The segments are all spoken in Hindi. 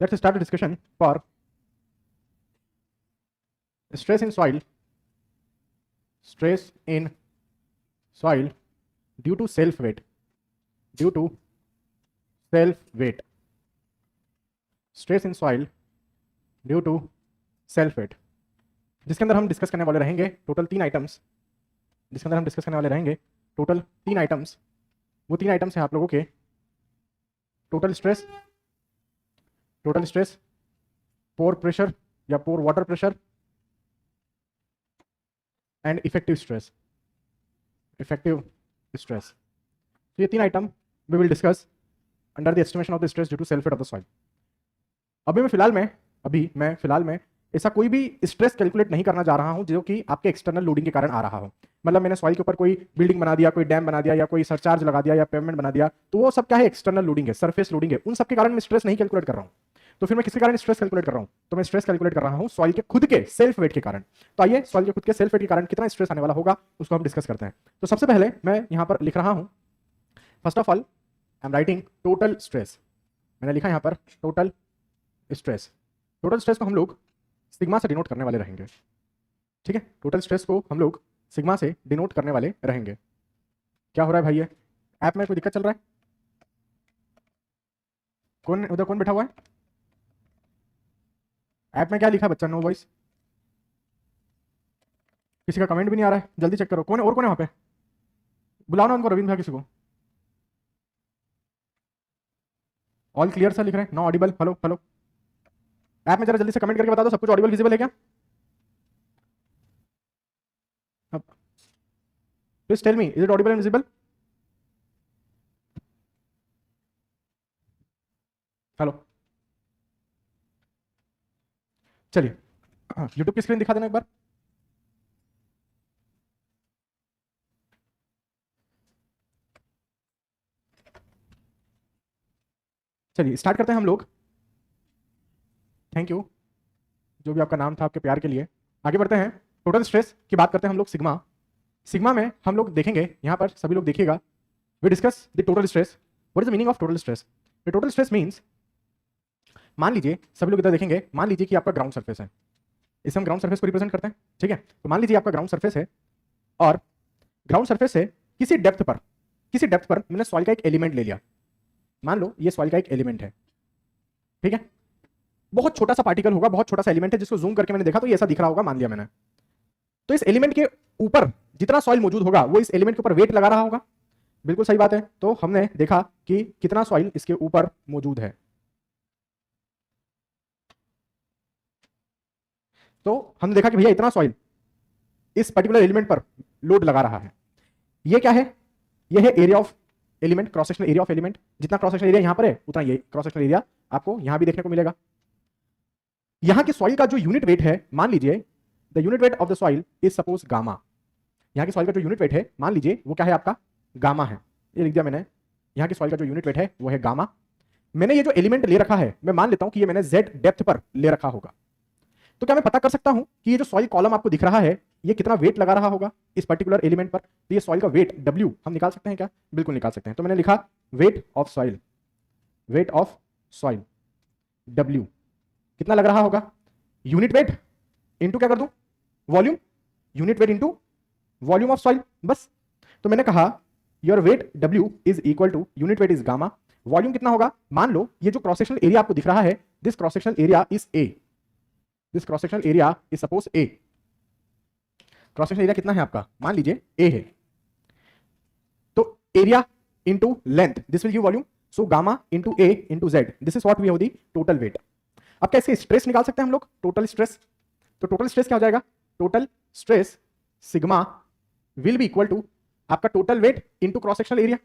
Let's start a discussion for stress in soil. Stress in soil due to self weight. Due to self weight. Stress in soil due to self weight, जिसके अंदर हम डिस्कस करने वाले रहेंगे टोटल 3 आइटम्स। जिसके अंदर हम डिस्कस करने वाले रहेंगे टोटल 3 आइटम्स। वो 3 आइटम्स हैं आप लोगों के टोटल स्ट्रेस, पोर प्रेशर या pore water pressure and effective stress. तो ये 3 item we will discuss under the estimation of the stress due to self weight of the soil. अभी मैं फिलहाल में ऐसा कोई भी स्ट्रेस कैलकुलेट नहीं करना जा रहा हूं जो कि आपके एक्सटर्नल लोडिंग के कारण आ रहा हो। मतलब मैंने सॉइल के ऊपर कोई बिल्डिंग बना दिया, कोई डैम बना दिया, या कोई सरचार्ज लगा दिया, या पेमेंट बना दिया, तो वो सब क्या है? एक्सटर्नल लोडिंग है, सरफेस लोडिंग है। उन सब के कारण मैं स्ट्रेस नहीं कैलकुलेट कर रहा हूं। तो फिर मैं किसके कारण स्ट्रेस कैलकुलेट कर रहा हूं? तो मैं स्ट्रेस कैलकुलेट कर रहा हूं सॉइल के खुद के सेल्फ वेट के कारण। तो आइए सॉइल के खुद के सेल्फ वेट के कारण कितना स्ट्रेस आने वाला होगा उसको हम डिस्कस करते हैं। तो सबसे पहले मैं यहां पर लिख रहा हूं, first of all I am writing total stress. मैंने लिखा यहां पर टोटल स्ट्रेस। टोटल स्ट्रेस को हम लोग सिग्मा से डिनोट करने वाले रहेंगे। ठीक है, टोटल स्ट्रेस को हम लोग सिग्मा से डिनोट करने वाले रहेंगे। क्या हो रहा है भाई? ये ऐप में कोई दिक्कत चल रहा है? कौन उधर कौन बैठा हुआ है? ऐप में क्या लिखा है बच्चा? No voice. किसी का कमेंट भी नहीं आ रहा है, जल्दी चेक करो। कौन है वहां पे? बुलाओ ना उनको, रविंद्र भैया किसी को। ऑल क्लियर सर लिख रहे हैं, no audible. Hello hello, app में जरा जल्दी से कमेंट करके बता दो सब कुछ ऑडिबल विजिबल है क्या? Please tell me, is it audible and visible? Hello, चलिए यूट्यूब की स्क्रीन दिखा देना एक बार। चलिए स्टार्ट करते हैं हम लोग। थैंक यू जो भी आपका नाम था, आपके प्यार के लिए। आगे बढ़ते हैं, टोटल स्ट्रेस की बात करते हैं हम लोग सिग्मा। सिग्मा में हम लोग देखेंगे, यहां पर सभी लोग देखिएगा, we discuss the total stress. What is the meaning of total stress? The total stress means, मान लीजिए सभी लोग इधर देखेंगे, मान लीजिए कि आपका ग्राउंड सरफेस है, इसे हम ग्राउंड सरफेस को रिप्रेजेंट करते हैं। ठीक है, तो मान लीजिए आपका ग्राउंड सरफेस है और ग्राउंड सरफेस से किसी डेप्थ पर मैंने सॉइल का एक एलिमेंट ले लिया। मान लो ये सॉइल का एक एलिमेंट है, ठीक है, बहुत छोटा सा पार्टिकल होगा, बहुत छोटा सा एलिमेंट है, जिसको जूम करके मैंने देखा तो ये ऐसा दिख रहा होगा, मान लिया मैंने। तो इस एलिमेंट के ऊपर जितना सॉइल मौजूद होगा वो इस एलिमेंट के ऊपर वेट लगा रहा होगा। बिल्कुल सही बात है। तो हमने देखा कि कितना सॉइल इसके ऊपर मौजूद है। तो हमने देखा कि भैया इतना सॉइल इस पर्टिकुलर एलिमेंट पर लोड लगा रहा है। ये क्या है? ये है area of element, cross sectional area of element. जितना क्रॉस सेक्शनल एरिया यहां पर है उतना ये क्रॉस सेक्शनल एरिया आपको यहां भी देखने को मिलेगा। यहां के सॉइल का जो यूनिट वेट है, मान लीजिए the unit weight of the soil is suppose gamma. यहां के सॉइल का जो यूनिट वेट है, मान लीजिए वो क्या है? आपका गामा है। ये लिख दिया मैंने, यहां के सॉइल का जो यूनिट वेट है वो है गामा। मैंने ये जो एलिमेंट ले रखा है, मैं मान लेता हूं कि ये मैंने z डेप्थ पर ले रखा होगा। तो क्या मैं पता कर सकता हूं कि ये जो सॉइल कॉलम आपको दिख रहा है ये कितना वेट लगा रहा होगा इस पर्टिकुलर एलिमेंट पर? तो ये सॉइल का वेट W हम निकाल सकते हैं क्या? बिल्कुल निकाल सकते हैं। तो मैंने लिखा वेट ऑफ सॉइल W कितना लग रहा होगा? यूनिट वेट इंटू क्या कर दूं? Volume. Unit weight into volume of soil, बस। तो मैंने कहा your weight W is equal to unit weight is gamma, volume कितना होगा? मान लो ये जो क्रॉस सेक्शनल एरिया आपको दिख रहा है, this cross sectional area is A, this cross sectional area is suppose A। Cross sectional area कितना है आपका? मान लीजिए A है। तो area into length, this will give volume. So gamma into A into Z, this is what we have the total weight. अब क्या इसके स्ट्रेस निकाल सकते हैं हम लोग? Total stress. तो टोटल स्ट्रेस क्या हो जाएगा? Total stress sigma will be equal to आपका total weight into cross sectional area.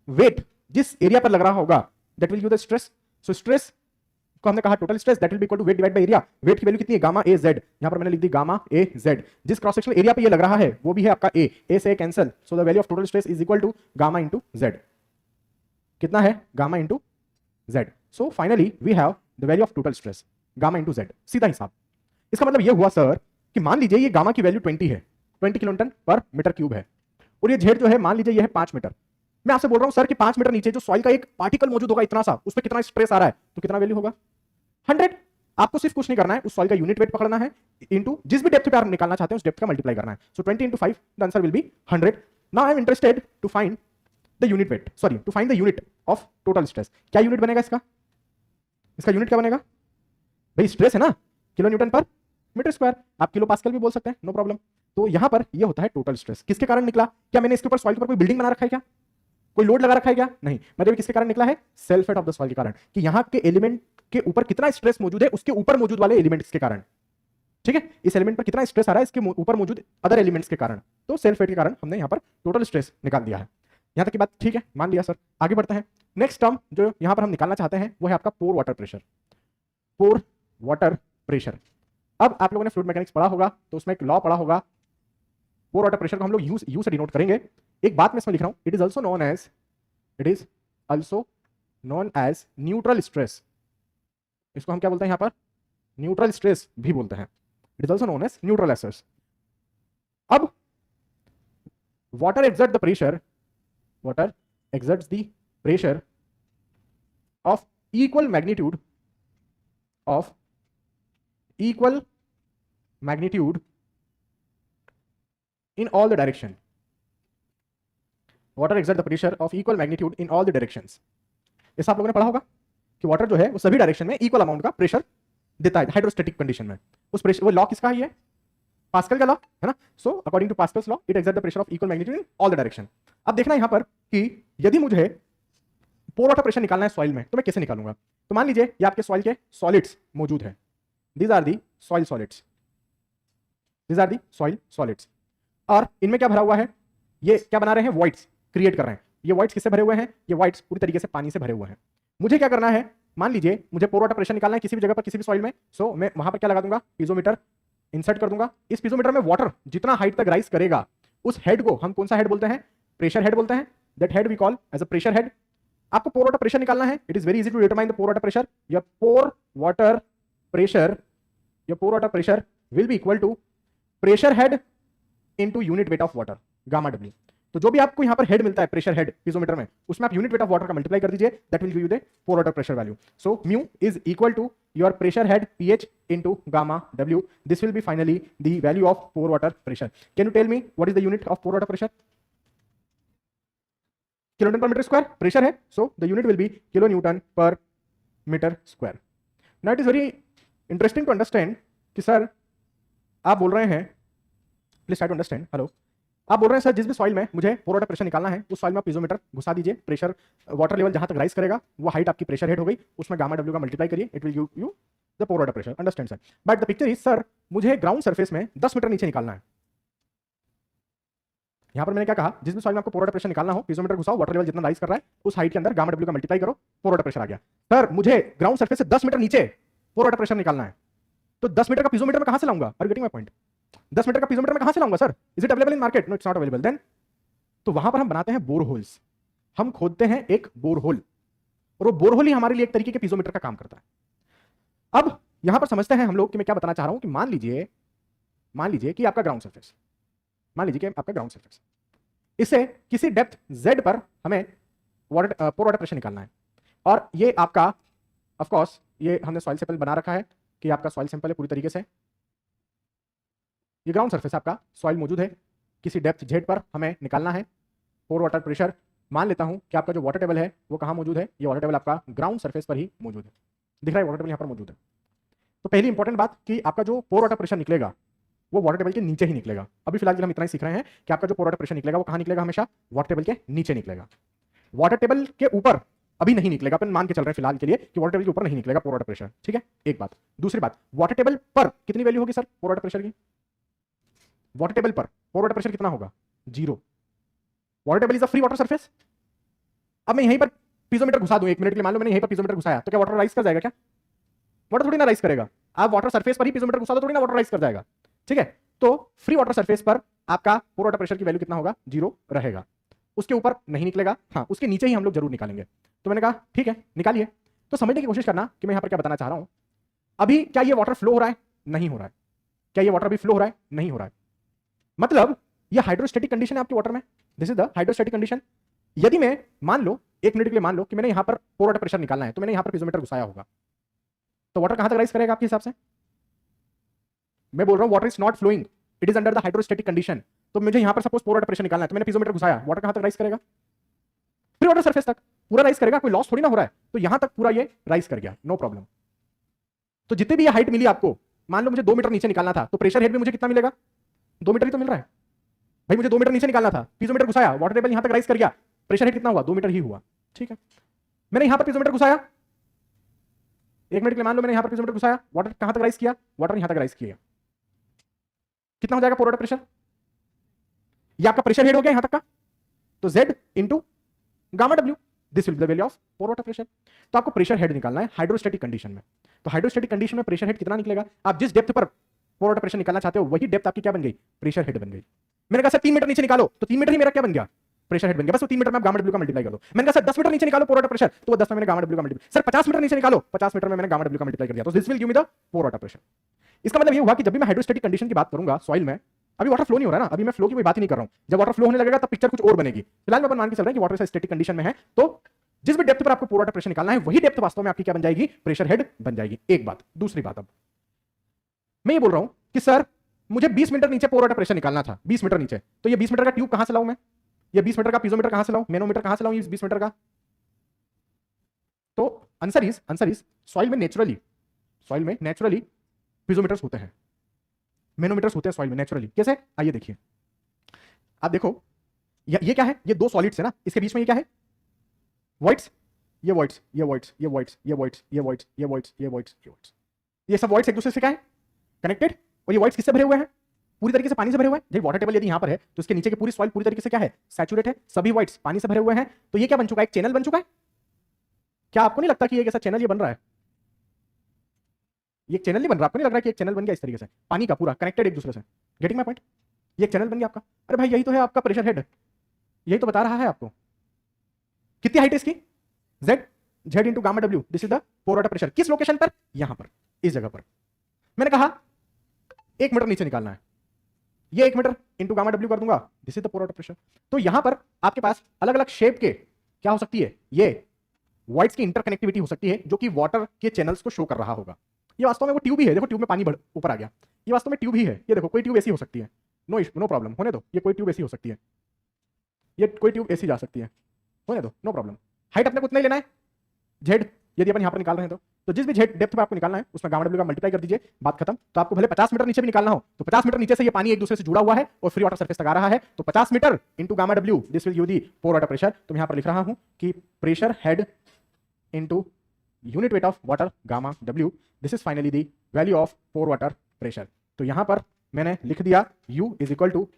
Weight जिस एरिया पर लग रहा होगा that will give the stress. So stress को हमने कहा total stress that will be equal to weight divide by area. Weight की वैल्यू कितनी है? Gamma A Z। यहां पर मैंने लिख दी गामा A Z। जिस क्रॉस सेक्शनल एरिया पे ये लग रहा है वो भी है आपका A से cancel. So the value of total stress is equal to gamma into Z। कितना है? Gamma into Z। So finally we have the value of total stress gamma into Z। सीधा हिसाब। इसका मतलब ये हुआ सर कि मान लीजिए ये गामा की वैल्यू 20 है, 20 किलोन्यूटन पर मीटर क्यूब है, और ये Z जो है मान लीजिए ये है 5 मीटर। मैं आपसे बोल रहा हूं सर कि 5 मीटर नीचे जो सॉइल का एक पार्टिकल मौजूद होगा इतना सा, उस पर कितना स्ट्रेस आ रहा है, तो कितना वैल्यू होगा 100। आपको सिर्फ कुछ नहीं करना है, उस सॉइल का यूनिट वेट पकड़ना है इनटू जिस भी डेप्थ पे आप निकालना चाहते हैं उस डेप्थ का मल्टीप्लाई करना है। So 20 into 5 the answer will be 100। Now I'm interested to find the unit weight, sorry to find the unit of total stress. क्या यूनिट बनेगा इसका? इसका यूनिट क्या बनेगा भाई? स्ट्रेस है ना, kilo newton per metre square. आप किलो पास्कल भी बोल सकते हैं, नो प्रॉब्लम। तो यहां पर ये होता है टोटल स्ट्रेस। किसके कारण निकला? क्या मैंने इसके ऊपर सॉइल के ऊपर कोई बिल्डिंग बना रखा है क्या? कोई लोड लगा रखा है क्या? नहीं। मतलब किसके कारण निकला है? Self weight of the soil के कारण, कि यहां के एलिमेंट के ऊपर कितना स्ट्रेस मौजूद है उसके ऊपर मौजूद वाले एलिमेंट्स के कारण। ठीक है, इस एलिमेंट पर कितना स्ट्रेस आ रहा है इसके ऊपर मौजूद अदर एलिमेंट्स के कारण। तो सेल्फ वेट के कारण हमने यहां पर टोटल स्ट्रेस निकाल दिया है। यहां तक की बात ठीक है, मान लिया सर। आगे बढ़ते हैं। नेक्स्ट टर्म जो यहां पर हम निकालना चाहते हैं वो है आपका पोर वाटर प्रेशर। पोर वाटर प्रेशर। अब आप लोगों ने फ्लूइड मैकेनिक्स पढ़ा होगा तो उसमें एक लॉ पढ़ा होगा। पोर वाटर प्रेशर को हम लोग यू से डिनोट करेंगे। एक बात मैं इसमें लिख रहा हूं, it is also known as neutral stress. इसको हम क्या बोलते हैं यहां पर? न्यूट्रल स्ट्रेस भी बोलते हैं। It is also known as neutral stress. अब water exert the pressure, water exerts the pressure of equal magnitude in all the direction. Water exerts the pressure of equal magnitude in all the directions. ऐसा आप लोगों ने पढ़ा होगा कि वाटर जो है वो सभी डायरेक्शन में इक्वल अमाउंट का प्रेशर देता है हाइड्रोस्टैटिक कंडीशन में। उस प्रेशर, वो लॉ किसका है? ये पास्कल का लॉ है ना। So according to Pascal's law it exert the pressure of equal magnitude in all the direction. अब देखना यहां पर कि यदि मुझे पोर वाटर प्रेशर निकालना है सॉइल में तो मैं कैसे निकालूंगा? तो मान लीजिए ये आपके सॉइल के सॉलिड्स मौजूद है। These are the soil solids, these are the soil solids. और इनमें क्या भरा हुआ है? ये क्या बना रहे हैं? वॉइड्स क्रिएट कर रहे हैं। ये वॉइड्स किससे भरे हुए हैं? ये वॉइड्स पूरी तरीके से पानी से भरे हुए हैं। मुझे क्या करना है? मान लीजिए मुझे पोर वाटर प्रेशर निकालना है किसी भी जगह पर, किसी भी सॉइल में। सो मैं वहां पर क्या लगा दूंगा? पीजोमीटर इंसर्ट कर दूंगा। इस पीजोमीटर में वाटर जितना हाइट तक राइज करेगा उस हेड को हम कौन सा हेड बोलते हैं? प्रेशर हेड बोलते हैं। That head we call as a pressure head. आपको पोर वाटर प्रेशर निकालना है। It is very easy to determine the pore water pressure. Your pore water pressure will be equal to pressure head into unit weight of water, gamma W. तो जो भी आपको यहां पर हेड मिलता है प्रेशर हेड पीजोमीटर में, उसमें आप यूनिट वेट ऑफ वाटर का मल्टीप्लाई कर दीजिए, that will give you the pore water pressure value. So mu is equal to your pressure head PH into gamma W. This will be finally the value of pore water pressure. Can you tell me what is the unit of pore water pressure? Kilo newton per metre square pressure है। So the unit will be kilo newton per metre square. Now it is very interesting to understand कि सर आप बोल रहे हैं, please try to understand, hello, आप बोल रहे हैं सर जिस भी सॉइल में मुझे पोर वाटर प्रेशर निकालना है उस सॉइल में आप पीजोमीटर घुसा दीजिए। प्रेशर वाटर लेवल जहां तक राइज करेगा वो हाइट आपकी प्रेशर हेड हो गई, उसमें गामा डब्ल्यू का मल्टीप्लाई करिए, it will give you the pore water pressure. Understand sir? But the picture is sir मुझे ग्राउंड सरफेस में 10 मीटर नीचे निकालना है। यहां पर मैंने क्या कहा? जिस भी सॉइल में आपको पोर वाटर प्रेशर निकालना हो पीजोमीटर घुसाओ, वाटर लेवल जितना राइज कर रहा है उस हाइट के अंदर गामा डब्ल्यू का मल्टीप्लाई करो, पोर वाटर प्रेशर आ गया। सर मुझे ग्राउंड सरफेस से 10 मीटर नीचे पोर वाटर प्रेशर निकालना है, तो 10 मीटर का पीजोमीटर में कहां से लाऊंगा? Are you getting my point? 10 metre का पीजोमीटर में कहां से लाऊंगा sir? Is it available in market? No, it's not available. Then तो वहां पर हम बनाते हैं बोर होल्स। हम खोदते हैं एक बोर होल और वो बोर होल ही हमारे लिए एक तरीके के पीजोमीटर का काम करता है। अब यहां पर समझते हैं हम लोग कि मैं क्या बताना चाह रहा हूं कि मान लीजिए कि आपका ग्राउंड सरफेस, इससे किसी डेप्थ z पर हमें पोर वाटर प्रेशर निकालना है। और ये आपका ऑफ कोर्स ये हमने सॉइल सैंपल बना रखा है कि आपका सॉइल सैंपल है पूरी तरीके से। ये ग्राउंड सरफेस आपका सॉइल मौजूद है, किसी डेप्थ z पर हमें निकालना है पोर वाटर प्रेशर। मान लेता हूं कि आपका जो वाटर टेबल है वो कहां मौजूद है? ये वाटर टेबल आपका ग्राउंड सरफेस पर ही मौजूद है। दिख रहा है वाटर टेबल यहां पर मौजूद है। तो पहली इंपॉर्टेंट बात कि आपका जो पोर वाटर प्रेशर निकलेगा वो वाटर टेबल के नीचे ही निकलेगा। अभी फिलहाल हम इतना ही सीख रहे हैं कि आपका जो पोर वाटर प्रेशर निकलेगा वो कहां निकलेगा? हमेशा वाटर टेबल के नीचे निकलेगा। वाटर टेबल के ऊपर अभी नहीं निकलेगा, अपन मान के चल रहे हैं फिलहाल के लिए कि वाटर टेबल के ऊपर नहीं निकलेगा पोर वाटर प्रेशर। ठीक है, एक बात। दूसरी बात, वाटर टेबल पर कितनी वैल्यू होगी सर पोर वाटर प्रेशर की? वाटर टेबल पर पोर वाटर प्रेशर कितना होगा? 0। Water table is a free water surface. अब मैं यहीं पर पीजोमीटर घुसा दूं, 1 मिनट के लिए मान लो मैंने यहीं पर पीजोमीटर घुसाया, तो क्या वाटर राइज कर जाएगा? क्या वाटर थोड़ी ना राइज करेगा। आप वाटर सरफेस पर ही पीजोमीटर घुसा दो, थोड़ी ना वाटर राइज कर जाएगा। ठीक है, तो फ्री वाटर सरफेस पर आपका पोर वाटर प्रेशर की वैल्यू कितना होगा? 0 रहेगा। उसके ऊपर नहीं निकलेगा, हाँ उसके नीचे ही हम लोग जरूर निकालेंगे। तो मैंने कहा ठीक है निकालिए। तो समझने की कोशिश करना कि मैं यहां पर क्या बताना चाह रहा हूं। अभी क्या ये वाटर फ्लो हो रहा है? नहीं हो रहा है। क्या ये वाटर अभी फ्लो हो रहा है? नहीं हो रहा है। मतलब ये हाइड्रोस्टैटिक कंडीशन है आपके वाटर में। This is the hydrostatic condition. यदि मैं मान लो 1 मिनट के लिए मान लो कि मैंने यहां पर पोर वाटर प्रेशर निकालना है, तो मैंने यहां पर पीजोमीटर घुसाया होगा, तो वाटर कहां तक राइज करेगा आपके हिसाब से? मैं बोल रहा हूं water is not flowing, it is under the hydrostatic condition. तो मुझे यहां पर सपोज पोर वाटर प्रेशर निकालना है, तो मैंने पीजोमीटर घुसाया, वाटर कहां तक राइज करेगा? फ्री वाटर सरफेस तक पूरा राइज करेगा, कोई लॉस थोड़ी ना हो रहा है। तो यहां तक पूरा ये राइज कर गया, नो प्रॉब्लम। तो जितनी भी ये हाइट मिली आपको, मान लो मुझे 2 मीटर नीचे निकालना था, तो प्रेशर हेड भी मुझे कितना मिलेगा? 2 मीटर ही तो मिल रहा है भाई। मुझे 2 मीटर नीचे निकालना था, पीजोमीटर घुसाया, वाटर टेबल यहां तक राइज कर गया, प्रेशर हेड कितना हुआ? 2 मीटर ही हुआ। ठीक है, मैंने यहां पर पीजोमीटर घुसाया, 1 मिनट के लिए मान लो मैंने यहां पर पीजोमीटर घुसाया, वाटर कहां तक राइज किया? वाटर यहां तक राइज किया, कितना हो जाएगा पोर वाटर प्रेशर? ये आपका प्रेशर हेड हो गया यहां तक का, तो Z into gamma W, this will be the value of pore water pressure. तो आपको प्रेशर हेड निकालना है हाइड्रोस्टैटिक कंडीशन में। तो हाइड्रोस्टैटिक कंडीशन में प्रेशर हेड कितना निकलेगा? आप जिस डेप्थ पर पोर वाटर प्रेशर निकालना चाहते हो, वही डेप्थ आपकी क्या बन गई? प्रेशर हेड बन गई। मैंने कहा सर 3 मीटर नीचे निकालो, तो 3 मीटर ही मेरा क्या बन गया? प्रेशर हेड बन गया। बस वो 3 मीटर में आप गामा W का मल्टीप्लाई कर दो। मैंने कहा सर 10 मीटर नीचे निकालो पोर वाटर प्रेशर, तो वो 10 में मैंने गामा W का मल्टीप्लाई। सर 50 मीटर नीचे निकालो, 50 मीटर में मैंने गामा W का मल्टीप्लाई कर दिया। तो this will give me the pore water pressure. इसका मतलब ये हुआ कि जब भी मैं हाइड्रोस्टैटिक कंडीशन की बात करूंगा सॉइल में, अभी वाटर फ्लो नहीं हो रहा है ना, अभी मैं फ्लो की कोई बात ही नहीं कर रहा हूं। जब वाटर फ्लो होने लगेगा तब पिक्चर कुछ और बनेगी। फिलहाल मैं अपन मान के चल रहा है कि वाटर स्टैटिक कंडीशन में है, तो जिस भी डेप्थ पर आपको पोर वाटर प्रेशर निकालना है, वही डेप्थ वास्तव में आपकी क्या बन जाएगी? प्रेशर हेड बन जाएगी। एक बात। दूसरी बात, अब मैं ये बोल रहा हूं कि सर मुझे 20 मीटर नीचे पोर वाटर प्रेशर निकालना था, 20 मीटर नीचे, तो ये 20 मीटर का ट्यूब कहां से लाऊं मैं? ये 20 मीटर का पीजोमीटर कहां से लाऊं? मैनोमीटर कहां से लाऊं ये 20 मीटर का? तो आंसर इज सॉइल में नेचुरली पीजोमीटर्स होते हैं, मैनोमीटर्स होते हैं सॉइल में नेचुरली। कैसे? आइए देखिए, आप देखो ये क्या है? ये 2 सॉलिड्स है ना, इसके बीच में ये क्या है? वॉइड्स, ये वॉइड्स, ये वॉइड्स, ये वॉइड्स, ये वॉइड्स, ये वॉइड्स, ये वॉइड्स, ये वॉइड्स, ये वॉइड्स, ये सब वॉइड्स एक दूसरे से क्या है? कनेक्टेड। और ये वॉइड्स किससे भरे हुए हैं? पूरी तरीके से पानी से भरे हुए हैं। जब वाटर टेबल यदि यहां पर है, तो इसके नीचे की पूरी सॉइल पूरी तरीके से क्या है? सैचुरेट है। सभी वॉइड्स पानी से भरे हुए हैं। तो ये क्या बन चुका है? एक चैनल बन चुका है। क्या आपको नहीं लगता कि ये कैसा चैनल ये बन रहा है? ये चैनल नहीं बन रहा? आपको नहीं लग रहा है कि एक चैनल बन गया इस तरीके से, पानी का पूरा कनेक्टेड एक दूसरे से? Getting my point? ये एक चैनल बन गया आपका। अरे भाई यही तो है आपका प्रेशर हेड, यही तो बता रहा है आपको। कितनी हाइट है इसकी? Z into gamma W, this is the pore water pressure. किस लोकेशन पर? यहां पर, इस जगह पर। मैंने कहा 1 मीटर नीचे निकालना है, ये 1 मीटर इंटू गामा W कर दूंगा, this is the pore water pressure. तो यहां पर आपके पास अलग अलग शेप के क्या हो सकती है? ये वॉइड्स की इंटरकनेक्टिविटी हो सकती है, जो कि वाटर के चैनल्स को शो कर रहा होगा। ये वास्तव में वो ट्यूब ही है। देखो ट्यूब में पानी ऊपर आ गया, ये वास्तव में ट्यूब ही है। ये देखो, कोई ट्यूब ऐसी हो सकती है, नो प्रॉब्लम, होने दो। ये कोई ट्यूब ऐसी हो सकती है, ये कोई ट्यूब ऐसी जा सकती है, होने दो, नो प्रॉब्लम। हाइट अपने को उतना ही लेना है, Z, यदि अपन यहां पर निकाल रहे हैं तो जिस भी Z डेप्थ पे आपको निकालना है, उसमें गामा W का मल्टीप्लाई कर दीजिए, बात खत्म। तो आपको भले 50 मीटर नीचे भी निकालना हो, तो 50 मीटर नीचे से ये पानी एक दूसरे से जुड़ा हुआ है और फ्री वाटर सरफेस तक आ रहा है। तो 50 metre into gamma W, this will give the pore water pressure. तो मैं यहां पर लिख रहा हूं कि pressure head into unit weight of water gamma W, this is finally the value of pore water pressure. तो यहां पर मैंने लिख दिया U is equal to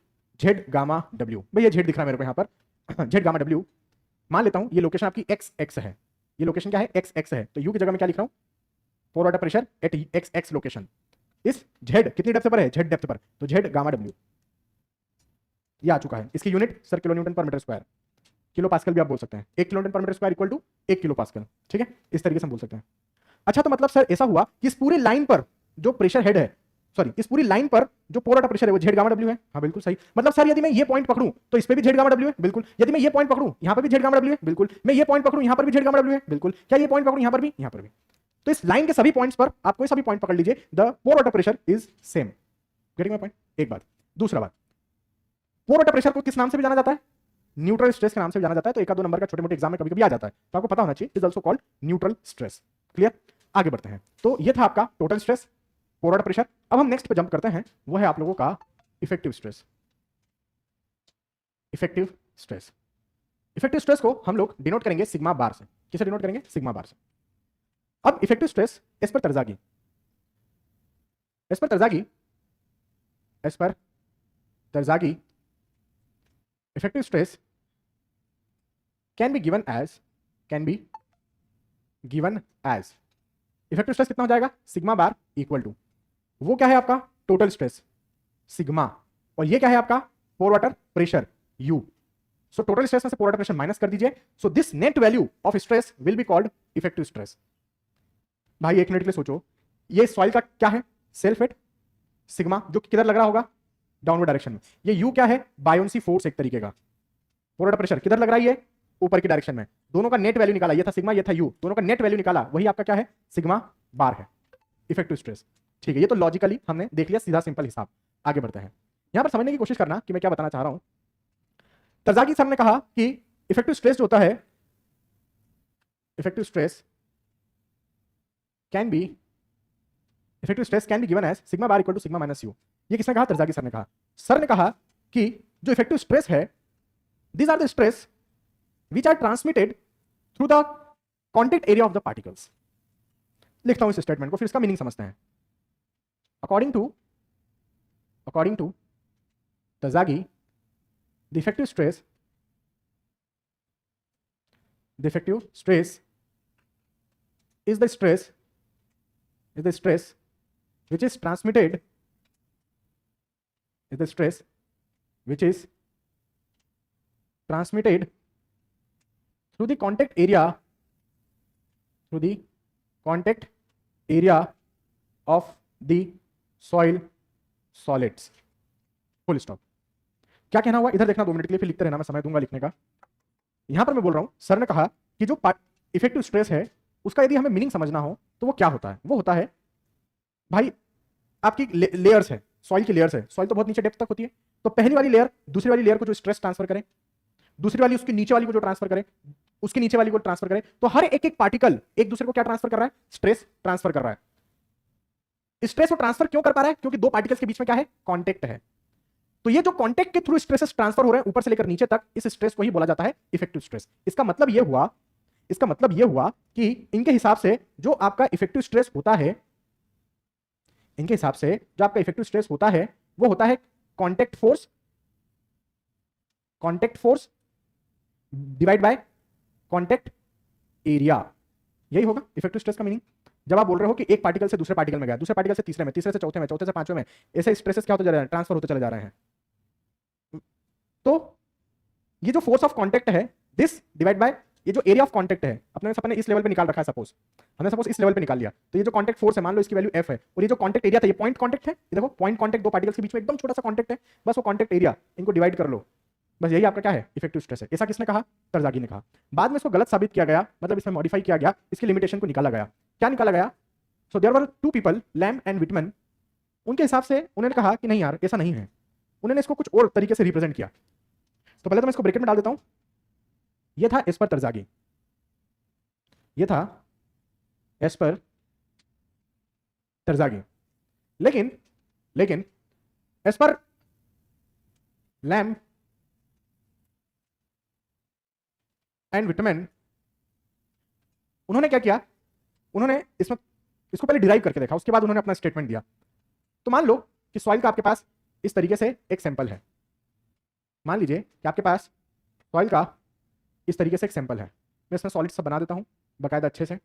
Z gamma W। भाई ये Z दिख रहा है मेरे को यहां पर, Z गामा W। मान लेता हूं ये लोकेशन आपकी XX है, ये लोकेशन क्या है? XX है। तो U की जगह में क्या लिख रहा हूं? Pore water pressure at XX location. इस Z कितनी डेप्थ पर है? Z डेप्थ पर, तो Z गामा W ये आ चुका है। इसकी unit sir kilo newton per metre square, kilo pascal भी आप बोल सकते हैं। 1 kilo newton per metre square equal to 1 kilo pascal. ठीक है, इस तरीके से हम बोल सकते हैं। अच्छा, तो मतलब सर ऐसा हुआ कि इस पूरी लाइन पर जो प्रेशर हेड है, सॉरी इस पूरी लाइन पर जो पोर वाटर प्रेशर है वो Z गामा W है। हाँ बिल्कुल सही। मतलब सर यदि मैं ये पॉइंट पकड़ूं तो इस पे भी Z गामा W है? बिल्कुल। यदि मैं ये पॉइंट पकड़ूं यहां पर भी Z गामा W है? बिल्कुल। मैं ये पॉइंट पकड़ूं यहां पर भी Z गामा W है? बिल्कुल। क्या ये पॉइंट पकड़ूं यहां पर भी? यहां पर भी। तो इस लाइन के सभी पॉइंट्स पर आप कोई सा भी पॉइंट पकड़ लीजिए, the pore water pressure is same. Getting my point? एक बात। दूसरा बात, पोर वाटर प्रेशर को किस नाम से भी जाना जाता है? न्यूट्रल स्ट्रेस के नाम से भी जाना जाता है। तो 1-2 नंबर का छोटे मोटे एग्जाम में कभी कभी आ जाता है, तो आपको पता होना चाहिए, is also called neutral stress. Clear? आगे बढ़ते हैं। तो ये था आपका टोटल स्ट्रेस, पोर वाटर प्रेशर। अब हम नेक्स्ट पे जंप करते हैं, वो है आप लोगों का effective stress. Effective stress, effective stress को हम लोग डिनोट करेंगे सिग्मा बार से। किसे डिनोट करेंगे? सिग्मा बार से। अब इफेक्टिव स्ट्रेस एज पर तरजागी, एज पर तरजागी, एज पर Terzaghi, effective stress can be given as, can be given as, effective stress कितना हो जाएगा? सिग्मा बार इक्वल टू, वो क्या है आपका? टोटल स्ट्रेस सिग्मा, और ये क्या है आपका? Pore water pressure U। So total stress में से पोर वाटर प्रेशर माइनस कर दीजिए, so this net value of stress will be called effective stress. भाई 1 मिनट के लिए सोचो, ये सॉइल का क्या है? सेल्फ वेट सिग्मा, जो कि किधर लग रहा होगा? डाउनवर्ड डायरेक्शन में। ये U क्या है? बायोन्सी फोर्स एक तरीके का। पोर वाटर प्रेशर किधर लग रहा है? ये ऊपर की डायरेक्शन में, दोनों का नेट वैल्यू निकाला, ये था सिग्मा ये था यू, दोनों का नेट वैल्यू निकाला, वही आपका क्या है, सिग्मा बार है, इफेक्टिव स्ट्रेस। ठीक है, ये तो लॉजिकली हमने देख लिया, सीधा सिंपल हिसाब। आगे बढ़ते हैं, यहां पर समझने की कोशिश करना कि मैं क्या बताना चाह रहा हूं। तरजागी सर ने कहा कि इफेक्टिव स्ट्रेस जो होता है, effective stress can be given as sigma bar equal to sigma minus U. ये किसने कहा? तरजागी सर ने कहा। सर ने कहा कि जो इफेक्टिव स्ट्रेस है, these are the stress which are transmitted through the contact area of the particles। लिखता हूं इस स्टेटमेंट को, फिर इसका मीनिंग समझते हैं। According to Terzaghi, the effective stress is the stress which is transmitted through the contact area of the soil solids। Full stop. क्या कहना हुआ इधर देखना 2 मिनट के लिए, फिर लिखते रहना, मैं समय दूंगा लिखने का। यहां पर मैं बोल रहा हूं, सर ने कहा कि जो इफेक्टिव स्ट्रेस है उसका यदि हमें मीनिंग समझना हो तो वो क्या होता है? वो होता है भाई आपकी लेयर्स है, सॉइल की लेयर्स है, सॉइल तो बहुत नीचे डेप्थ तक होती है, तो पहली वाली लेयर दूसरी वाली लेयर को जो स्ट्रेस ट्रांसफर करे, दूसरी वाली उसके नीचे वाली को जो ट्रांसफर करे, उसके नीचे वाली को ट्रांसफर करे, तो हर एक एक पार्टिकल एक दूसरे को क्या ट्रांसफर कर रहा है? स्ट्रेस ट्रांसफर कर रहा है। स्ट्रेस को ट्रांसफर क्यों कर पा रहा है? क्योंकि दो पार्टिकल्स के बीच में क्या है? कांटेक्ट है। तो ये जो कांटेक्ट के थ्रू स्ट्रेसेस ट्रांसफर हो रहे हैं ऊपर से लेकर नीचे तक, इस स्ट्रेस को ही बोला जाता है इफेक्टिव स्ट्रेस। इसका मतलब ये हुआ कि इनके हिसाब से जो आपका इफेक्टिव स्ट्रेस होता है, इनके हिसाब से जो आपका इफेक्टिव स्ट्रेस होता है वो होता है contact force divide by contact area. यही होगा इफेक्टिव स्ट्रेस का मीनिंग। जब आप बोल रहे हो कि एक पार्टिकल से दूसरे पार्टिकल में गया, दूसरे पार्टिकल से तीसरे में, तीसरे से चौथे में, चौथे से पांचवें में, ऐसे स्ट्रेसेस क्या होते जा रहे हैं? ट्रांसफर होते चले जा रहे हैं। तो ये जो फोर्स ऑफ कांटेक्ट है, दिस डिवाइड बाय ये जो एरिया ऑफ कांटेक्ट है, अपने इस लेवल पे निकाल रखा है, सपोज इस लेवल पे निकाल लिया, तो ये जो कांटेक्ट फोर्स है मान लो इसकी वैल्यू एफ है, और ये जो कांटेक्ट एरिया था, ये पॉइंट कांटेक्ट है, ये देखो पॉइंट कांटेक्ट, दो पार्टिकल्स के बीच में एकदम छोटा सा कांटेक्ट है, बस वो कांटेक्ट एरिया, इनको डिवाइड कर लो, बस यही आपका क्या है? इफेक्टिव स्ट्रेस है। ऐसा किसने कहा? तरजागी ने कहा। बाद में इसको गलत साबित किया गया, मतलब इसमें मॉडिफाई किया गया, इसकी लिमिटेशन को निकाला गया। क्या निकाला गया? So there were 2 people, Lambe and Whitman. उनके हिसाब से उन्होंने कहा कि नहीं यार ऐसा नहीं है, उन्होंने इसको कुछ और तरीके से रिप्रेजेंट किया। तो पहले तो मैं इसको ब्रैकेट में डाल देता हूं, ये था एज पर तरजागी, ये था एज पर तरजागी, लेकिन as per lamb and Whitman, उन्होंने क्या किया? उन्होंने इसको पहले डिराइव करके देखा, उसके बाद उन्होंने अपना स्टेटमेंट दिया। तो मान लो कि सॉइल का आपके पास इस तरीके से एक सैंपल है, मान लीजिए कि आपके पास सॉइल का इस तरीके से एक सैंपल है। मैं इसमें सॉलिड सब बना देता हूं बाकायदा अच्छे से।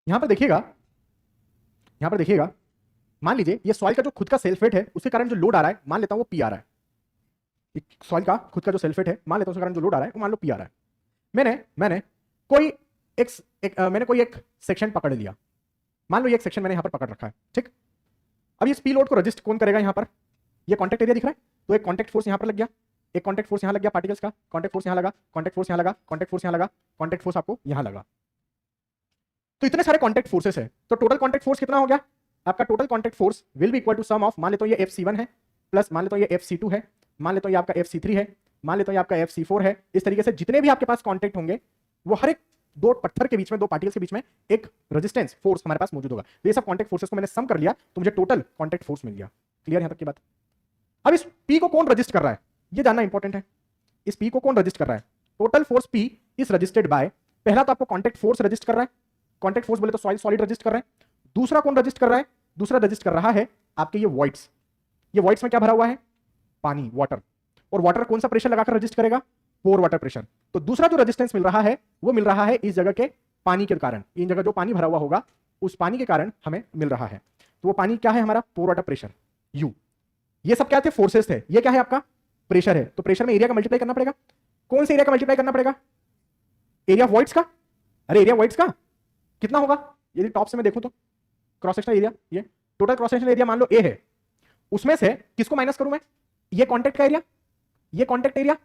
यहां पर देखिएगा, मान लीजिए ये सॉइल का जो खुद का सेल्फ वेट है, उसके कारण जो लोड आ रहा है, मान लेता हूं वो पी आ रहा है। सॉइल का खुद का जो सेल्फ वेट है, मान लेता हूं उसके कारण जो लोड आ रहा है वो मान लो पी आ रहा है। मैंने कोई एक सेक्शन पकड़ लिया, मान लो ये एक सेक्शन मैंने यहां पर पकड़ रखा है, ठीक। अब इस पी लोड को रजिस्ट कौन करेगा? यहां पर ये कॉन्टेक्ट एरिया दिख रहा है, तो एक कॉन्टेक्ट फोर्स यहां पर लग गया, एक कॉन्टेक्ट फोर्स यहां लग गया पार्टिकल्स का, कॉन्टेक्ट फोर्स यहां लगा, कॉन्टेक्ट फोर्स यहां लगा, कॉन्टेक्ट फोर्स यहां लगा, कॉन्टेक्ट फोर्स आपको यहां लगा। तो इतने सारे कॉन्टेक्ट फोर्सेस है, तो टोटल कॉन्टेक्ट फोर्स कितना हो गया? आपका total contact force will be equal to sum of, मान लेता हूं ये FC1 है, प्लस मान लेता हूं ये FC2 है, मान लेता हूं ये आपका FC3 है, मान लेता हूं ये आपका FC4 है। इस तरीके से जितने भी आपके पास कॉन्टेक्ट होंगे, वो हर एक दो पत्थर के बीच में, दो पार्टिकल्स के बीच में एक रेजिस्टेंस फोर्स हमारे पास मौजूद होगा। तो ये सब कॉन्टेक्ट फोर्सेस को मैंने सम कर लिया, तो मुझे टोटल कॉन्टेक्ट फोर्स मिल गया। क्लियर यहां तक की बात? अब इस P को कौन रजिस्ट कर रहा है, ये जानना इंपॉर्टेंट है। इस P को कौन रजिस्ट कर रहा है? Total force P is registered bye, पहला तो आपको कॉन्टेक्ट फोर्स रजिस्ट कर रहा है, कॉन्टेक्ट फोर्स बोले तो सॉइल सॉलिड रजिस्ट कर रहा है। दूसरा कौन रजिस्ट कर रहा है? दूसरा रजिस्ट कर रहा है आपके ये वॉइड्स। ये वॉइड्स में क्या भरा हुआ है? पानी, वाटर। और वाटर कौन सा प्रेशर लगाकर रजिस्ट करेगा? पोर वाटर प्रेशर। तो दूसरा जो रेजिस्टेंस मिल रहा है वो मिल रहा है इस जगह के पानी के कारण, इन जगह जो पानी भरा हुआ होगा उस पानी के कारण हमें मिल रहा है। तो वो पानी क्या है हमारा? पोर वाटर प्रेशर U। ये सब क्या थे? फोर्सेस थे। ये क्या है आपका? प्रेशर है। तो प्रेशर में एरिया का मल्टीप्लाई करना पड़ेगा। कौन से एरिया का मल्टीप्लाई करना पड़ेगा? एरिया ऑफ वॉइड्स का। अरे एरिया वॉइड्स का कितना होगा? यदि टॉप से मैं देखूं तो क्रॉस सेक्शनल एरिया, ये टोटल क्रॉस सेक्शनल एरिया मान लो A है, उसमें से किसको माइनस करूं मैं? ये कॉन्टेक्ट का एरिया, ये कॉन्टेक्ट एरिया,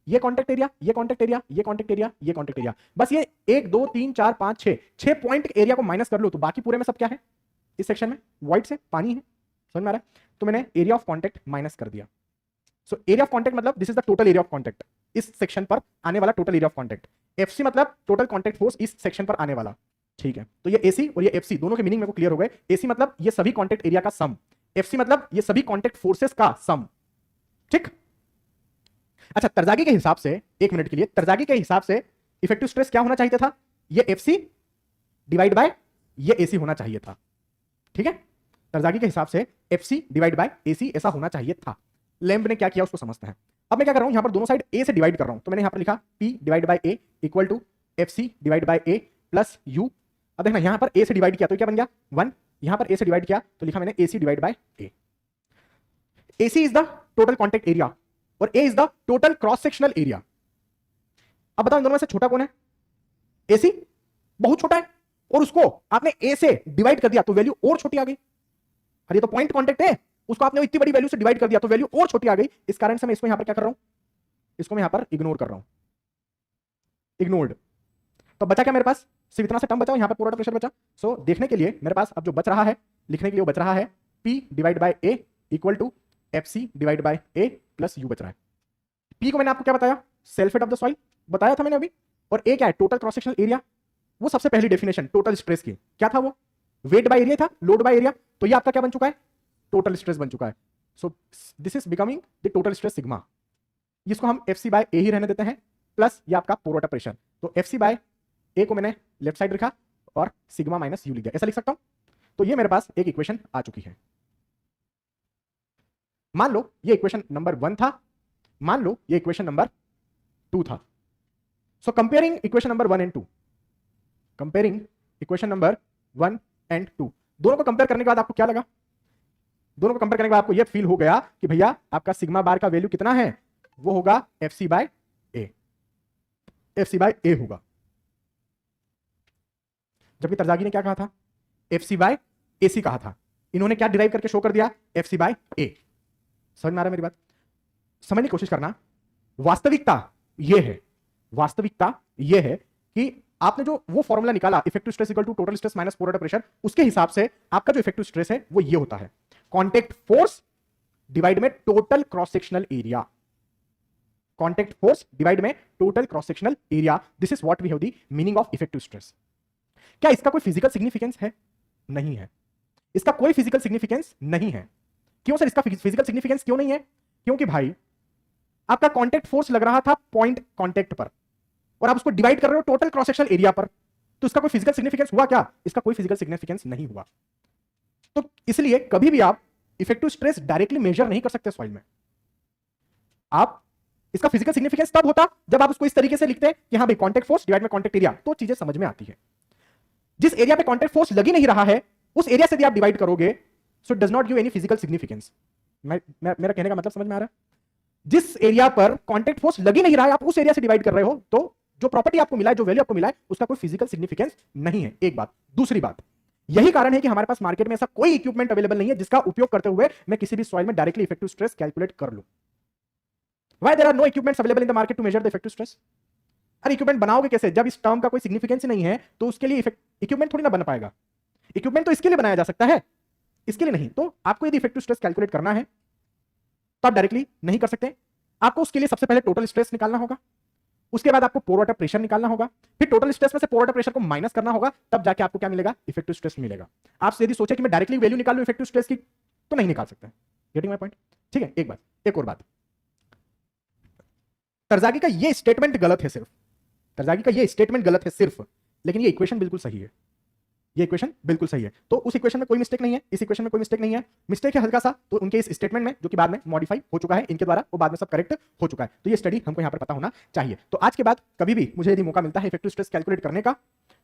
ये कॉन्टेक्ट एरिया, ये कॉन्टेक्ट एरिया, ये कॉन्टेक्ट एरिया, ये कॉन्टेक्ट एरिया। बस ये 1 2 3 4 5 6 पॉइंट एरिया को माइनस कर लो तो बाकी पूरे में सब क्या है? इस सेक्शन में वॉइड से पानी है। समझ में आ रहा है? तो मैंने एरिया ऑफ कॉन्टेक्ट माइनस कर दिया। सो एरिया ऑफ कॉन्टेक्ट मतलब this is the total area of contact, इस सेक्शन पर आने वाला total area of contact. FC मतलब टोटल कॉन्टेक्ट फोर्स इस सेक्शन पर आने वाला। ठीक है, तो ये AC और ये FC दोनों के मीनिंग मेरे को क्लियर हो गए। AC मतलब ये सभी कॉन्टेक्ट एरिया का सम, FC मतलब ये सभी कॉन्टेक्ट फोर्सेस का सम। ठीक। अच्छा, तरजागी के हिसाब से, एक मिनट के लिए, तरजागी के हिसाब से इफेक्टिव स्ट्रेस क्या होना चाहिए था? ये FC डिवाइड बाय ये AC होना चाहिए था। ठीक है, तरजागी के हिसाब से FC डिवाइड बाय AC ऐसा होना चाहिए था। लैम्ब ने क्या किया उसको समझते हैं। अब मैं क्या कर रहा हूं, यहां पर दोनों साइड A से डिवाइड कर रहा हूं, तो मैंने यहां पर लिखा P divide by A equal to FC divide by A plus U। अब देखना यहां पर A से डिवाइड किया तो क्या बन गया? 1। यहां पर A से डिवाइड किया तो लिखा मैंने AC divide by A। AC is the total contact area और A is the total cross sectional area. अब बताओ इन दोनों में से छोटा कौन है? AC बहुत छोटा है और उसको आपने A से डिवाइड कर दिया तो वैल्यू और छोटी आ गई। अरे ये तो पॉइंट कॉन्टेक्ट है, उसको आपने इतनी बड़ी वैल्यू से डिवाइड कर दिया तो वैल्यू और छोटी आ गई। इस कारण से मैं इसको यहां पर क्या कर रहा हूं? इसको मैं यहां पर इग्नोर कर रहा हूं, इग्नोर्ड। तो बचा क्या मेरे पास? सिर्फ इतना सा टर्म बचा, यहां पर पूरा प्रेशर बचा। सो देखने के लिए मेरे पास अब जो बच रहा है, लिखने के लिए वो बच रहा है P divide by A equal to FC divide by A plus U बच रहा है। P को मैंने आपको क्या बताया? Self weight of the soil बताया था मैंने अभी। और A क्या है? Total cross sectional area. वो सबसे पहली डेफिनेशन टोटल स्ट्रेस की क्या था? वो वेट बाय एरिया था, लोड बाय एरिया। तो ये आपका क्या बन चुका है? टोटल स्ट्रेस बन चुका है। सो this is becoming the total stress sigma. इसको हम FC बाय A ही रहने देते हैं, प्लस ये आपका पोर वाटर प्रेशर। तो FC बाय A को मैंने लेफ्ट साइड रखा और सिग्मा माइनस U लिख दिया। ऐसा लिख सकता हूं। तो ये मेरे पास एक इक्वेशन आ चुकी है। मान लो ये इक्वेशन नंबर 1 था, मान लो ये इक्वेशन नंबर 2 था। सो comparing equation number 1 and 2, comparing equation number 1 and 2, दोनों को कंपेयर करने के बाद आपको क्या लगा? दोनों को कंपेयर करने के बाद आपको यह फील हो गया कि भैया आपका सिग्मा बार का वैल्यू कितना है? वो होगा FC by A, FC by A होगा। जबकि तरजागी ने क्या कहा था? FC बाय AC कहा था। इन्होंने क्या डिराइव करके शो कर दिया? FC by A। समझ में आ रहा है मेरी बात? समझने की कोशिश करना। वास्तविकता यह है, वास्तविकता यह है कि आपने जो वो फॉर्मूला निकाला effective stress equal to total stress minus pore water pressure, उसके हिसाब से आपका जो इफेक्टिव स्ट्रेस है वो ये होता है कॉन्टेक्ट फोर्स डिवाइड में total cross sectional area. Contact force divide में total cross sectional area, this is what we have the meaning of effective stress. क्या इसका कोई फिजिकल सिग्निफिकेंस है? नहीं है, इसका कोई फिजिकल सिग्निफिकेंस नहीं है। क्यों सर इसका फिजिकल सिग्निफिकेंस क्यों नहीं है? क्योंकि भाई आपका कॉन्टेक्ट फोर्स लग रहा था पॉइंट कॉन्टेक्ट पर और आप उसको डिवाइड कर रहे हो टोटल क्रॉस सेक्शनल एरिया पर, तो इसका कोई फिजिकल सिग्निफिकेंस हुआ क्या? इसका कोई फिजिकल सिग्निफिकेंस नहीं हुआ। तो इसलिए कभी भी आप इफेक्टिव स्ट्रेस डायरेक्टली मेजर नहीं कर सकते सॉइल में। आप इसका फिजिकल सिग्निफिकेंस तब होता जब आप उसको इस तरीके से लिखते हैं कि हाँ भाई कॉन्टेक्ट फोर्स डिवाइड में कॉन्टेक्ट एरिया, तो चीजें समझ में आती है। जिस एरिया पे कॉन्टेक्ट फोर्स लग ही नहीं रहा है उस एरिया से भी आप डिवाइड करोगे, so it does not give any physical significance. मेरा कहने का मतलब समझ में आ रहा है? जिस एरिया पर कॉन्टेक्ट फोर्स लग ही नहीं रहा है आप उस एरिया से डिवाइड कर रहे हो, तो जो प्रॉपर्टी आपको मिला है, जो वैल्यू आपको मिला है, उसका कोई फिजिकल सिग्निफिकेंस नहीं है। एक बात। दूसरी बात, यही कारण है कि हमारे पास मार्केट में ऐसा कोई इक्विपमेंट अवेलेबल नहीं है जिसका उपयोग करते हुए मैं किसी भी सॉइल में डायरेक्टली इफेक्टिव स्ट्रेस कैलकुलेट कर लूं। Why there are no equipments available in the market to measure the effective stress? अरे इक्विपमेंट बनाओगे कैसे जब इस टर्म का कोई सिग्निफिकेंस ही नहीं है? तो उसके लिए इक्विपमेंट थोड़ी ना बन पाएगा। इक्विपमेंट तो इसके लिए बनाया जा सकता है, इसके लिए नहीं। तो आपको यदि इफेक्टिव स्ट्रेस कैलकुलेट करना है तो आप डायरेक्टली नहीं कर सकते। आपको उसके लिए सबसे पहले टोटल स्ट्रेस निकालना होगा, उसके बाद आपको पोर वाटर प्रेशर निकालना होगा, फिर टोटल स्ट्रेस में से पोर वाटर प्रेशर को माइनस करना होगा, तब जाके आपको क्या मिलेगा? इफेक्टिव स्ट्रेस मिलेगा। आप यदि सोचे कि मैं डायरेक्टली वैल्यू निकाल लूं इफेक्टिव स्ट्रेस की, तो नहीं निकाल सकते। Getting my point? ठीक है। एक बात, एक और बात, तरजागी का ये स्टेटमेंट गलत है सिर्फ, तरजागी का ये स्टेटमेंट गलत है सिर्फ, लेकिन ये इक्वेशन बिल्कुल सही है। ये इक्वेशन बिल्कुल सही है। तो उस इक्वेशन में कोई मिस्टेक नहीं है, इस इक्वेशन में कोई मिस्टेक नहीं है। मिस्टेक है हल्का सा तो उनके इस स्टेटमेंट में, जो कि बाद में मॉडिफाई हो चुका है इनके द्वारा, वो बाद में सब करेक्ट हो चुका है। तो ये स्टडी हमको यहां पर पता होना चाहिए। तो आज के बाद कभी भी मुझे यदि मौका मिलता है इफेक्टिव स्ट्रेस कैलकुलेट करने का,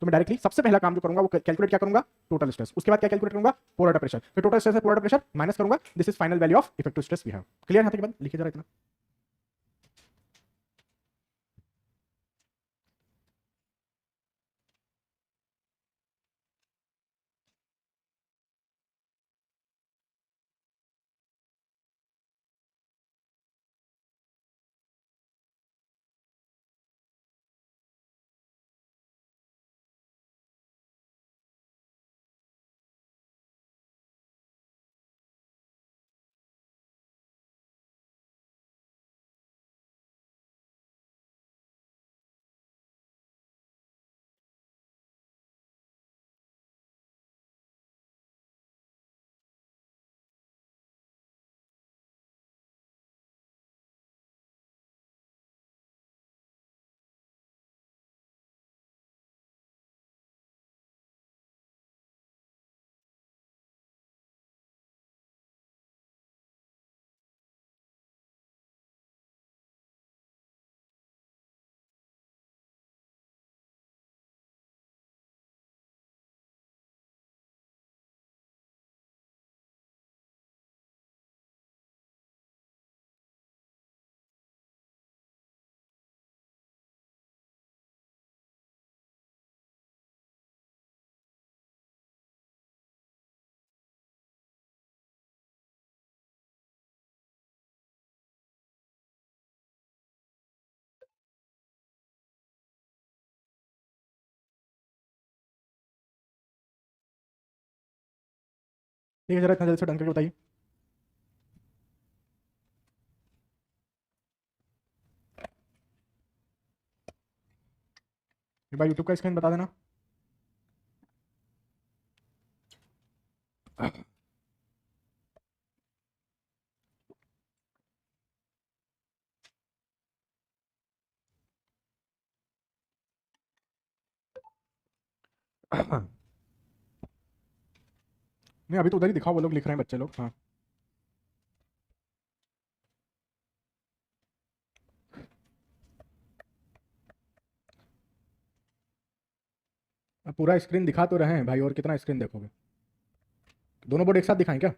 तो मैं डायरेक्टली सबसे पहला काम जो करूंगा वो कैलकुलेट क्या करूंगा, टोटल स्ट्रेस। उसके बाद क्या कैलकुलेट करूंगा, पोलर वाटर प्रेशर। फिर टोटल स्ट्रेस है पोलर वाटर प्रेशर माइनस करूंगा, this is final value of effective stress we have. Clear? यहां तक के बाद लिखिए जरा इतना। ठीक है, जरा इतना जल्दी से डन करके बताइए। एक बार यूट्यूब का स्क्रीन बता देना। नहीं, अभी तो उधर ही दिखाओ, वो लोग लिख रहे हैं बच्चे लोग। हाँ, अब पूरा स्क्रीन दिखा तो रहे हैं भाई, और कितना स्क्रीन देखोगे? दोनों बोर्ड एक साथ दिखाएं क्या?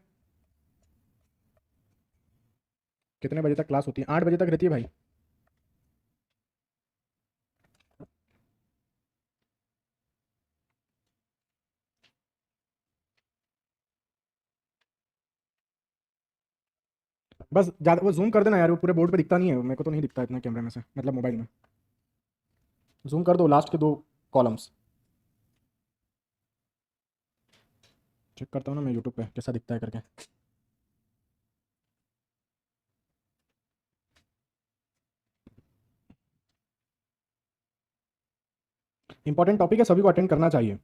कितने बजे तक क्लास होती है? 8 बजे तक रहती है भाई। बस ज़्यादा वो जूम कर देना यार, वो पूरे बोर्ड पे दिखता नहीं है, मेरे को तो नहीं दिखता इतना कैमरे में से, मतलब मोबाइल में। जूम कर दो लास्ट के 2 कॉलम्स। चेक करता हूँ ना मैं यूट्यूब पे कैसा दिखता है करके। इंपॉर्टेंट टॉपिक है, सभी को अटेंड करना चाहिए।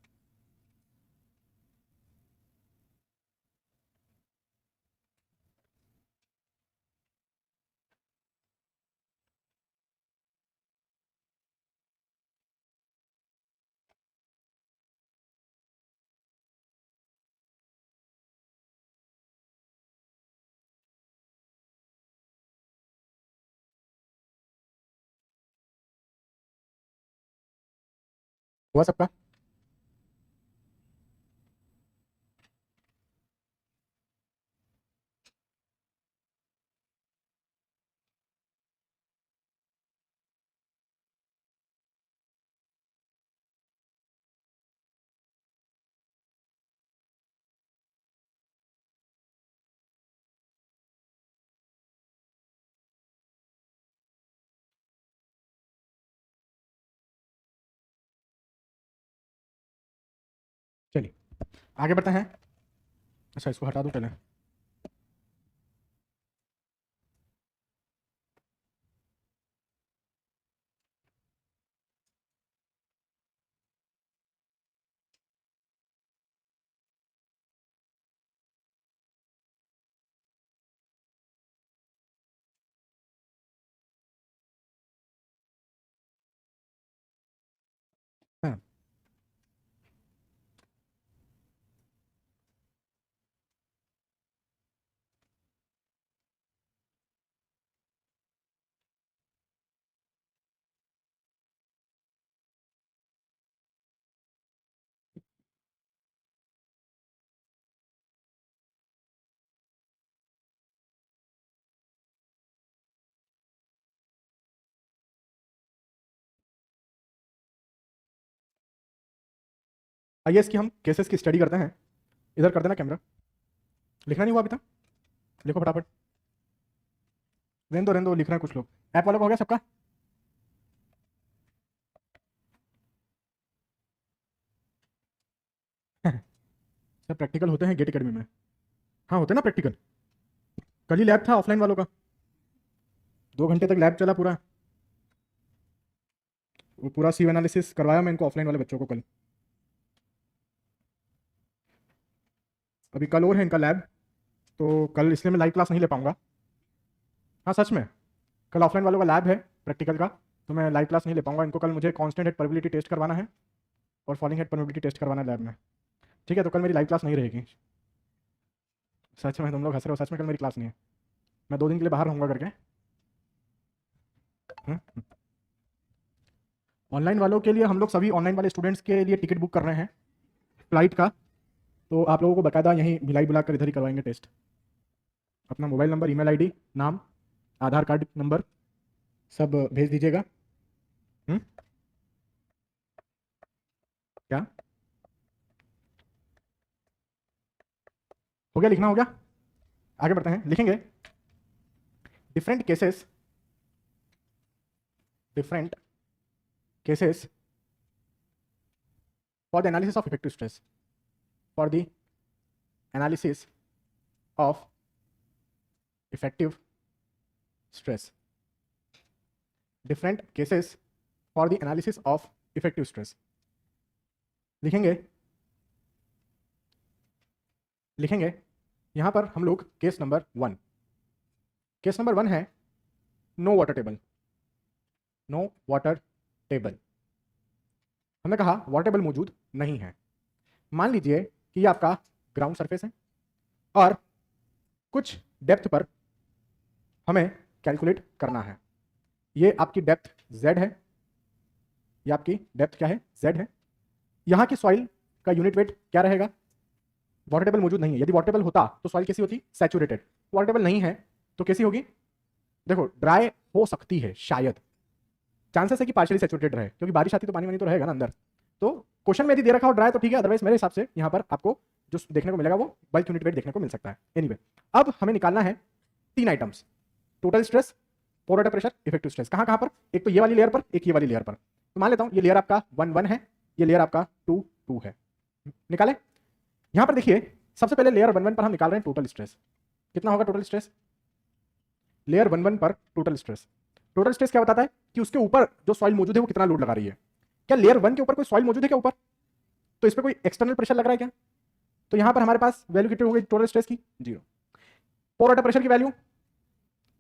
हुआ सबका? चलिए आगे बढ़ते हैं। अच्छा, इसको हटा दो पहले। हाँ, आइए इसकी हम केसेस की स्टडी करते हैं। इधर कर देना कैमरा। लिखना नहीं हुआ अभी तक? लिखो फटाफट। रहने दो लिख रहे हैं कुछ लोग। ऐप वालों को हो गया सबका? सब प्रैक्टिकल होते हैं गेट एकेडमी में। हाँ होते ना प्रैक्टिकल। कल ही लैब था ऑफलाइन वालों का, 2 घंटे तक लैब चला पूरा। वो पूरा सी एनालिसिस करवाया मैं इनको ऑफलाइन वाले बच्चों को कल। अभी कल और है इनका लैब, तो कल इसलिए मैं लाइव क्लास नहीं ले पाऊंगा। हाँ सच में, कल ऑफलाइन वालों का लैब है प्रैक्टिकल का, तो मैं लाइव क्लास नहीं ले पाऊंगा इनको। कल मुझे कांस्टेंट हेड परमिबिलिटी टेस्ट करवाना है और फॉलिंग हेड परमिबिलिटी टेस्ट करवाना है लैब में। ठीक है, तो कल मेरी लाइव क्लास नहीं रहेगी। सच में तुम लोग हंस रहे हो, सच में कल मेरी क्लास नहीं है। मैं 2 दिन के लिए बाहर रहूंगा करके। ऑनलाइन वालों के लिए हम लोग सभी ऑनलाइन वाले स्टूडेंट्स के लिए टिकट बुक कर रहे हैं फ्लाइट का, तो आप लोगों को बकायदा यहीं भिलाई बुलाकर इधर ही करवाएंगे टेस्ट। अपना मोबाइल नंबर, ईमेल आईडी, नाम, आधार कार्ड नंबर सब भेज दीजिएगा। क्या हो गया? लिखना हो गया? आगे बढ़ते हैं, लिखेंगे different cases for the analysis of effective stress, for the analysis of effective stress, different cases for the analysis of effective stress. लिखेंगे यहां पर हम लोग केस नंबर 1। केस नंबर 1 है no water table. No water table, हमने कहा वाटर टेबल मौजूद नहीं है। मान लीजिए कि ये आपका ग्राउंड सरफेस है और कुछ डेप्थ पर हमें कैलकुलेट करना है। ये आपकी डेप्थ z है, ये आपकी डेप्थ क्या है? z है। यहां की सॉइल का यूनिट वेट क्या रहेगा? वाटर टेबल मौजूद नहीं है। यदि वाटर टेबल होता तो सॉइल कैसी होती? सैचुरेटेड। वाटर टेबल नहीं है तो कैसी होगी? देखो ड्राई हो सकती है शायद, चांसेस है कि पार्शियली सैचुरेटेड रहे, क्योंकि बारिश आती तो पानी वानी तो रहेगा ना अंदर। तो क्वेश्चन में यदि दे रखा हो ड्राई तो ठीक है, अदरवाइज मेरे हिसाब से यहाँ पर आपको जो देखने को मिलेगा वो बल्क यूनिट वेट देखने को मिल सकता है। एनीवे, अब हमें निकालना है 3 आइटम्स, टोटल स्ट्रेस, पोर वाटर प्रेशर, इफेक्टिव स्ट्रेस। कहाँ कहाँ पर? एक तो ये वाली लेयर पर, एक ये वाली लेयर पर। तो मान लेता हूँ ये लेयर आपका 1 1 है, ये लेयर आपका 2 2 है। निकाले। यहां पर देखिए सबसे पहले लेयर 1 1 पर हम निकाल रहे हैं टोटल स्ट्रेस। कितना होगा टोटल स्ट्रेस? लेयर 1 1 पर टोटल स्ट्रेस। टोटल स्ट्रेस क्या बताता है कि उसके ऊपर जो सॉइल मौजूद है वो कितना लोड लगा रही है। क्या लेयर 1 के ऊपर कोई सॉइल मौजूद है क्या ऊपर? तो इस पर कोई एक्सटर्नल प्रेशर लग रहा है क्या? तो यहां पर हमारे पास वैल्यू कितनी हो गई टोटल स्ट्रेस की? 0। पोर वाटर प्रेशर की वैल्यू,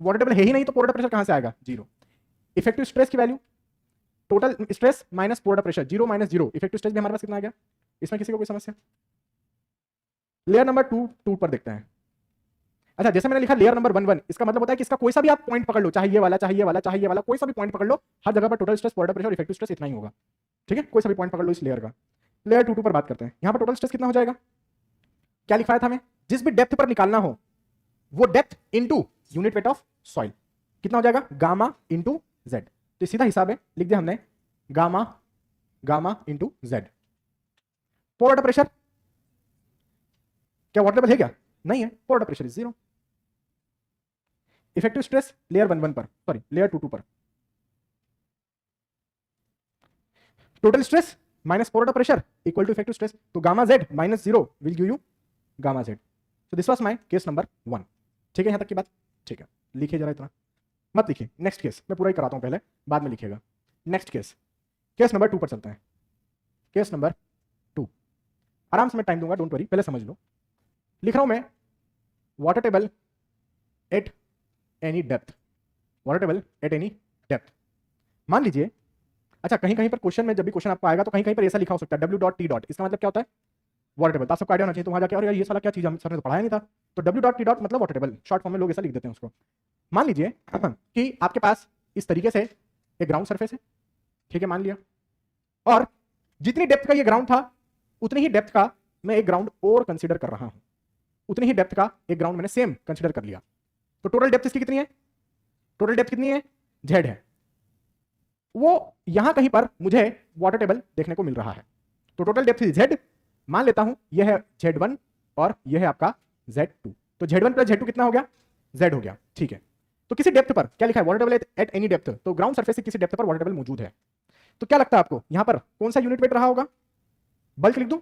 वाटर टेबल है ही नहीं तो पोर वाटर प्रेशर कहां से आएगा? 0। इफेक्टिव स्ट्रेस की value, total stress minus pore water pressure, 0 minus 0। Effective stress भी हमारे पास कितना आ गया? इसमें किसी को कोई समस्या? लेयर नंबर 2 2 पर देखते हैं। अच्छा, जैसे मैंने लिखा लेयर नंबर 1 1, इसका मतलब होता है कि इसका कोई सा भी आप पॉइंट पकड़ लो, चाहे ये वाला, चाहे ये वाला, चाहे ये वाला, कोई सा भी पॉइंट पकड़ लो, हर जगह पर टोटल स्ट्रेस, पोर वाटर प्रेशर और इफेक्टिव स्ट्रेस इतना ही होगा। ठीक है, कोई सा भी पॉइंट पकड़ लो इस लेयर का। लेयर 2 2 पर बात करते हैं। यहां पर टोटल स्ट्रेस कितना हो जाएगा? क्या लिखवाया था हमें? जिस भी डेप्थ पर निकालना हो वो depth into unit weight of soil कितना हो जाएगा? Gamma into Z. तो सीधा हिसाब है, लिख दिया हमने gamma gamma into Z. Pore water pressure, क्या वाटर टेबल है क्या? नहीं है, pore water pressure is 0। Effective stress layer 1 1 पर, सॉरी लेयर 2 2 पर। Total stress minus pore water pressure equal to effective stress, तो gamma Z minus 0 will give you gamma Z. So this was my case number 1। ठीक है, यहां तक की बात? ठीक है, लिखिए जरा, इतना मत लिखिए। नेक्स्ट केस मैं पूरा ही कराता हूं पहले, बाद में लिखिएगा। नेक्स्ट केस, केस नंबर 2 पर चलते हैं। केस नंबर 2, आराम से मैं टाइम दूंगा, डोंट वरी, पहले समझ लो। लिख रहा हूं मैं water table at any depth, water table at any depth. मान लीजिए, अच्छा कहीं कहीं पर क्वेश्चन में जब भी क्वेश्चन आपको आएगा तो कहीं कहीं पर ऐसा लिखा हो सकता है W.T. इसका मतलब क्या होता है? Water table. तो सबको आइडिया होना चाहिए, तो वहां जाके और यार ये साला क्या चीज, हम सर ने तो पढ़ाया नहीं था। तो W.T. मतलब वाटर टेबल, शॉर्ट फॉर्म में लोग ऐसा लिख देते हैं उसको। मान लीजिए कि आपके पास इस तरीके से एक ग्राउंड सरफेस है, ठीक है, मान लिया, और जितनी डेप्थ का ये ग्राउंड था उतनी ही डेप्थ का मैं एक ग्राउंड और कंसीडर कर रहा हूं, उतनी ही डेप्थ का एक ग्राउंड मैंने सेम कंसीडर कर लिया। तो टोटल डेप्थ इसकी कितनी है? टोटल डेप्थ कितनी है? जेड है। वो यहां कहीं पर मुझे वाटर टेबल देखने को मिल रहा है, तो टोटल डेप्थ इज जेड मान लेता हूं यह है Z1 और यह है आपका Z2, तो Z1 प्लस Z2 कितना हो गया, Z हो गया, ठीक है। तो किसी डेप्थ पर क्या लिखा है, water table at any depth, तो ग्राउंड सरफेस से किसी डेप्थ पर वाटर टेबल मौजूद है। तो क्या लगता है आपको यहां पर कौन सा यूनिट वेट रहा होगा, बल्क लिख दूं,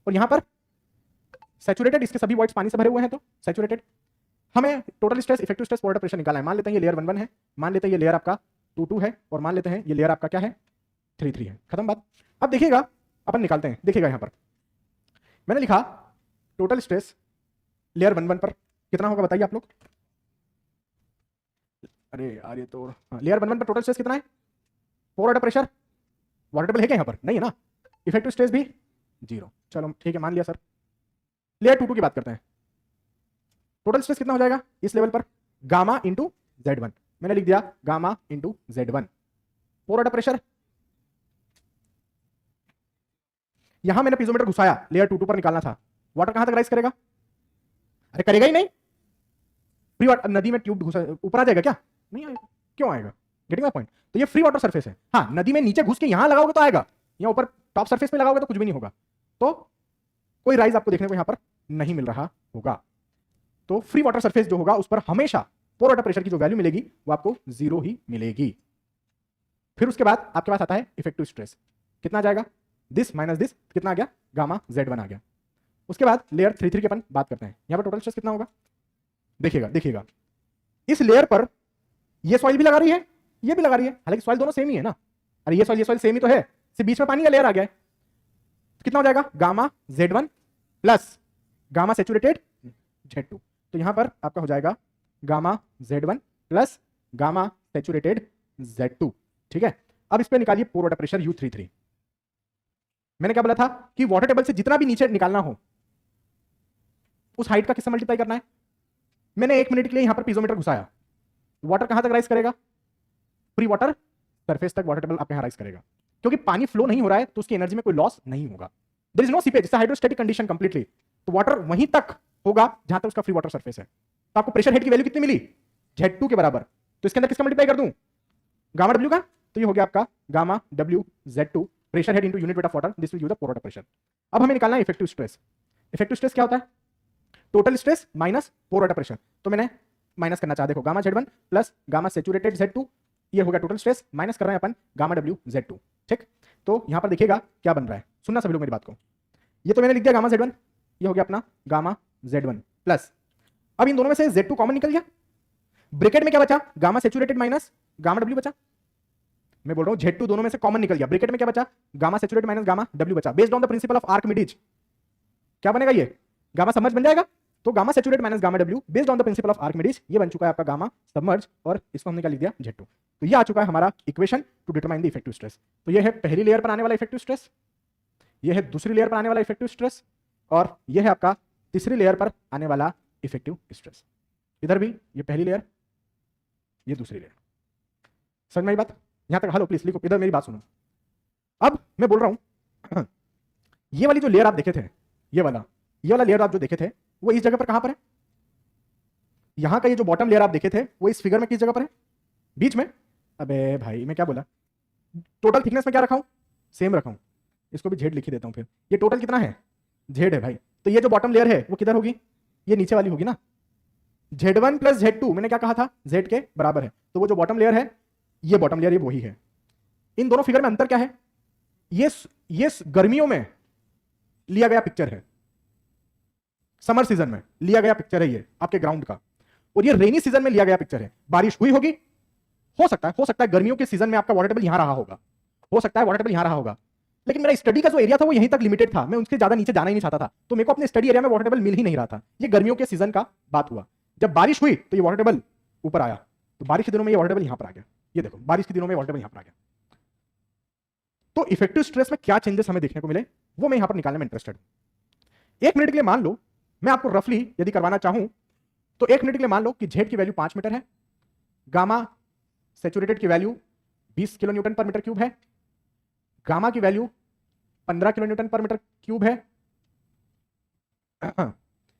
और यहां पर सैचुरेटेड, इसके सभी वॉइड्स पानी से भरे हुए हैं तो सैचुरेटेड। हमें total stress effective stress water pressure निकालना है। मान लेते हैं ये लेयर 1 1 है, मान लेते हैं ये लेयर आपका 2 2 है, और मान लेते हैं ये लेयर आपका क्या है 3 3 है। खत्म बात। अब देखिएगा अपन निकालते हैं, देखिएगा यहां पर मैंने लिखा टोटल स्ट्रेस लेयर 1 1 पर कितना होगा बताइए आप लोग। अरे यार ये तो लेयर 1 1 पर टोटल स्ट्रेस कितना है, pore water pressure, water table है क्या यहां पर, नहीं है ना, इफेक्टिव स्ट्रेस भी 0, चलो ठीक है मान लिया सर। लेयर 2 2 की बात करते हैं, टोटल स्ट्रेस कितना हो जाएगा इस लेवल पर, गामा इंटू Z1, मैंने लिख दिया गामा इंटू Z1। पोर वाटर प्रेशर, यहां मैंने पीजोमीटर घुसाया, लेयर 2 2 पर निकालना था, वाटर कहां तक राइज करेगा, अरे करेगा ही नहीं, फ्री वाटर नदी में ट्यूब घुसा ऊपर आ जाएगा क्या, नहीं आएगा, क्यों आएगा, गेटिंग माय पॉइंट। तो ये फ्री वाटर सरफेस है, हाँ नदी में नीचे घुस के यहां लगाओगे तो आएगा, यहाँ ऊपर टॉप सरफेस में लगाओगे तो कुछ भी नहीं होगा, तो कोई राइज आपको देखने को यहां पर नहीं मिल रहा होगा। तो फ्री वाटर सरफेस जो होगा उस पर हमेशा पोर वाटर प्रेशर की जो वैल्यू मिलेगी वो आपको 0 ही मिलेगी। फिर उसके बाद आपके पास आता है इफेक्टिव स्ट्रेस, कितना आ जाएगा, दिस माइनस दिस, कितना आ गया, गामा Z1 आ गया। उसके बाद लेयर 3 3 की अपन बात करते हैं, यहां पर टोटल स्ट्रेस कितना होगा, देखिएगा देखिएगा इस लेयर पर ये सॉइल भी लगा रही है, ये भी लगा रही है, हालांकि सॉइल दोनों सेम ही है ना, अरे ये सॉइल सेम ही तो है, सिर्फ बीच में पानी का लेयर आ गया है, तो कितना हो जाएगा gamma Z1 plus gamma saturated Z2, तो यहां पर आपका हो जाएगा gamma Z1 plus gamma saturated Z2, ठीक है। अब इस पे निकालिए पोर वाटर प्रेशर U33। मैंने क्या बोला था कि वाटर टेबल से जितना भी नीचे निकालना हो उस हाइट का किससे मल्टीप्लाई करना है, मैंने 1 मिनट के लिए यहां पर पीजोमीटर घुसाया, वाटर कहां तक राइज करेगा, फ्री वाटर सरफेस तक वाटर टेबल आपके यहां राइज करेगा, क्योंकि पानी फ्लो नहीं हो रहा है तो उसकी एनर्जी में कोई लॉस नहीं होगा, there is no seepage, it's hydrostatic condition completely, तो वाटर वहीं तक होगा जहां तक उसका फ्री वाटर सरफेस है। तो आपको प्रेशर हेड की वैल्यू कितनी मिली, Z2 के बराबर, तो इसके अंदर किसका मल्टीप्लाई कर दूं, गामा W का, तो ये हो गया आपका gamma W Z2 pressure head into unit weight of water, this will give the pore water pressure. अब हमें निकालना है इफेक्टिव स्ट्रेस। इफेक्टिव स्ट्रेस क्या होता है, total stress minus pore water pressure, तो मैंने माइनस करना चाह, देखो gamma Z1 plus gamma saturated Z2, ये हो गया टोटल स्ट्रेस, माइनस कर रहे हैं अपन गामा W Z2, ठीक। तो यहां पर देखिएगा क्या बन रहा है, सुनना सभी लोग मेरी बात को, ये तो मैंने लिख दिया गामा Z1, ये हो गया अपना गामा Z1 प्लस, अब इन दोनों में से Z2 कॉमन निकल गया, ब्रैकेट में क्या बचा, gamma saturated minus gamma W बचा, मैं बोल रहा हूं Z2 दोनों में से कॉमन निकल गया, ब्रैकेट में क्या बचा, gamma saturated minus gamma W बचा, based on the principle of Archimedes क्या बनेगा, ये गामा सबमर्ज बन जाएगा, तो gamma saturated minus gamma W based on the principle of Archimedes, ये बन चुका है आपका गामा सबमर्ज, और इसको हमने क्या लिख दिया Z2, तो ये आ चुका है हमारा equation two determine the effective stress. तो ये है पहली लेयर पर आने वाला इफेक्टिव स्ट्रेस, ये है दूसरी लेयर पर आने वाला इफेक्टिव स्ट्रेस, और ये है आपका तीसरी लेयर पर आने वाला इफेक्टिव स्ट्रेस। इधर भी ये पहली लेयर, ये दूसरी लेयर, समझ में आई बात, यहां तक हेलो प्लीज लिखो, इधर मेरी बात सुनो। अब मैं बोल रहा हूं ये वाली जो लेयर आप देखे थे, ये वाला लेयर आप जो देखे थे वो इस जगह पर कहां पर है, यहां का ये जो बॉटम लेयर आप देखे थे वो इस फिगर में किस जगह पर है, बीच में, अबे भाई मैं क्या बोला, टोटल थिकनेस में क्या रखा हूं, सेम रखा हूं, इसको भी Z लिख ही देता हूं, फिर ये टोटल कितना है Z है भाई, तो ये जो बॉटम लेयर है वो किधर होगी, ये नीचे वाली होगी ना, Z1 प्लस Z2 मैंने क्या कहा था Z के बराबर है, तो वो जो बॉटम लेयर है ये बॉटम लेयर ये वही है। इन दोनों फिगर में अंतर क्या है, ये गर्मियों में लिया गया पिक्चर है, समर सीजन में लिया गया पिक्चर है ये आपके ग्राउंड का, और ये रेनी सीजन में लिया गया पिक्चर है, बारिश हुई होगी, हो सकता है गर्मियों के सीजन में आपका वाटर टेबल यहां रहा होगा, हो सकता है वाटर टेबल यहां रहा होगा, लेकिन मेरा स्टडी का जो एरिया था वो यहीं तक लिमिटेड था, मैं उसके ज्यादा नीचे जाना ही नहीं चाहता था, तो मेरे को अपने स्टडी एरिया में वाटर टेबल मिल ही नहीं रहा था। ये गर्मियों के सीजन का बात हुआ, जब बारिश हुई तो ये वाटर टेबल ऊपर आया, तो बारिश के दिनों में ये वाटर टेबल यहां पर आ गया, ये देखो बारिश के दिनों में वाटर टेबल यहां पर आ गया। तो इफेक्टिव स्ट्रेस में क्या चेंजेस हमें देखने को मिले वो मैं यहां पर निकालने में इंटरेस्टेड हूं। 1 मिनट के लिए मान लो, मैं आपको रफली यदि करवाना चाहूं तो 1 मिनट के लिए मान लो कि Z की वैल्यू 5 मीटर है, गामा सैचुरेटेड की value 20 kilo newton per metre cube है, गामा की value 15 kilo newton per metre cube है,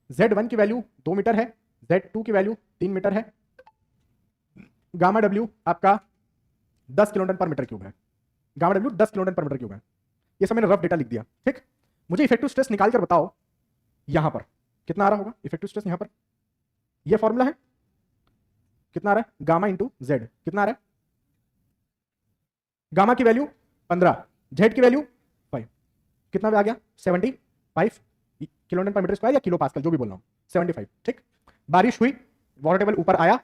Z1 की वैल्यू 2 मीटर है, Z2 की वैल्यू 3 मीटर है, गामा W आपका 10 kilo newton per metre cube है, gamma W 10 kilo newton per metre cube है। ये सब मैंने रफ डेटा लिख दिया, ठीक। मुझे इफेक्टिव स्ट्रेस निकाल कर बताओ यहां पर कितना आ रहा होगा इफेक्टिव स्ट्रेस। यहां पर ये फॉर्मूला है, कितना आ रहा है, गामा इंटू जेड, कितना आ रहा है, गामा की वैल्यू 15, जेड की वैल्यू 5, कितना आ गया 75 kilo newton per metre square या किलो पास्कल, जो भी बोल रहा हूं, 75। ठीक, बारिश हुई, वाटर टेबल ऊपर आया,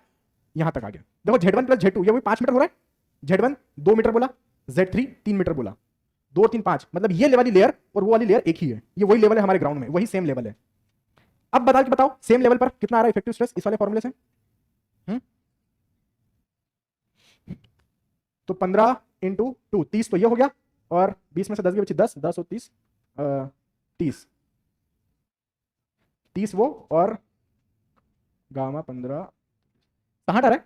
यहां तक आ गया। देखो Z1 प्लस Z2 ये वही 5 मीटर हो रहा है। Z1 2 मीटर बोला, Z3 3 मीटर बोला, 2 3 5, मतलब ये वाली लेयर और वो वाली लेयर एक ही है, ये वही लेवल है हमारे ग्राउंड में, वही सेम लेवल है। अब बता के बताओ सेम लेवल पर कितना आ रहा है इफेक्टिव स्ट्रेस इस वाले फॉर्मूले से। तो 15 इंटू 2 30 तो ये हो गया, और 20 में से 10 के बच्चे 10 10 और 30 30 30 वो, और गामा 15 60 आ रहा है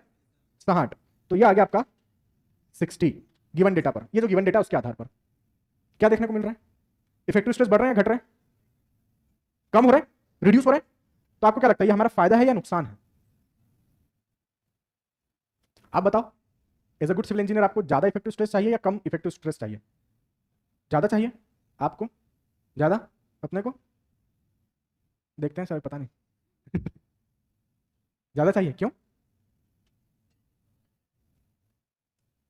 60, तो ये आ गया आपका 60 गिवन डेटा पर। ये जो गिवन डेटा उसके आधार पर क्या देखने को मिल रहा है, इफेक्टिव स्ट्रेस बढ़ रहे हैं घट रहे हैं, कम हो रहे हैं, रिड्यूस हो रहे हैं। तो आपको क्या लगता है ये हमारा फायदा है या नुकसान है, आप बताओ। As a good civil engineer आपको ज्यादा इफेक्टिव स्ट्रेस चाहिए या कम इफेक्टिव स्ट्रेस चाहिए, ज्यादा चाहिए आपको, ज्यादा, अपने को देखते हैं सर, पता नहीं ज्यादा चाहिए, क्यों,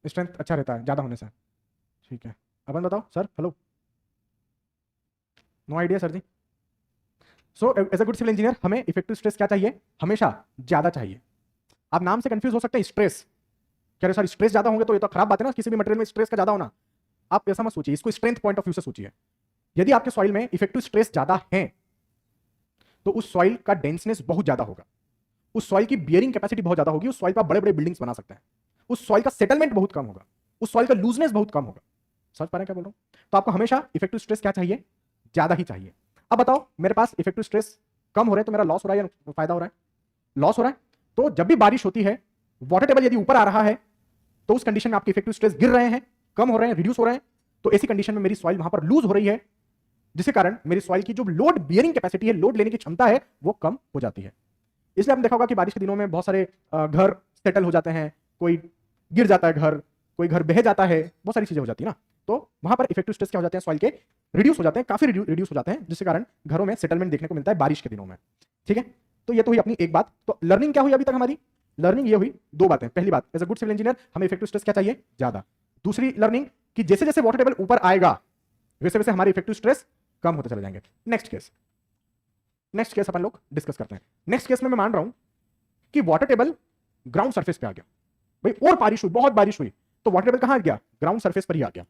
स्ट्रेंथ अच्छा रहता है ज्यादा होने से। ठीक है, अपन बताओ sir, hello, no idea sir ji. So as a good civil engineer हमें इफेक्टिव स्ट्रेस क्या चाहिए, हमेशा ज्यादा चाहिए। आप नाम से कंफ्यूज हो सकते हैं, स्ट्रेस कह रहे सर, स्ट्रेस ज्यादा होंगे तो ये तो खराब बात है ना, किसी भी मटेरियल में स्ट्रेस का ज्यादा होना। आप ऐसा मत सोचिए, इसको स्ट्रेंथ पॉइंट ऑफ व्यू से सोचिए। यदि आपके सॉइल में इफेक्टिव स्ट्रेस ज्यादा है तो उस सॉइल का डेंसनेस बहुत ज्यादा होगा, उस सॉइल की बियरिंग कैपेसिटी बहुत ज्यादा होगी, उस सॉइल पर बड़े बड़े बिल्डिंग्स बना सकते हैं, उस सॉइल का सेटलमेंट बहुत कम होगा, उस सॉइल का लूजनेस बहुत कम होगा। समझ पा रहे हैं क्या बोल रहा हूं। तो आपको हमेशा इफेक्टिव स्ट्रेस क्या चाहिए, ज्यादा ही चाहिए। अब बताओ मेरे पास इफेक्टिव स्ट्रेस कम हो रहे हैं तो मेरा लॉस हो रहा है या फायदा हो रहा है, लॉस हो रहा है। तो जब भी बारिश होती है, वाटर टेबल यदि ऊपर आ रहा है, तो उस कंडीशन में आपके इफेक्टिव स्ट्रेस गिर रहे हैं, कम हो रहे हैं, रिड्यूस हो रहे हैं। तो ऐसी कंडीशन में मेरी सॉइल वहां पर लूज हो रही है, जिसके कारण मेरी सॉइल की जो लोड बियरिंग कैपेसिटी है, लोड लेने की क्षमता है, वो कम हो जाती है। इसलिए आपने देखा होगा कि बारिश के दिनों में बहुत सारे घर सेटल हो जाते हैं, कोई गिर जाता है घर, कोई घर बह जाता है, बहुत सारी चीजें हो जाती है ना। तो वहां पर इफेक्टिव स्ट्रेस क्या हो जाते हैं, सॉइल के रिड्यूस हो जाते हैं, काफी रिड्यूस हो जाते हैं, जिसके कारण घरों में सेटलमेंट देखने को मिलता है बारिश के दिनों में। ठीक है, तो ये तो हुई अपनी एक बात। तो लर्निंग क्या हुई अभी तक हमारी, लर्निंग ये हुई दो बातें। पहली बात, as a good civil engineer हमें इफेक्टिव स्ट्रेस क्या चाहिए, ज्यादा। दूसरी लर्निंग कि जैसे जैसे वाटर टेबल ऊपर आएगा वैसे वैसे हमारे इफेक्टिव स्ट्रेस कम होते चले जाएंगे। नेक्स्ट केस अपन लोग डिस्कस करते हैं। नेक्स्ट केस में मैं मान रहा हूं कि वाटर टेबल ग्राउंड सरफेस पे आ गया भाई, और बारिश हुई, बहुत बारिश हुई, तो वाटर टेबल कहां आ गया, ग्राउंड सरफेस पर ही आ गया।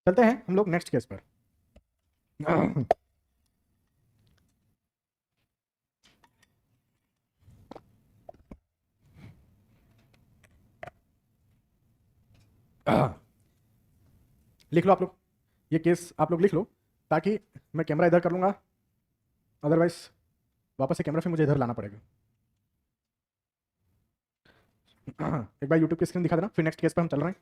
चलते हैं हम लोग नेक्स्ट केस पर। लिख लो आप लोग, ये केस आप लोग लिख लो, ताकि मैं कैमरा इधर कर लूंगा, अदरवाइज वापस से कैमरा फिर मुझे इधर लाना पड़ेगा। एक बार यूट्यूब की स्क्रीन दिखा देना, फिर नेक्स्ट केस पर हम चल रहे हैं।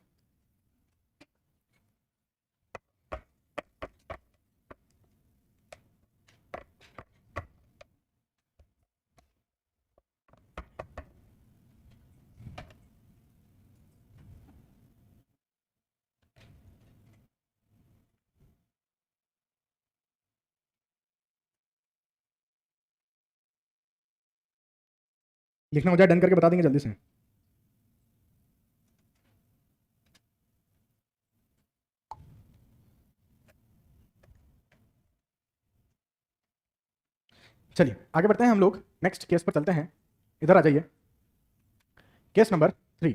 लिखना हो जाए डन करके बता देंगे जल्दी से। चलिए आगे बढ़ते हैं हम लोग, नेक्स्ट केस पर चलते हैं। इधर आ जाइए। Case number 3,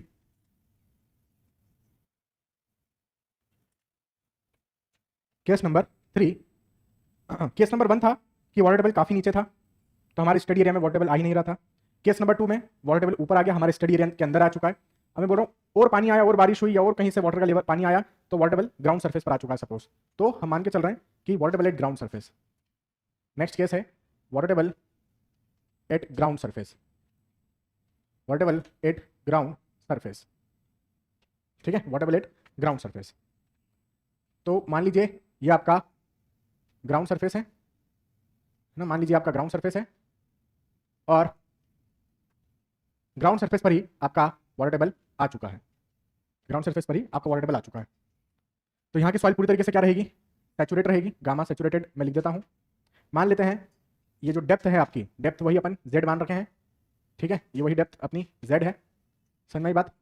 case number 3, case number 1 था कि वाटर टेबल काफी नीचे था तो हमारे स्टडी एरिया में वाटर टेबल आ ही नहीं रहा था। केस नंबर 2 में वाटर टेबल ऊपर आ गया, हमारे स्टडी एरिया के अंदर आ चुका है। अब मैं बोल रहा हूँ और पानी आया और बारिश हुई या और कहीं से वाटर का लेवल पानी आया तो वाटर टेबल ग्राउंड सरफेस पर आ चुका है सपोज, तो हम मान के चल रहे हैं कि water table at ground surface. Next case है water table at ground surface, water table at ground surface, ठीक है, water table at ground surface. तो मान लीजिए ये आपका ग्राउंड सरफेस है ना, मान लीजिए आपका ग्राउंड सरफेस है और ग्राउंड सरफेस पर ही आपका वाटर टेबल आ चुका है, ग्राउंड सरफेस पर ही आपका वाटर टेबल आ चुका है। तो यहाँ की सॉइल पूरी तरीके से क्या रहेगी, सैचुरेट रहेगी, गामा सैचुरेटेड मैं लिख देता हूँ। मान लेते हैं ये जो डेप्थ है आपकी, डेप्थ वही अपन z मान रखे हैं, ठीक है, ये वही डेप्थ अपनी z है, समझ में आई बात।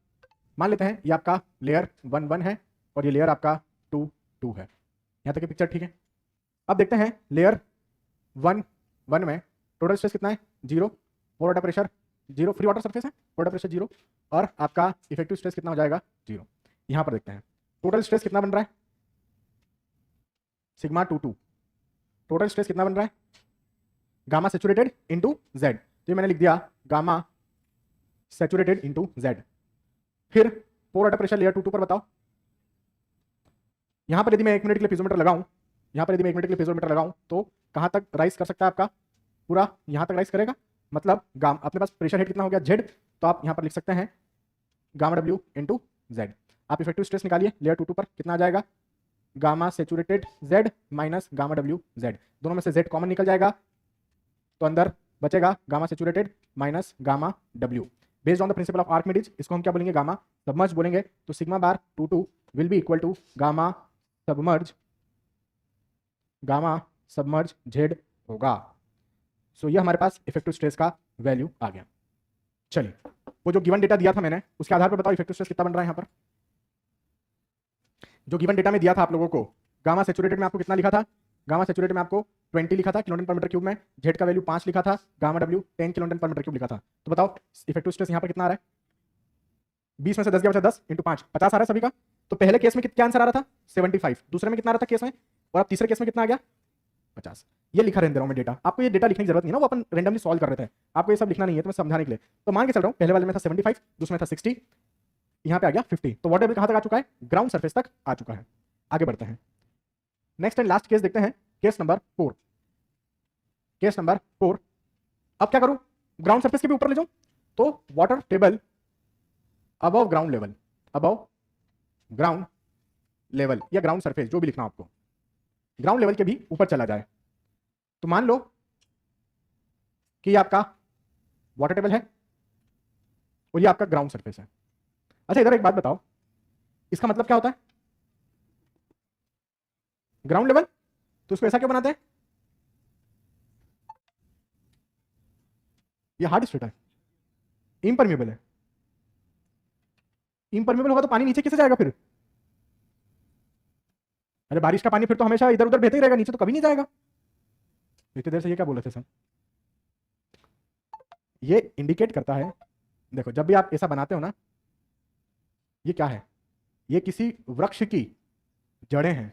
मान लेते हैं ये आपका लेयर 1 है और ये लेयर आपका 2 है, यहाँ तक की पिक्चर ठीक है। अब देखते हैं लेयर 1 में टोटल स्ट्रेस कितना है 0, water pressure 0, free water surface है, वाटर प्रेशर 0 और आपका इफेक्टिव स्ट्रेस कितना हो जाएगा 0। यहाँ पर देखते हैं टोटल स्ट्रेस कितना बन रहा है सिग्मा 2, टोटल स्ट्रेस कितना बन रहा है गामा सैचुरेटेड इंटू जेड, तो ये मैंने लिख दिया गामा सैचुरेटेड इंटू जेड। फिर पोर वाटर प्रेशर लेयर 2 पर बताओ, यहां पर यदि मैं 1 मिनट के लिए पीजोमीटर लगाऊं, यहां पर यदि मैं 1 मिनट के लिए पीजोमीटर लगाऊं तो कहां तक राइज कर सकता है आपका, पूरा यहां तक राइज करेगा, मतलब गामा अपने पास प्रेशर हेड कितना हो गया जेड, तो आप यहां पर लिख सकते हैं गामा डब्ल्यू इंटू जेड। आप इफेक्टिव स्ट्रेस निकालिए लेयर 2 पर कितना आ जाएगा, gamma saturated Z minus gamma W Z, दोनों में से जेड कॉमन निकल जाएगा तो अंदर बचेगा gamma saturated minus gamma W. Based on the principle of Archimedes इसको हम क्या बोलेंगे, गामा सबमर्ज बोलेंगे, तो sigma bar 2 will be equal to gamma submerge Z होगा। सो ये हमारे पास इफेक्टिव स्ट्रेस का वैल्यू आ गया। चलिए वो जो गिवन डेटा दिया था मैंने उसके आधार पर बताओ इफेक्टिव स्ट्रेस कितना बन रहा है। यहाँ पर जो गिवन डेटा में दिया था आप लोगों को, गामा सैचुरेटेड में आपको कितना लिखा था, गामा सैचुरेटेड में आपको 20 लिखा था किलोन्यूटन पर मीटर क्यूब में, जेड का वैल्यू 5 लिखा था, गामा डब्ल्यू 10 किलोन्यूटन पर मीटर क्यूब लिखा था। तो बताओ इफेक्टिव स्ट्रेस यहाँ पर कितना आ रहा है, 20 में से 10 गया बचा 10 इंटू 5 50 आ रहा है सभी का। तो पहले केस में क्या आंसर आ रहा था 75, दूसरे में कितना आ रहा था केस में, और अब तीसरे केस में कितना आ गया 50। ये लिखा रहने दे रहा हूं मैं डेटा, आपको ये डेटा लिखने की जरूरत नहीं ना, वो अपन रैंडमली सॉल्व कर रहे थे, आपको ये सब लिखना नहीं है, तो मैं समझाने के लिए तो मान के चल रहा हूं पहले वाले में था 75, दूसरे में था 60, यहाँ पे आ गया 50, तो वाटर टेबल कहां तक आ चुका है, ग्राउंड सरफेस तक आ चुका है। आगे बढ़ते हैं, नेक्स्ट एंड लास्ट केस देखते हैं, केस नंबर 4, केस नंबर 4। अब क्या करूं, ग्राउंड सरफेस के भी ऊपर ले जाऊं, तो water table above ground level, above ground level या ग्राउंड सरफेस जो भी लिखना आपको, ग्राउंड लेवल के भी ऊपर चला जाए। तो मान लो कि ये आपका वाटर टेबल है और ये आपका ग्राउंड सरफेस है। अच्छा इधर एक बात बताओ, इसका मतलब क्या होता है ग्राउंड लेवल, तो उसको ऐसा क्यों बनाते हैं, ये हार्ड स्ट्रेट है, इम्परमेबल है, इम्परमेबल होगा तो पानी नीचे कैसे जाएगा फिर, अरे बारिश का पानी फिर तो हमेशा इधर उधर बहते ही रहेगा, नीचे तो कभी नहीं जाएगा। इतनी देर से ये क्या बोले थे सर, ये इंडिकेट करता है, देखो जब भी आप ऐसा बनाते हो ना, ये क्या है, ये किसी वृक्ष की जड़ें हैं,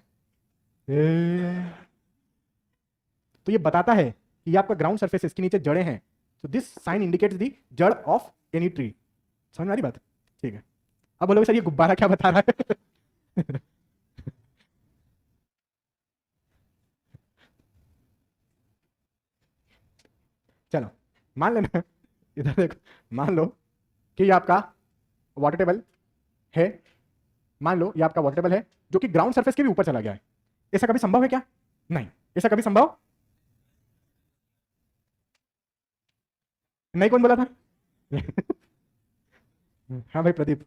तो ये बताता है कि ये आपका ग्राउंड सरफेस, इसके नीचे जड़ें हैं, तो दिस साइन इंडिकेट्स दी जड़ ऑफ एनी ट्री। समझ में आ रही बात, ठीक है। अब बोलोगे सर ये गुब्बारा क्या बता रहा है चलो मान लेना, इधर देखो, मान लो कि ये आपका वाटर टेबल है, मान लो ये आपका वाटर टेबल है जो कि ग्राउंड सरफेस के भी ऊपर चला गया है। ऐसा कभी संभव है क्या, नहीं, ऐसा कभी संभव नहीं, कौन बोला था हाँ भाई प्रदीप,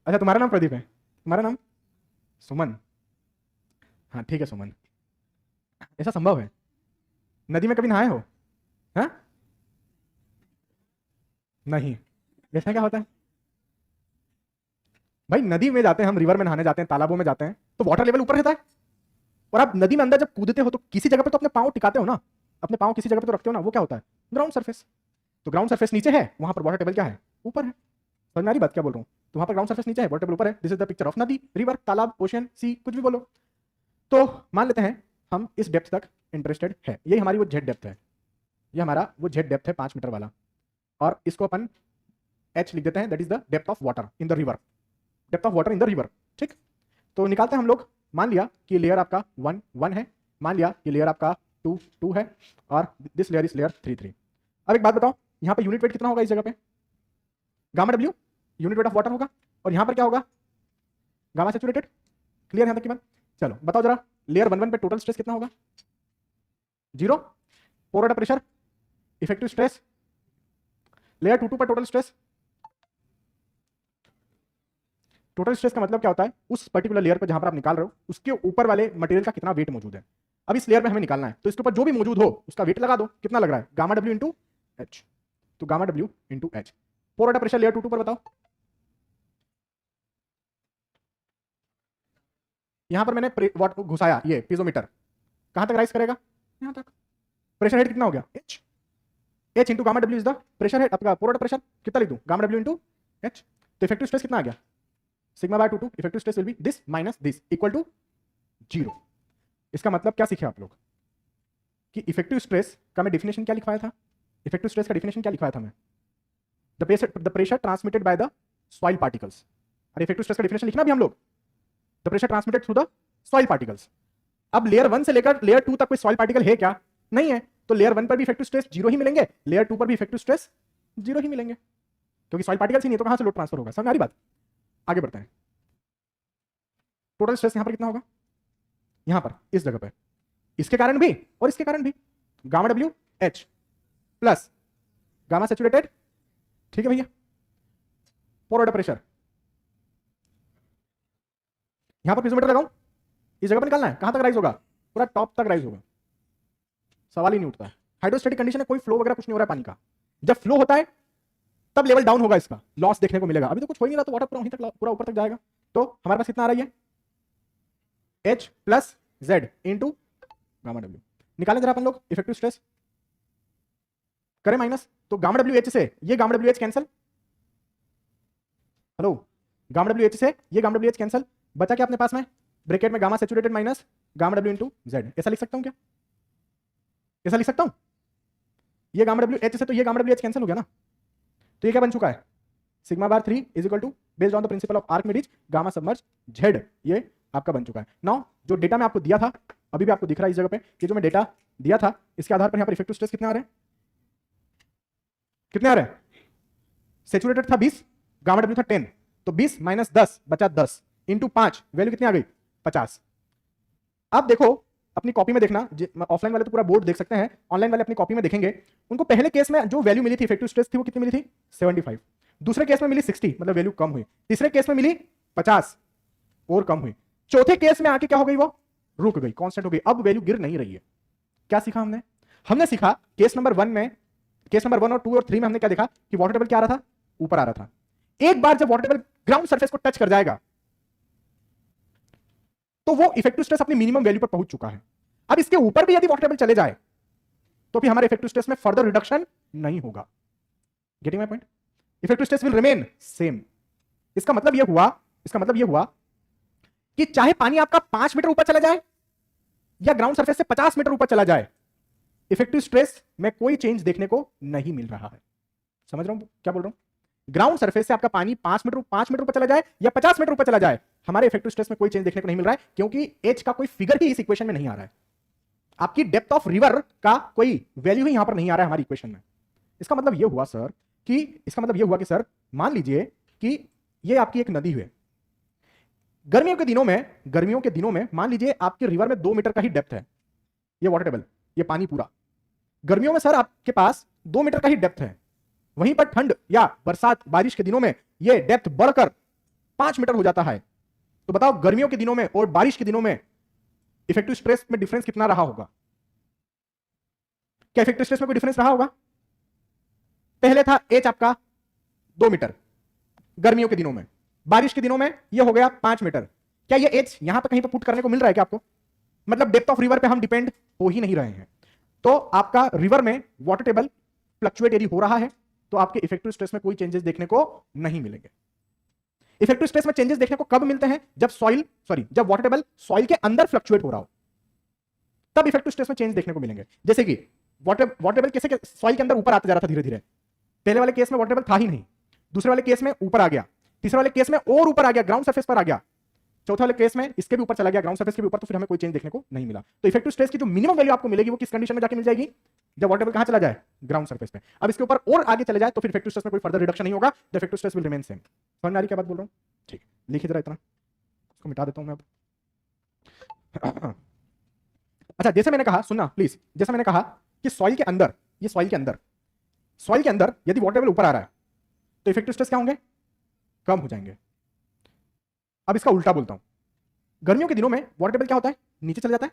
अच्छा तुम्हारा नाम प्रदीप है, तुम्हारा नाम सुमन, हाँ ठीक है सुमन, ऐसा संभव है, नदी में कभी नहाए हो, हाँ नहीं, ऐसा क्या होता है भाई, नदी में जाते हैं हम, रिवर में नहाने जाते हैं, तालाबों में जाते हैं, तो वाटर लेवल ऊपर रहता है, और आप नदी में अंदर जब कूदते हो तो किसी जगह पे तो अपने पांव टिकाते हो ना, अपने पांव किसी जगह पे तो रखते हो ना, वो क्या होता है ग्राउंड सरफेस। तो ग्राउंड सरफेस नीचे है, वहां पर वाटर टेबल क्या है ऊपर है। समझ में आ रही बात क्या बोल रहा हूँ? तो वहां पर ग्राउंड सरफेस नीचे है, वाटर टेबल ऊपर है। This is the picture of नदी, रिवर, तालाब, ओशन, सी, कुछ भी बोलो। तो मान लेते हैं हम इस डेप्थ तक इंटरेस्टेड है, ये हमारी वो जेड डेप्थ है, ये हमारा वो जेड डेप्थ है 5 मीटर वाला, और इसको अपन एच लिख देते हैं, that is the depth of water in the river, depth of water in the river. ठीक, तो निकालते हैं हम लोग। मान लिया कि लेयर आपका 1 1 है, मान लिया कि लेयर आपका 2 2 है, और दिस लेयर इज लेयर 3 3। अब एक बात बताओ, यहाँ पे यूनिट वेट कितना होगा इस जगह पे? Gamma W unit weight of water होगा, और यहाँ पर क्या होगा? Gamma saturated. क्लियर यहाँ तक की बात? चलो बताओ जरा, लेयर 1 1 पे टोटल स्ट्रेस कितना होगा? 0। Pore pressure, effective stress. Layer 2 2 पर टोटल स्ट्रेस, टोटल स्ट्रेस का मतलब क्या होता है? उस पर्टिकुलर लेयर पर जहां पर आप निकाल रहे हो उसके ऊपर वाले मटेरियल का कितना वेट मौजूद है। अब इस लेयर में हमें निकालना है, तो इसके ऊपर जो भी मौजूद हो उसका वेट लगा दो। कितना लग रहा है? Gamma W into H. तो gamma W into H. Pore pressure layer 2 2 पर बताओ। यहां पर मैंने वाट घुसाया, ये पीजोमीटर कहां तक राइज करेगा? यहां तक। प्रेशर हेड कितना हो गया? H. H into gamma W is the pressure head. आपका पोर प्रेशर कितना लिख दूं? Gamma W into H. तो इफेक्टिव स्ट्रेस कितना आ गया? Sigma by 2 2। Effective stress will be this minus this equal to 0। इसका मतलब क्या सीखे आप लोग कि इफेक्टिव स्ट्रेस का मैं डेफिनेशन क्या लिखवाया था? इफेक्टिव स्ट्रेस का डेफिनेशन क्या लिखवाया था मैं? The pressure transmitted by the soil particles. और इफेक्टिव स्ट्रेस का डेफिनेशन लिखना भी हम लोग, the pressure transmitted through the soil particles. अब लेयर 1 से लेकर लेयर 2 तक कोई सॉइल पार्टिकल है क्या? नहीं है, तो लेयर 1 पर भी इफेक्टिव स्ट्रेस 0 ही मिलेंगे, लेयर 2 पर भी इफेक्टिव स्ट्रेस 0 ही मिलेंगे, क्योंकि सॉइल पार्टिकल्स ही नहीं तो कहां से लोड ट्रांसफर होगा। समझ आ रही बात? आगे बढ़ते हैं। टोटल स्ट्रेस यहां पर कितना होगा? यहां पर इस जगह पर, इसके कारण भी और इसके कारण भी, gamma W H plus gamma saturated. ठीक है भैया। पोर प्रेशर, यहां पर पीजोमीटर लगाऊं, इस जगह पर निकालना है, कहां तक राइज होगा? पूरा टॉप तक राइज होगा, सवाल ही नहीं उठता है। हाइड्रोस्टैटिक कंडीशन है, कोई फ्लो वगैरह कुछ नहीं हो रहा है पानी का। जब फ्लो होता है तब लेवल डाउन होगा, इसका लॉस देखने को मिलेगा। अभी तो कुछ हो ही नहीं रहा, तो वाटर पूरा वहीं तक, पूरा ऊपर तक जाएगा। तो हमारे पास कितना आ रहा है? H plus Z into gamma W. निकालें जरा अपन लोग इफेक्टिव स्ट्रेस, करें माइनस, तो गामा डब्ल्यू एच से ये gamma W H cancel. Hello, gamma W H से ये गामा डब्ल्यू एच कैंसिल, बचा क्या अपने पास में? ब्रैकेट में gamma saturated minus gamma W into Z. ऐसा लिख सकता हूं क्या? ऐसा लिख सकता हूं? ये गामा डब्ल्यू एच से तो ये गामा डब्ल्यू एच कैंसिल हो गया ना, तो ये क्या बन चुका है? Sigma bar 3 is equal to, based on the principle of Archimedes, gamma submerge Z. ये आपका बन चुका है। नाउ जो डेटा मैं आपको दिया था, अभी भी आपको दिख रहा है इस जगह पे, ये जो मैं डेटा दिया था, इसके आधार पर यहां पर इफेक्टिव स्ट्रेस कितने आ रहे हैं? कितने आ रहे हैं? सैचुरेटेड था 20, गामा डब्ल्यू था 10, तो 20 माइनस 10 बचा 10 इंटू 5, वैल्यू कितनी आ गई? 50। अब देखो अपनी कॉपी में देखना, ऑफलाइन वाले तो पूरा बोर्ड देख सकते हैं, ऑनलाइन वाले अपनी कॉपी में देखेंगे। उनको पहले केस में जो वैल्यू मिली थी इफेक्टिव स्ट्रेस थी, वो कितनी मिली थी? 75। दूसरे केस में मिली 60, मतलब वैल्यू कम हुई। तीसरे केस में मिली 50 और कम हुई। चौथे केस में आके क्या हो गई? वो रुक गई, कांस्टेंट हो गई। अब वैल्यू गिर नहीं रही है। क्या सीखा हमने? हमने सीखा केस नंबर 1 में, केस नंबर 1 और 2 और 3 में हमने क्या देखा कि वाटर टेबल क्या आ रहा था? ऊपर आ रहा था। एक बार जब वाटर टेबल ग्राउंड सरफेस को टच कर जाएगा तो वो इफेक्टिव स्ट्रेस अपनी मिनिमम वैल्यू पर पहुंच चुका है। अब इसके ऊपर भी यदि वाटर टेबल चले जाए तो भी हमारे इफेक्टिव स्ट्रेस में फर्दर रिडक्शन नहीं होगा। Getting my point? Effective stress will remain same. इसका मतलब यह हुआ कि चाहे पानी आपका 5 मीटर ऊपर चला जाए या ग्राउंड सरफेस से 50 मीटर ऊपर चला जाए, इफेक्टिव स्ट्रेस में कोई चेंज देखने को नहीं मिल रहा है। समझ रहा हूं क्या बोल रहा हूं? ग्राउंड सरफेस से आपका पानी 5 मीटर ऊपर चला जाए या 50 मीटर ऊपर चला जाए, हमारे इफेक्टिव स्ट्रेस में कोई चेंज देखने को नहीं मिल रहा है, क्योंकि एच का कोई फिगर ही इस इक्वेशन में नहीं आ रहा है। आपकी डेप्थ ऑफ रिवर का कोई वैल्यू ही यहां पर नहीं आ रहा है हमारी इक्वेशन में। इसका मतलब यह हुआ कि सर मान लीजिए कि यह आपकी एक नदी है। गर्मियों के दिनों में मान लीजिए आपके रिवर में 2 मीटर का ही डेप्थ है, ये वाटर टेबल, ये पानी पूरा। गर्मियों में सर आपके पास 2 मीटर का ही डेप्थ है। वहीं पर ठंड या बरसात बारिश के दिनों में यह डेप्थ बढ़कर 5 मीटर हो जाता है। तो बताओ गर्मियों के दिनों में और बारिश के दिनों में इफेक्टिव स्ट्रेस में डिफरेंस कितना रहा होगा? क्या इफेक्टिव स्ट्रेस में कोई डिफरेंस रहा होगा? पहले था एच आपका 2 मीटर गर्मियों के दिनों में, बारिश के दिनों में यह हो गया 5 मीटर। क्या यह एच यहां पर कहीं पर पुट करने को मिल रहा है क्या आपको? मतलब डेप्थ ऑफ रिवर पे हम डिपेंड हो ही नहीं रहे हैं। तो आपका रिवर में वाटर टेबल फ्लक्चुएट यदि हो रहा है तो आपके इफेक्टिव स्ट्रेस में कोई चेंजेस देखने को नहीं मिलेंगे। इफेक्टिव स्ट्रेस में चेंजेस देखने को कब मिलते हैं? जब वाटर टेबल सॉइल के अंदर फ्लक्चुएट हो रहा हो, तब इफेक्टिव स्ट्रेस में चेंज देखने को मिलेंगे। जैसे कि वाटर टेबल कैसे सॉइल के अंदर ऊपर आता जा रहा था धीरे धीरे, पहले वाले केस में वाटर टेबल था ही नहीं, दूसरे वाले केस में ऊपर आ गया, तीसरे वाले केस में और ऊपर आ गया, ग्राउंड सरफेस पर आ गया, चौथे वाले केस में इसके भी ऊपर चला गया, ग्राउंड सरफेस के भी ऊपर, तो फिर हमें कोई चेंज देखने को नहीं मिला। तो इफेक्टिव स्ट्रेस की जो मिनिमम वैल्यू आपको मिलेगी वो किस कंडीशन में जाके मिल जाएगी? जब वाटर टेबल कहां चला जाए? ग्राउंड सरफेस पे। अब इसके ऊपर और आगे चले जाए तो फिर इफेक्टिव स्ट्रेस में कोई फर्दर रिडक्शन नहीं होगा, the effective stress will remain same. समझ में आ रही क्या बात बोल रहा हूं? ठीक, लिखिए जरा इतना, इसको मिटा देता हूं मैं अब। अच्छा, जैसे मैंने कहा, सुनना प्लीज, जैसे मैंने कहा कि सॉइल के अंदर, ये सॉइल के अंदर यदि वाटर टेबल ऊपर आ रहा है तो इफेक्टिव स्ट्रेस क्या होंगे? कम हो जाएंगे। अब इसका उल्टा बोलता हूं, गर्मियों के दिनों में वाटर टेबल क्या होता है? नीचे चला जाता है।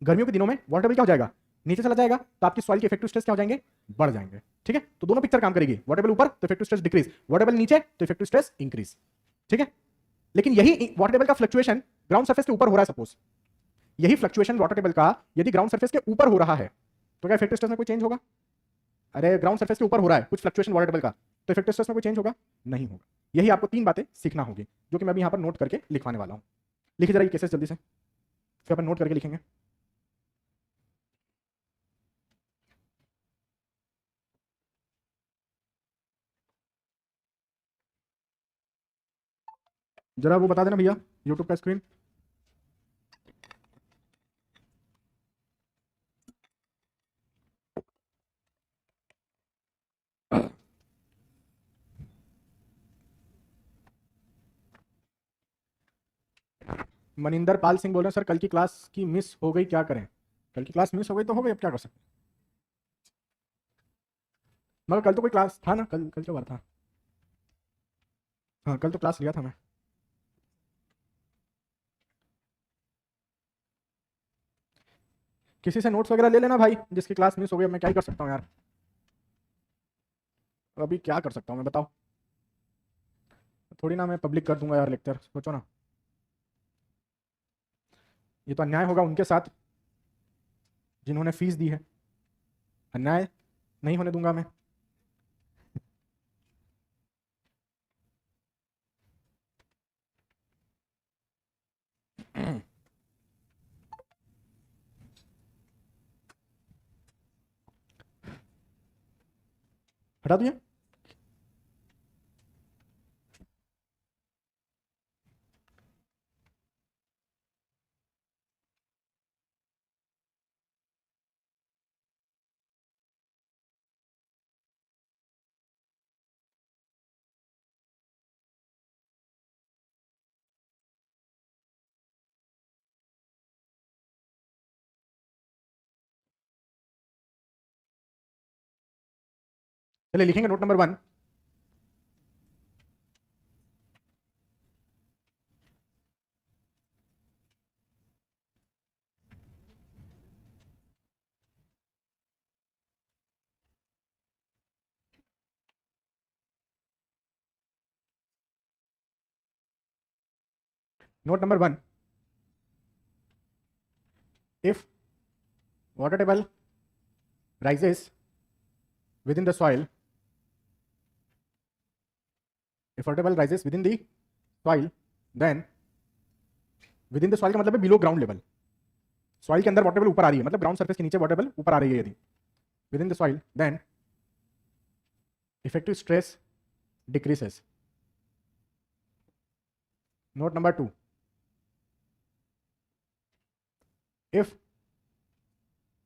गर्मियों के दिनों में वाटर टेबल क्या हो जाएगा? नीचे चला जाएगा, तो आपकी सॉइल के इफेक्टिव स्ट्रेस क्या हो जाएंगे? बढ़ जाएंगे। ठीक है, तो दोनों पिक्चर काम करेगी, वाटर टेबल ऊपर तो effective stress decrease, water table नीचे तो इफेक्टिव स्ट्रेस इंक्रीज। ठीक है, लेकिन यही वाटर टेबल का फ्लक्चुएशन ग्राउंड सरफेस के ऊपर हो रहा है, सपोज यही फ्लक्चुएशन वाटर टेबल का यदि ग्राउंड सरफेस के ऊपर हो रहा है तो क्या इफेक्टिव स्ट्रेस में कोई चेंज होगा? अरे ग्राउंड सरफेस के ऊपर हो रहा है कुछ फ्लक्चुएशन वाटर टेबल का, तो इफेक्टिव स्ट्रेस में कोई चेंज होगा? नहीं होगा। यही आपको 3 बातें सीखना होगी, जो कि मैं अभी यहां पर नोट करके लिखवाने वाला हूं। लिखिए जरा ये केसेस जल्दी से, फिर अपन नोट करके लिखेंगे। जरा वो बता देना भैया, यूट्यूब का स्क्रीन। मनिंदर पाल सिंह बोल रहे हैं, सर कल की क्लास की मिस हो गई, क्या करें? कल की क्लास मिस हो गई तो हो गई, अब क्या कर सकते हैं। मगर कल तो कोई क्लास था ना, कल कल क्या बार था? हाँ, कल तो क्लास लिया था मैं। किसी से नोट्स वगैरह ले लेना भाई, जिसकी क्लास मिस हो गई। अब मैं क्या ही कर सकता हूँ यार, अभी क्या कर सकता हूँ मैं, बताओ। थोड़ी ना मैं पब्लिक कर दूंगा यार लेक्चर, सोचो ना, ये तो अन्याय होगा उनके साथ जिन्होंने फीस दी है। अन्याय नहीं होने दूंगा मैं। हटा दिया। चलिए लिखेंगे note number 1। Note number 1, if water table rises within the soil, if water table rises within the soil, then within the soil का मतलब है बिलो ग्राउंड लेवल। सॉइल के अंदर वाटर टेबल ऊपर आ रही है, मतलब ग्राउंड सरफेस के नीचे वाटर टेबल ऊपर आ रही है यदि, within the soil, then effective stress decreases. Note number 2, if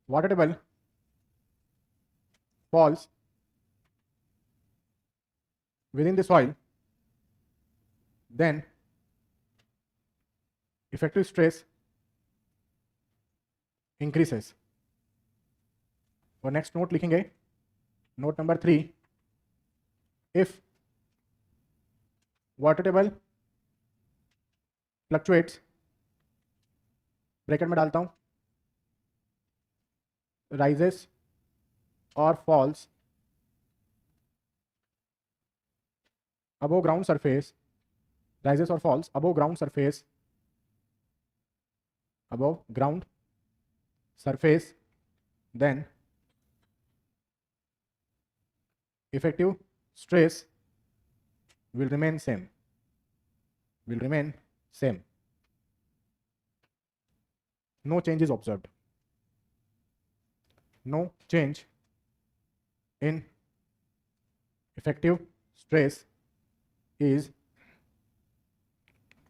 water table falls within the soil, then effective stress increases. और नेक्स्ट नोट लिखेंगे, note number 3, if water table fluctuates, bracket में डालता हूं, rises or falls above ground surface, rises or falls above ground surface, above ground surface, then effective stress will remain same, no change is observed, no change in effective stress is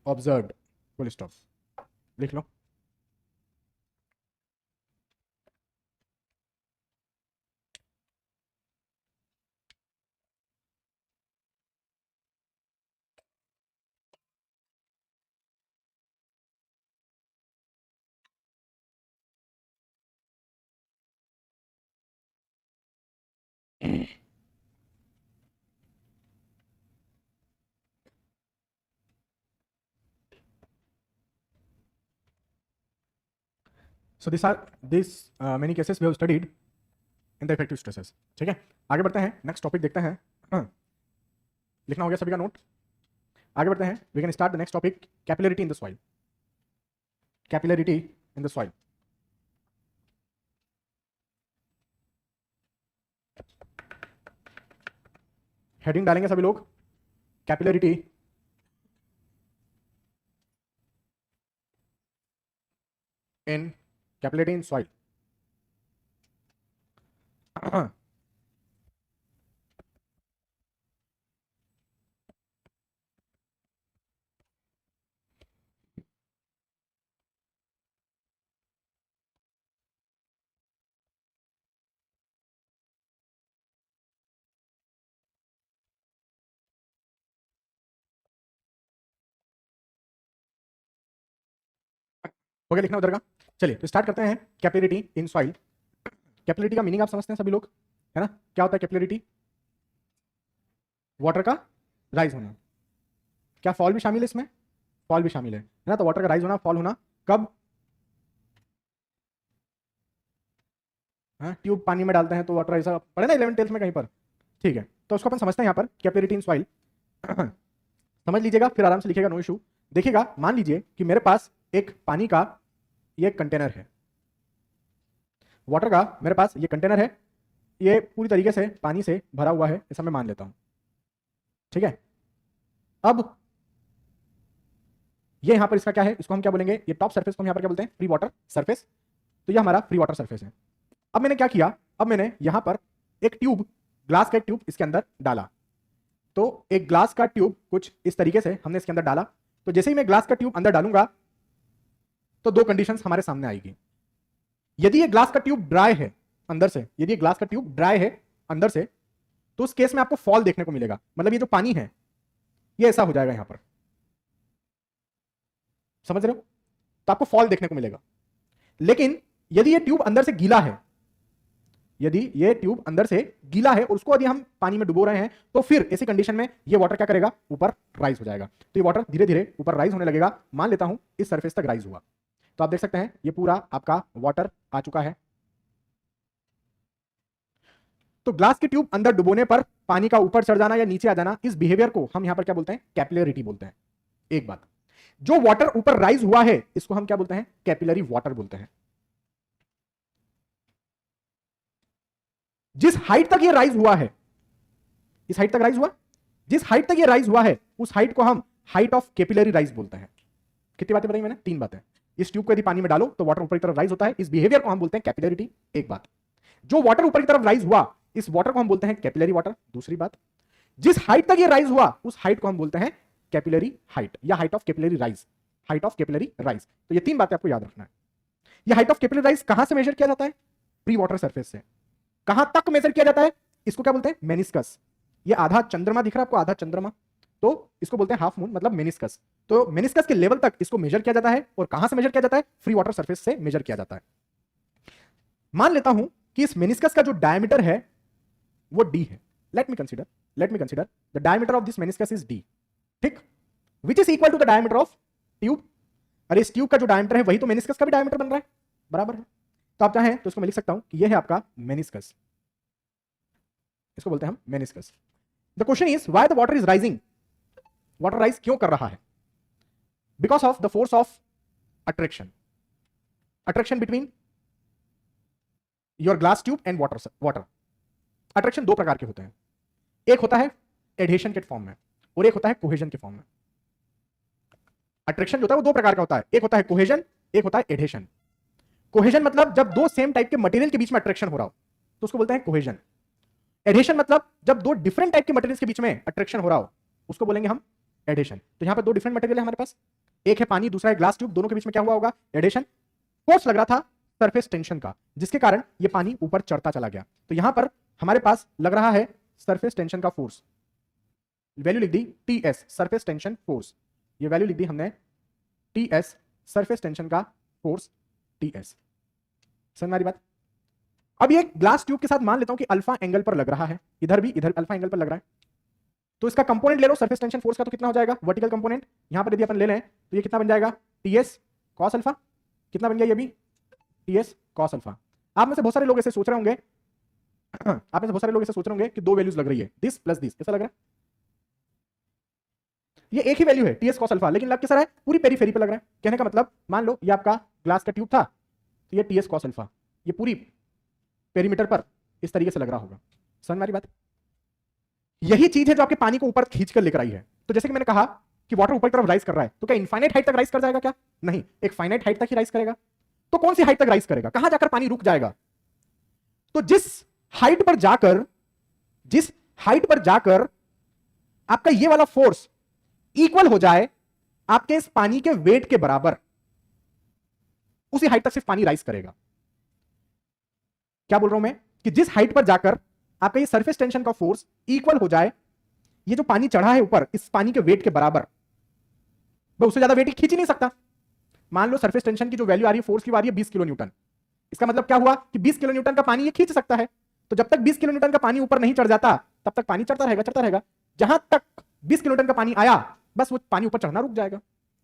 observed, full stop. लिख लो. So these many cases we have studied in the effective stresses. ठीक है, आगे बढ़ते हैं, नेक्स्ट टॉपिक देखते हैं. लिखना हो गया सभी का नोट? आगे बढ़ते हैं. We can start the next topic, capillarity in the soil. Capillarity in the soil. Heading डालेंगे सभी लोग, capillarity in capillarity in soil. हो गया लिखना उधर का? चलिए तो स्टार्ट करते हैं. Capillarity in soil. कैपिलरिटी का मीनिंग आप समझते हैं सभी लोग, है ना? क्या होता है कैपिलरिटी? वाटर का राइज होना. क्या फॉल भी शामिल है इसमें? फॉल भी शामिल है ना? तो वाटर का राइज होना, फॉल होना कब? हाँ, ट्यूब पानी में डालते हैं तो वाटर ऐसा पढ़े ना 11th 12th में कहीं पर. ठीक है, तो उसको अपन समझते हैं यहाँ पर कैपिलरिटी इन सॉइल. समझ लीजिएगा, फिर आराम से लिखिएगा, नो इशू. देखिएगा, मान लीजिए कि मेरे पास एक पानी का ये कंटेनर है, वाटर का मेरे पास ये कंटेनर है, ये पूरी तरीके से पानी से भरा हुआ है, ऐसा मैं मान लेता हूं. ठीक है, अब ये यहां पर इसका क्या है, इसको हम क्या बोलेंगे? ये टॉप सरफेस को हम यहां पर क्या बोलते हैं? Free water surface. तो ये हमारा फ्री वाटर सरफेस है. अब मैंने क्या किया, अब मैंने यहां पर एक ट्यूब, ग्लास का एक ट्यूब इसके अंदर डाला. तो एक ग्लास का ट्यूब कुछ इस तरीके से हमने इसके अंदर डाला. तो जैसे ही मैं ग्लास का ट्यूब अंदर डालूंगा तो दो कंडीशंस हमारे सामने आएगी. यदि ये ग्लास का ट्यूब ड्राई है अंदर से, यदि ये ग्लास का ट्यूब ड्राई है अंदर से, तो उस केस में आपको फॉल देखने को मिलेगा. मतलब ये जो पानी है ये ऐसा हो जाएगा यहां पर, समझ रहे हो? तो आपको फॉल देखने को मिलेगा. लेकिन यदि ये ट्यूब अंदर से गीला है, यदि ये ट्यूब अंदर से गीला है और उसको यदि हम पानी में डुबो रहे हैं, तो फिर ऐसी कंडीशन में ये वाटर क्या करेगा? ऊपर राइज हो जाएगा. तो ये वाटर धीरे धीरे ऊपर राइज होने लगेगा. मान लेता हूं इस सरफेस तक राइज हुआ, तो आप देख सकते हैं ये पूरा आपका वाटर आ चुका है. तो ग्लास की ट्यूब अंदर डुबोने पर पानी का ऊपर चढ़ जाना या नीचे आ जाना, इस बिहेवियर को हम यहां पर क्या बोलते हैं? कैपिलरिटी बोलते हैं. एक बात, जो वाटर ऊपर राइज हुआ है इसको हम क्या बोलते हैं? कैपिलरी वाटर बोलते हैं. जिस हाइट तक ये राइज हुआ है, इस हाइट तक राइज हुआ, जिस हाइट तक ये राइज हुआ है उस हाइट को हम हाइट ऑफ कैपिलरी राइज बोलते हैं. कितनी बातें बताई मैंने? 3 बातें. इस ट्यूब को यदि पानी में डालो तो वाटर ऊपर की तरफ राइज होता है, इस बिहेवियर को हम बोलते हैं कैपिलरिटी. एक बात. जो वाटर ऊपर की तरफ राइज हुआ इस वाटर को हम बोलते हैं कैपिलरी वाटर. दूसरी बात, जिस हाइट तक ये राइज हुआ उस हाइट को हम बोलते हैं कैपिलरी हाइट या height of capillary rise. Height of capillary rise. तो ये 3 बातें आपको याद रखना है. ये हाइट ऑफ कैपिलरी राइज कहां से मेजर किया जाता है? प्री वाटर सरफेस से. कहां तक मेजर किया जाता है? इसको क्या बोलते हैं? मेनिस्कस. ये आधा चंद्रमा दिख रहा है आपको, आधा चंद्रमा, तो इसको बोलते हैं हाफ मून, मतलब मेनिस्कस. तो मेनिस्कस के लेवल तक इसको मेजर किया जाता है. और कहां से मेजर किया जाता है? फ्री वाटर सरफेस से मेजर किया जाता है. मान लेता हूं कि इस मेनिस्कस का जो डायमीटर है वो d है. Let me consider the diameter of this meniscus is d. ठीक, which is equal to the diameter of tube. अरे इस ट्यूब का जो डायमीटर है वही तो मेनिस्कस का भी डायमीटर बन रहा है, बराबर है. तो आप चाहें तो इसको मैं लिख सकता हूं कि ये है आपका मेनिस्कस. इसको बोलते हैं हम meniscus. The question is why the water is rising. Water rise क्यों कर रहा है? Because of the force of attraction between your glass tube and water. Attraction 2 प्रकार के होते हैं. एक होता है एडहेशन के फॉर्म में और एक होता है कोहेजन के फॉर्म में। अट्रैक्शन जो होता है वो दो प्रकार का होता है, एक होता है कोहेजन, एक होता है एडहेशन। कोहेजन मतलब जब दो सेम टाइप के मटेरियल के बीच में अट्रैक्शन हो रहा हो तो उसको बोलते हैं कोहेजन। एडहेशन मतलब जब दो डिफरेंट टाइप के मटेरियल्स के बीच में अट्रैक्शन हो रहा हो उसको बोलेंगे हम एडहेशन। तो यहां पर दो डिफरेंट मटेरियल है हमारे पास, एक है पानी, दूसरा है ग्लास ट्यूब, दोनों के बीच में क्या हुआ होगा? एडहेशन। फोर्स लग रहा था सरफेस टेंशन का, जिसके कारण ये पानी ऊपर चढ़ता चला गया। तो यहां पर हमारे पास लग रहा है सरफेस टेंशन का फोर्स, वैल्यू लिख दी टीएस, सरफेस टेंशन फोर्स। ये वैल्यू लिख दी हमने टीएस, सरफेस टेंशन का फोर्स टीएस। समझ में आ रही बात? अब ये ग्लास ट्यूब के साथ मान लेता हूं कि अल्फा एंगल पर लग रहा है, इधर भी, इधर अल्फा एंगल पर लग रहा है। तो इसका कंपोनेंट ले लो सरफेस टेंशन फोर्स का, तो कितना हो जाएगा? वर्टिकल कंपोनेंट यहां पर यदि अपन ले लें तो ये कितना बन जाएगा? TS cos alpha. कितना बन गया ये भी? TS cos alpha. आप में से बहुत सारे लोग ऐसे सोच रहे होंगे आप में से बहुत सारे लोग ऐसे सोच रहे होंगे कि दो वैल्यूज लग रही है, दिस प्लस दिस, ऐसा लग रहा है। ये एक ही वैल्यू है टीएस कॉस अल्फा, लेकिन लग किस रहा है? पूरी पेरीफेरी पे लग रहा है। कहने का मतलब मान लो ये आपका ग्लास का ट्यूब था, तो ये टीएस कॉस अल्फा ये पूरी पेरीमीटर पर इस तरीके से लग रहा होगा। समझ में आ रही बात? यही चीज है जो आपके पानी को ऊपर खींच कर लेकर आई है। तो जैसे कि मैंने कहा कि वाटर ऊपर की तरफ राइज कर रहा है, तो क्या इनफाइनाइट हाइट तक राइज कर जाएगा? क्या नहीं, एक फाइनाइट हाइट तक ही राइज करेगा। तो कौन सी हाइट तक राइज करेगा? कहां जाकर पानी रुक जाएगा? तो जिस हाइट पर जाकर आपका ये वाला फोर्स इक्वल हो जाए आपके इस पानी के वेट के बराबर, उसी हाइट तक सिर्फ पानी राइज करेगा। क्या बोल रहा हूं मैं? कि जिस हाइट पर जाकर आपका ये सरफेस टेंशन का फोर्स इक्वल हो जाए, ये जो पानी चढ़ा है ऊपर इस पानी के वेट के बराबर, मैं उससे ज्यादा वेट खींच ही नहीं सकता। मान लो सरफेस टेंशन की जो वैल्यू आ रही है फोर्स की आ रही है 20 किलो न्यूटन। इसका मतलब क्या हुआ कि 20 किलो न्यूटन का पानी ये खींच सकता है। तो जब तक 20 किलो न्यूटन का पानी ऊपर नहीं चढ़ जाता तब तक पानी चढ़ता रहेगा। जहां तक 20 किलो न्यूटन का पानी आया बस वो पानी ऊपर चढ़ना रुक जाएगा।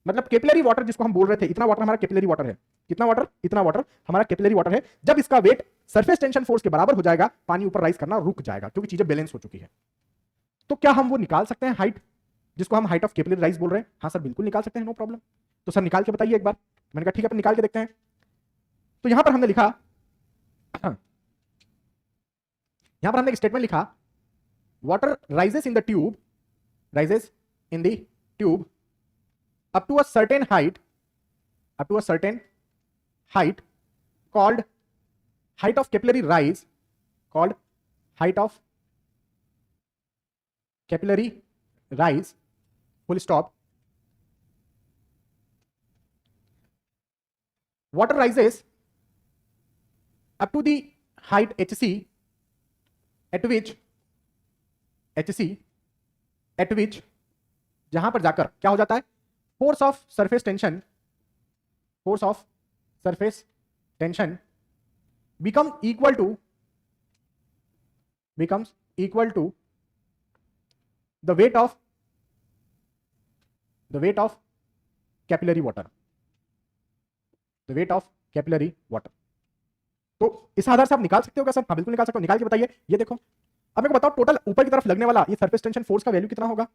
मतलब कैपिलरी वाटर जिसको हम बोल रहे थे, इतना वाटर हमारा कैपिलरी वाटर है। कितना वाटर? इतना वाटर हमारा कैपिलरी वाटर है। जब इसका वेट सरफेस टेंशन फोर्स के बराबर हो जाएगा, पानी ऊपर राइज करना रुक जाएगा, क्योंकि चीजें बैलेंस हो चुकी है। तो क्या हम वो निकाल सकते हैं हाइट, जिसको हम हाइट ऑफ कैपिलरी राइज बोल रहे हैं? हाँ सर बिल्कुल निकाल सकते हैं, नो प्रॉब्लम। तो सर निकाल के बताइए एक बार। मैंने कहा ठीक है अपन निकाल के देखते हैं। तो यहां पर हमने लिखा, यहां पर हमने एक स्टेटमेंट लिखा, water rises in the tube up to a certain height called height of capillary rise, full stop. Water rises up to the height hc at which जहां पर जाकर क्या हो जाता है? Force of surface tension becomes equal to the weight of capillary water. तो इस आधार से आप निकाल सकते हो क्या सर? हाँ बिल्कुल निकाल सकते हो। निकाल के बताइए। ये देखो, अब मेरे को बताओ टोटल ऊपर की तरफ लगने वाला ये सरफेस टेंशन फोर्स का वैल्यू कितना होगा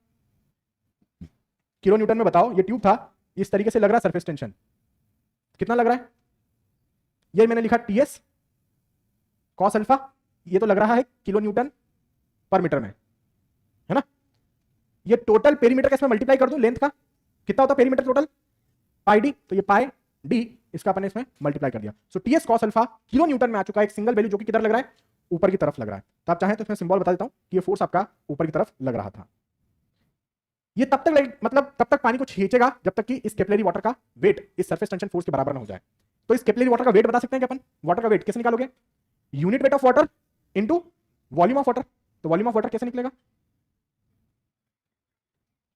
किलो न्यूटन में? बताओ। ये ट्यूब था, इस तरीके से लग रहा है सरफेस टेंशन, कितना लग रहा है? ये मैंने लिखा टीएस कॉस अल्फा, ये तो लग रहा है किलो न्यूटन पर मीटर में, है ना? ये टोटल पेरीमीटर का इसमें मल्टीप्लाई कर दूं लेंथ का, कितना होता है पेरीमीटर टोटल? पाई डी। तो ये पाई डी इसका अपन इसमें मल्टीप्लाई कर दिया। So TS cos alpha kilo newton में आ चुका है, एक सिंगल वैल्यू जो कि किधर लग रहा है? ऊपर की तरफ लग रहा है। तो आप चाहें तो इसमें सिंबल बता देता हूं कि ये फोर्स आपका ऊपर की तरफ लग रहा था। ये तब तक पानी को खींचेगा जब तक कि इस कैपिलरी वाटर का वेट इस सरफेस टेंशन फोर्स के बराबर ना हो जाए। तो इस कैपिलरी वाटर का वेट बता सकते हैं क्या अपन? वाटर का वेट कैसे निकालोगे? Unit weight of water into volume of water. तो वॉल्यूम ऑफ वाटर कैसे निकलेगा?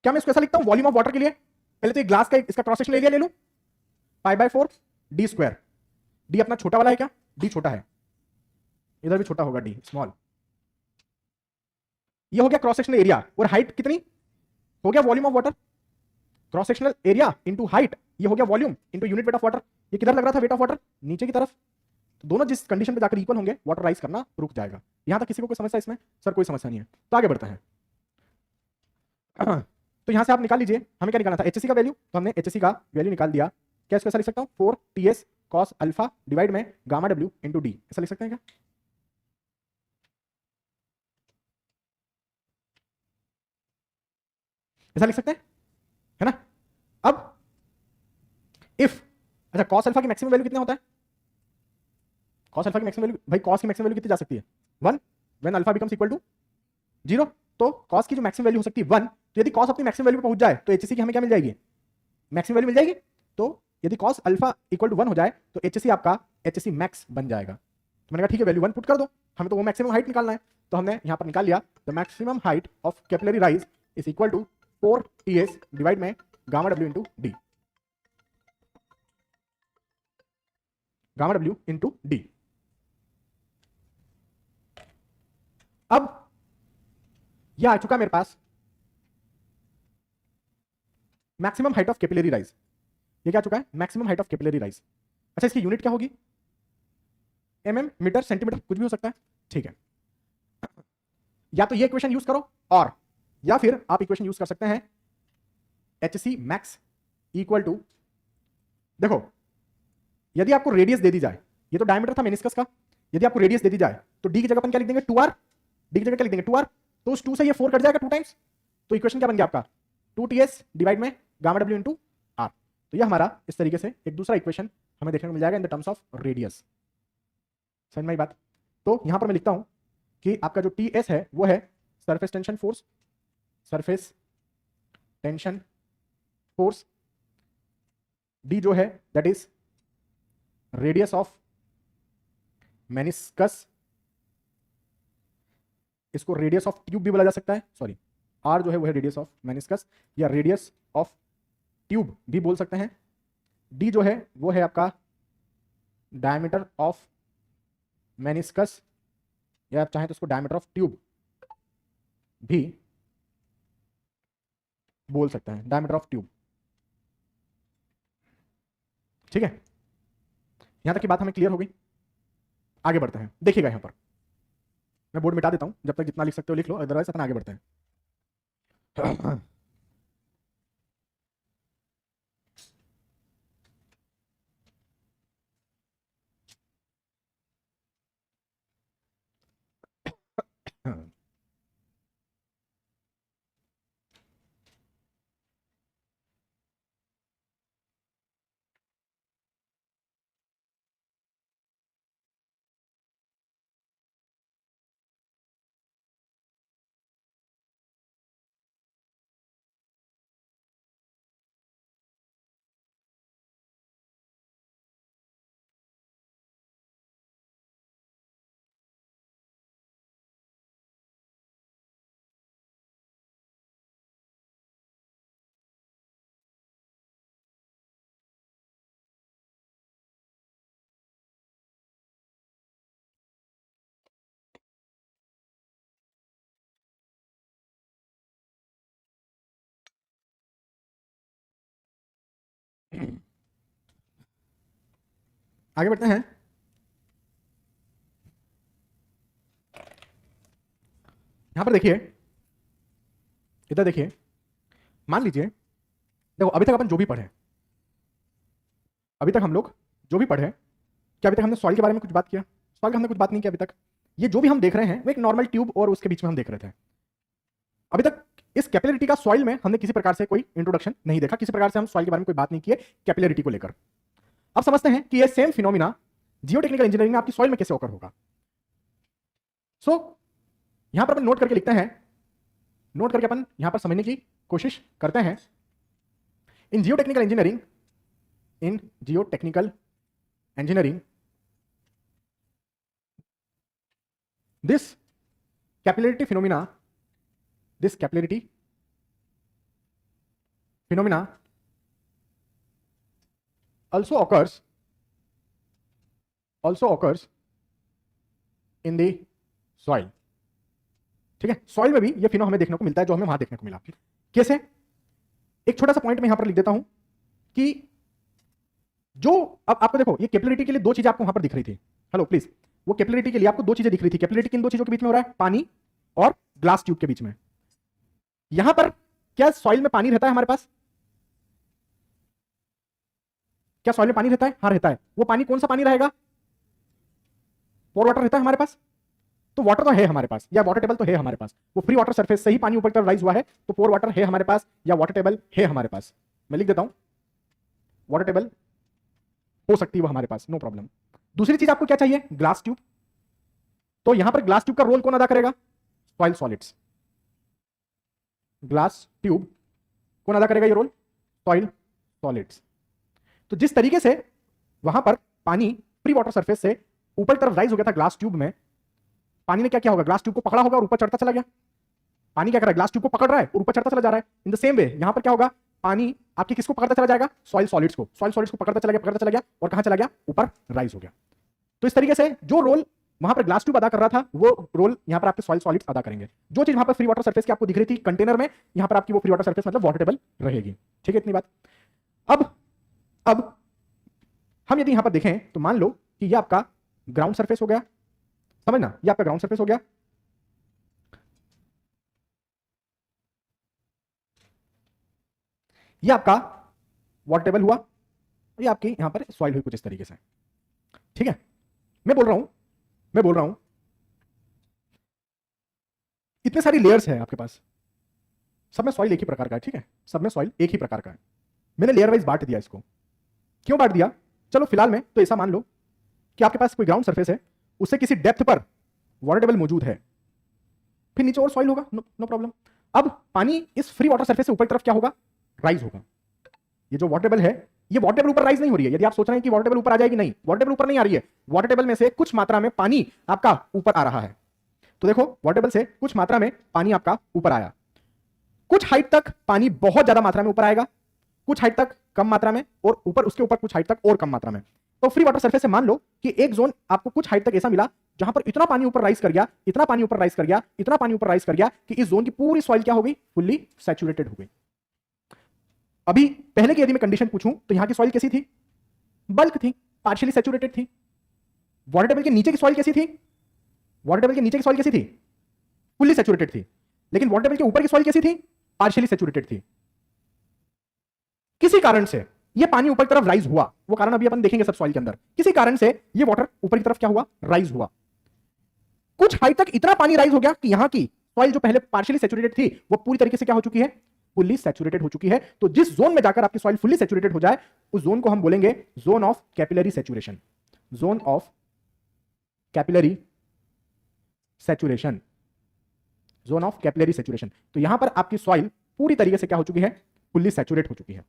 क्या मैं इसको ऐसा लिखता हूं वॉल्यूम ऑफ वाटर के लिए? पहले तो ये ग्लास का इसका क्रॉस सेक्शन एरिया ले लूं, π/4 डी स्क्वायर। डी अपना छोटा वाला है क्या? डी छोटा है, इधर भी छोटा होगा डी स्मॉल। ये हो गया क्रॉस सेक्शनल एरिया। और हाइट कितनी हो गया? Volume of water. Cross sectional area into height, ये हो गया volume into unit weight of water. ये किधर लग रहा था वेट ऑफ वाटर? नीचे की तरफ। तो दोनों जिस कंडीशन पे जाकर इक्वल होंगे वाटर राइज करना रुक जाएगा। यहां तक किसी को कोई समस्या इसमें? सर कोई समस्या नहीं है। तो आगे बढ़ते हैं। तो यहां से आप निकाल लीजिए, हमें क्या निकालना था? एचसी का वैल्यू। तो हमने एचसी का वैल्यू निकाल दिया। क्या इसको ऐसा लिख सकता हूं? 4 टीएस कॉस अल्फा डिवाइड में गामा डब्ल्यू इंटू डी, ऐसा लिख सकते हैं क्या? ऐसा लिख सकते हैं, है ना। अब इफ, अच्छा कॉस अल्फा की मैक्सिमम वैल्यू कितना होता है, कॉस अल्फा की मैक्सिमम वैल्यू, भाई कॉस की मैक्सिमम वैल्यू कितनी जा सकती है 1 when alpha becomes equal to 0। तो कॉस की जो मैक्सिमम वैल्यू हो सकती है 1, तो यदि कॉस अपनी मैक्सिमम वैल्यू पे पहुंच जाए तो एचसी की हमें क्या मिल जाएगी, मैक्सिमम वैल्यू मिल जाएगी। तो यदि कॉस अल्फा इक्वल टू 1 हो जाए तो एचसी आपका एचसी मैक्स बन जाएगा। तो मैंने कहा ठीक है वैल्यू 1 पुट कर दो, हमें तो वो मैक्सिमम हाइट निकालना है। तो हमने यहां पर निकाल लिया the maximum height of capillary rise is equal to 4ts divide में gamma W into D, gamma W into D. अब यह आ चुका मेरे पास maximum height of capillary rise, ये क्या आ चुका है maximum height of capillary rise. अच्छा इसकी यूनिट क्या होगी, mm मीटर सेंटीमीटर कुछ भी हो सकता है, ठीक है। या तो ये इक्वेशन यूज करो और या फिर आप इक्वेशन यूज कर सकते हैं एचसी मैक्स इक्वल टू, देखो यदि आपको रेडियस दे दी जाए, ये तो डायमीटर था मेनिस्कस का, यदि आपको रेडियस दे दी जाए तो डी की जगह अपन क्या लिख देंगे 2r, डी की जगह क्या लिख देंगे 2r, तो उस 2 से ये 4 कट जाएगा 2 टाइम्स, तो इक्वेशन क्या बन गया आपका 2ts डिवाइड में गामा डब्ल्यू इंटू आर। तो ये हमारा इस तरीके से एक दूसरा इक्वेशन हमें देखने को मिल जाएगा in the terms of radius. समझ में आई बात। तो यहां पर मैं लिखता हूं कि आपका जो ts है वो है surface tension force, surface tension force, D जो है that is radius of meniscus, इसको रेडियस ऑफ ट्यूब भी बोला जा सकता है, सॉरी आर जो है वो है रेडियस ऑफ मेनिस्कस या रेडियस ऑफ ट्यूब भी बोल सकते हैं। डी जो है वो है आपका डायमीटर ऑफ मेनिस्कस या आप चाहें तो उसको डायमीटर ऑफ ट्यूब भी बोल सकते हैं, डायमीटर ऑफ ट्यूब, ठीक है। यहां तक की बात हमें क्लियर हो गई, आगे बढ़ते हैं। देखिएगा यहां पर मैं बोर्ड मिटा देता हूं, जब तक जितना लिख सकते हो लिख लो, अदरवाइज अपन आगे बढ़ते हैं। आगे बढ़ते हैं। यहां पर देखिए, इधर देखिए, मान लीजिए देखो अभी तक अपन जो भी पढ़े, अभी तक हम लोग जो भी पढ़े, क्या अभी तक हमने सॉइल के बारे में कुछ बात किया, सॉइल का हमने कुछ बात नहीं किया अभी तक। ये जो भी हम देख रहे हैं वो एक नॉर्मल ट्यूब और उसके बीच में हम देख रहे थे। अभी तक इस कैपिलरिटी का सॉइल में हमने किसी प्रकार से कोई इंट्रोडक्शन नहीं देखा, किसी प्रकार से हम सॉइल के बारे में कोई बात नहीं की कैपिलरिटी को लेकर। अब समझते हैं कि ये सेम फिनोमिना जियोटेक्निकल इंजीनियरिंग में आपकी सॉइल में कैसे ओकर होगा। सो यहां पर अपन नोट करके लिखते हैं, नोट करके अपन यहां पर समझने की कोशिश करते हैं। In geotechnical engineering, in geotechnical engineering this capillarity phenomena, this capillarity phenomena also occurs in the soil, ठीक है। सॉइल में भी ये फिनो हमें देखने को मिलता है जो हमें वहां देखने को मिला। कैसे, एक छोटा सा पॉइंट मैं यहां पर लिख देता हूं कि जो अब आपको देखो ये कैपिलरिटी के लिए दो चीजें आपको वहां पर दिख रही थी, हेलो प्लीज, वो कैपिलरिटी के लिए आपको दो चीजें दिख रही थी। कैपिलरिटी किन दो चीजों के बीच में हो रहा है, पानी और ग्लास ट्यूब के बीच में। यहां पर क्या सॉइल में पानी रहता है हमारे पास, क्या सॉइल में पानी रहता है, हाँ रहता है। वो पानी कौन सा पानी रहेगा, पोर वाटर रहता है हमारे पास, तो वाटर तो है हमारे पास, या वाटर टेबल तो है हमारे पास, वो फ्री वाटर सरफेस से ही पानी ऊपर की तरफ राइज हुआ है, तो पोर वाटर है हमारे पास या वाटर टेबल है हमारे पास। मैं लिख देता हूं वाटर टेबल हो सकती है वो हमारे पास, नो प्रॉब्लम। दूसरी चीज आपको क्या चाहिए, ग्लास ट्यूब। तो यहां पर ग्लास ट्यूब का रोल कौन अदा करेगा, सॉइल सॉलिड्स। ग्लास ट्यूब कौन अदा करेगा ये रोल, सॉइल सॉलिड्स। तो जिस तरीके से वहां पर पानी प्री वाटर सरफेस से ऊपर की तरफ राइज हो गया था ग्लास ट्यूब में, पानी ने क्या किया होगा, ग्लास ट्यूब को पकड़ा होगा और ऊपर चढ़ता चला गया। पानी क्या कर रहा है, ग्लास ट्यूब को पकड़ रहा है और ऊपर चढ़ता चला जा रहा है। इन द सेम वे यहां पर क्या होगा, पानी आपके किसको पकड़ता चला जाएगा, सॉइल सॉलिड्स को। सॉइल सॉलिड्स को पकड़ता चला गया और कहां चला गया, ऊपर राइज हो गया। तो इस तरीके से जो रोल वहां पर ग्लास ट्यूब अदा कर रहा था, वो रोल यहां पर आपके सॉइल सॉलिड्स अदा करेंगे। जो चीज वहां पर फ्री वाटर सरफेस की आपको दिख रही थी कंटेनर में, यहां पर आपकी वो फ्री वाटर सरफेस मतलब वाटर टेबल रहेगी। ठीक है, इतनी बात। अब हम यदि यहां पर देखें तो मान लो कि ये आपका ग्राउंड सरफेस हो गया, समझना, ये आपका ग्राउंड सरफेस हो गया। ये आपका वाटर टेबल हुआ, ये आपकी यहां पर सॉइल हुई कुछ इस तरीके से। ठीक है, मैं बोल रहा हूं इतने सारी लेयर्स है आपके पास, सब में सॉइल एक ही प्रकार का है। ठीक है, सब में सॉइल एक ही प्रकार का है। मैंने लेयर वाइज बांट दिया इसको। क्यों बांट दिया, चलो फिलहाल में तो ऐसा मान लो कि आपके पास कोई ग्राउंड सरफेस है, उससे किसी डेप्थ पर वाटर टेबल मौजूद है, फिर नीचे और सॉइल होगा, नो प्रॉब्लम। अब पानी इस फ्री वाटर सरफेस से ऊपर तरफ क्या होगा, राइज होगा। ये जो वाटर टेबल है, ये वाटर टेबल ऊपर राइज नहीं हो रही है। यदि आप सोच रहे हैं कि वाटर टेबल ऊपर आ जाएगी, नहीं, वाटर टेबल ऊपर नहीं आ रही है। वाटर टेबल में से कुछ मात्रा में पानी आपका ऊपर आ रहा है। तो देखो, वाटर टेबल से कुछ मात्रा में पानी आपका ऊपर आया, कुछ हाइट तक पानी बहुत ज्यादा मात्रा में ऊपर आएगा, कुछ हाइट तक कम मात्रा में, और ऊपर उसके ऊपर कुछ हाइट तक और कम मात्रा में। तो फ्री वाटर सरफेस से मान लो कि एक जोन आपको कुछ हाइट तक ऐसा मिला जहां पर इतना पानी ऊपर राइज कर गया, इतना पानी ऊपर राइज कर गया, इतना पानी ऊपर राइज कर गया कि इस जोन की पूरी सॉइल क्या हो गई, फुल्ली सैचुरेटेड हो गई। अभी पहले की यदि मैं कंडीशन पूछूं तो यहां की सॉइल कैसी थी, बल्क थी, पार्शियली सैचुरेटेड थी। वाटर टेबल के नीचे की सॉइल कैसी थी, वाटर टेबल के नीचे की सॉइल कैसी थी, फुल्ली सैचुरेटेड थी। लेकिन वाटर टेबल के ऊपर की सॉइल कैसी थी, पार्शियली सैचुरेटेड थी। किसी कारण से ये पानी ऊपर की तरफ राइज हुआ, वो कारण अभी अपन देखेंगे सब सॉइल के अंदर। किसी कारण से ये वाटर ऊपर की तरफ क्या हुआ, राइज हुआ। कुछ हाइट तक इतना पानी राइज हो गया कि यहां की सॉइल जो पहले पार्शियली सैचुरेटेड थी, वो पूरी तरीके से क्या हो चुकी है, फुल्ली सैचुरेटेड हो चुकी है। तो जिस जोन में जाकर आपकी सॉइल फुल्ली सैचुरेटेड हो जाए, उस जोन को हम बोलेंगे zone of capillary saturation. Zone of capillary saturation, zone of capillary saturation. तो यहां पर आपकी सॉइल पूरी तरीके से क्या हो चुकी है, फुल्ली सैचुरेट हो चुकी है।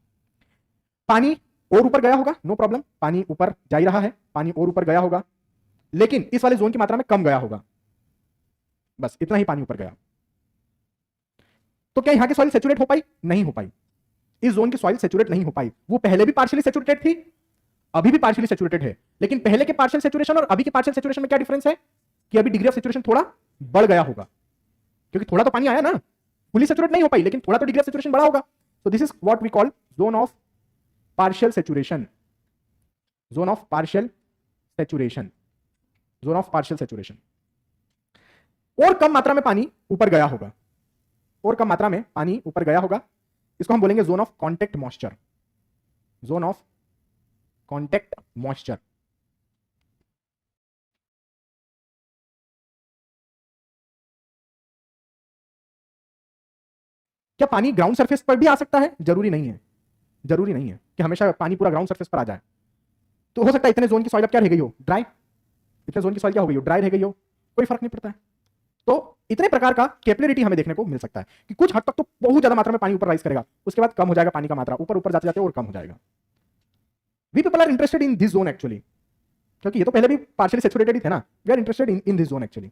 पानी और ऊपर गया होगा, नो प्रॉब्लम, पानी ऊपर जा ही रहा है, पानी और ऊपर गया होगा, लेकिन इस वाले जोन की मात्रा में कम गया होगा, बस इतना ही पानी ऊपर गया। तो क्या यहां की सॉइल सैचुरेट हो पाई, नहीं हो पाई। इस जोन की सॉइल सैचुरेट नहीं हो पाई। वो पहले भी पार्शियली सैचुरेटेड थी, अभी भी पार्शियली सैचुरेटेड है, लेकिन पहले के पार्शियल सैचुरेशन और अभी के पार्शियल सैचुरेशन में क्या डिफरेंस है कि अभी डिग्री ऑफ सैचुरेशन थोड़ा बढ़ गया होगा, क्योंकि थोड़ा तो पानी आया ना, फुली सैचुरेट नहीं हो पाई, लेकिन थोड़ा तो डिग्री ऑफ सैचुरेशन बढ़ा होगा। तो this is what we call zone of partial saturation, zone of partial saturation, zone of partial saturation. और कम मात्रा में पानी ऊपर गया होगा, और कम मात्रा में पानी ऊपर गया होगा, इसको हम बोलेंगे zone of contact moisture, zone of contact moisture. क्या पानी ग्राउंड सरफेस पर भी आ सकता है, जरूरी नहीं है, जरूरी नहीं है कि हमेशा पानी पूरा ग्राउंड सरफेस पर आ जाए। तो हो सकता है इतने जोन की सॉइल अब क्या रह गई हो, ड्राई, इतने जोन की सॉइल क्या हो गई हो, ड्राई रह गई हो, कोई फर्क नहीं पड़ता है। तो इतने प्रकार का कैपिलरिटी हमें देखने को मिल सकता है कि कुछ हद तक तो बहुत ज्यादा मात्रा में पानी ऊपर राइज करेगा, उसके बाद कम हो जाएगा पानी का मात्रा, ऊपर ऊपर जाते जाते और कम हो जाएगा। We people are interested in this zone actually, क्योंकि ये तो पहले भी पार्शियली सैचुरेटेड ही थे ना, we are interested in this zone actually.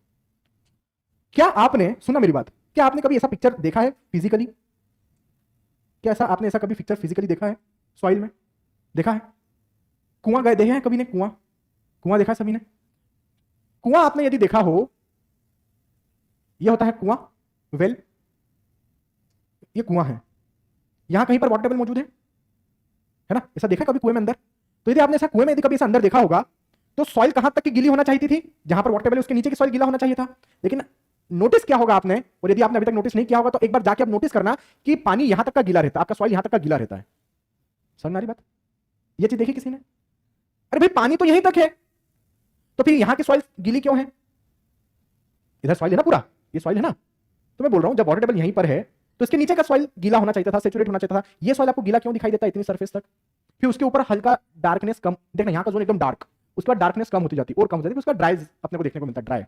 क्या आपने सुना मेरी बात, क्या आपने कभी ऐसा पिक्चर देखा है फिजिकली, क्या ऐसा आपने ऐसा कभी पिक्चर फिजिकली देखा है सॉइल में, देखा है? कुआं गए देखे हैं कभी ने, कुआं, कुआं देखा है सभी ने? कुआं आपने यदि देखा हो, यह होता है कुआं, वेल, ये कुआं है, यहां कहीं पर वाटर टेबल मौजूद है ना, ऐसा देखा कभी कुएं में अंदर? तो यदि आपने ऐसा कुएं में यदि कभी ऐसा अंदर देखा होगा, तो सॉइल कहां तक की गीली होना चाहिए थी, जहां पर वाटर टेबल है उसके नीचे की सॉइल गीला होना चाहिए था। लेकिन नोटिस क्या होगा आपने, और यदि आपने अभी तक नोटिस नहीं किया होगा तो एक बार जाके आप नोटिस करना कि पानी यहां तक का गीला रहता है, आपका सॉइल यहां तक का गीला रहता है। समझ में आ रही बात? ये चीज देखी किसी ने? अरे भाई पानी तो यहीं तक है, तो फिर यहां की सॉइल गीली क्यों है? इधर सॉइल है ना पूरा, ये सॉइल है ना, तो मैं बोल रहा हूं जब वाटर टेबल यहीं पर है तो इसके नीचे का सॉइल गीला होना चाहिए था, सैचुरेट होना चाहिए था। ये सॉइल आपको गीला क्यों दिखाई देता है इतनी सरफेस तक? फिर उसके ऊपर हल्का डार्कनेस कम, देखना यहाँ का जोन एकदम डार्क, उसके बाद डार्कनेस कम होती जाती है और कम हो जाती है, उसका ड्राई अपने को देखने को मिलता है, dry.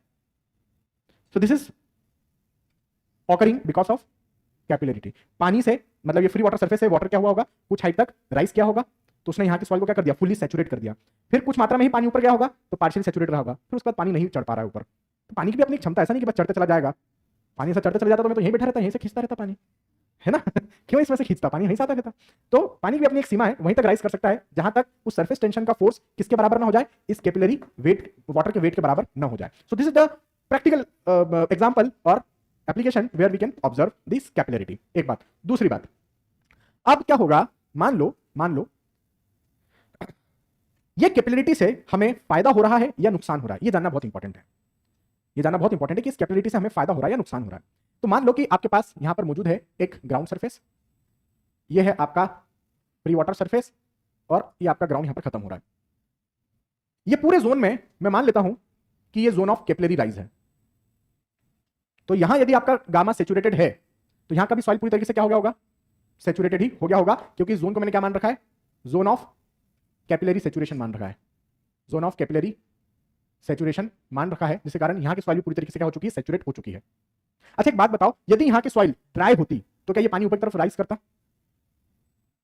So this is occurring because of capillarity. पानी से मतलब ये फ्री वाटर सरफेस है, वाटर क्या हुआ होगा, कुछ हाइट तक राइज किया होगा, तो उसने यहाँ के सॉइल को क्या कर दिया, फुल्ली सैचुरेट कर दिया। फिर कुछ मात्रा में ही पानी ऊपर गया होगा तो पार्शियली सैचुरेट रहा होगा, फिर उसके बाद पानी नहीं चढ़ पा रहा है ऊपर। तो पानी की भी अपनी क्षमता, ऐसा नहीं कि बस चढ़ते चला जाएगा, पानी से चढ़ते चला जाता तो मैं तो यहीं बैठा रहता, यहीं से खींचता रहता पानी, है ना क्यों इसमें से खींचता, पानी यहीं से आता रहता। तो पानी की भी अपनी एक सीमा है, वहीं तक राइज कर सकता है जहां तक उस सरफेस टेंशन का फोर्स किसके बराबर ना हो जाए, इस कैपिलरी वेट, वाटर के वेट के बराबर ना हो जाए। So this is the practical example और application where we can observe this capillarity. एक बात। दूसरी बात, अब क्या होगा, मान लो ये कैपिलरिटी से हमें फायदा हो रहा है या नुकसान हो रहा है, ये जानना बहुत इंपॉर्टेंट है। ये जानना बहुत इंपॉर्टेंट है कि इस कैपिलरिटी से हमें फायदा हो रहा है या नुकसान हो रहा है। तो मान लो कि आपके पास यहां पर मौजूद है एक ग्राउंड सरफेस, ये है आपका फ्री वाटर सरफेस, और ये आपका ग्राउंड यहां पर खत्म हो रहा है। ये पूरे जोन में मैं मान लेता हूं कि ये जोन ऑफ कैपिलरी राइज है। तो यहां यदि आपका गामा सेचुरेटेड है तो यहां का भी सॉइल पूरी तरीके से क्या हो गया होगा, सेचुरेटेड ही हो गया होगा, क्योंकि जोन को मैंने क्या मान रखा है, जोन ऑफ कैपिलरी सेचुरेशन मान रखा है, जोन ऑफ कैपिलरी सेचुरेशन मान रखा है, जिसके कारण यहां की सॉइल पूरी तरीके से क्या हो चुकी है, सेचुरेट हो चुकी है। अच्छा एक बात बताओ, यदि यहां की सॉइल ड्राई होती तो क्या ये पानी ऊपर की तरफ राइज करता?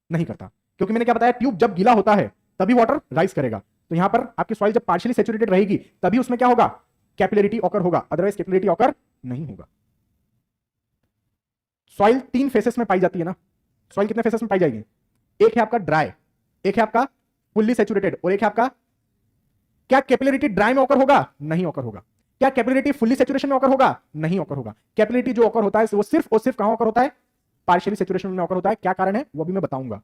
नहीं करता, क्योंकि मैंने क्या बताया, ट्यूब जब गीला होता है तभी वाटर राइज करेगा। तो यहां पर आपकी सॉइल जब पार्शियली सेचुरेटेड रहेगी तभी उसमें क्या होगा, कैपिलरिटी ऑकर होगा, अदरवाइज कैपिलरिटी ऑकर नहीं होगा। सॉइल 3 फेसेस में पाई जाती है ना, सॉइल कितने फेसेस में पाई जाएगी, एक है आपका ड्राई, एक है आपका फुल्ली सेचुरेटेड, और एक है आपका, क्या कैपिलरिटी ड्राई में ऑकर होगा, नहीं ऑकर होगा। क्या कैपिलरिटी फुल्ली सेचुरेशन में ऑकर होगा, नहीं ऑकर होगा। कैपिलरिटी जो ऑकर होता है वो सिर्फ और सिर्फ कहां ऑकर होता है, पार्शियली सेचुरेशन में ऑकर होता है। क्या कारण है वो भी मैं बताऊंगा,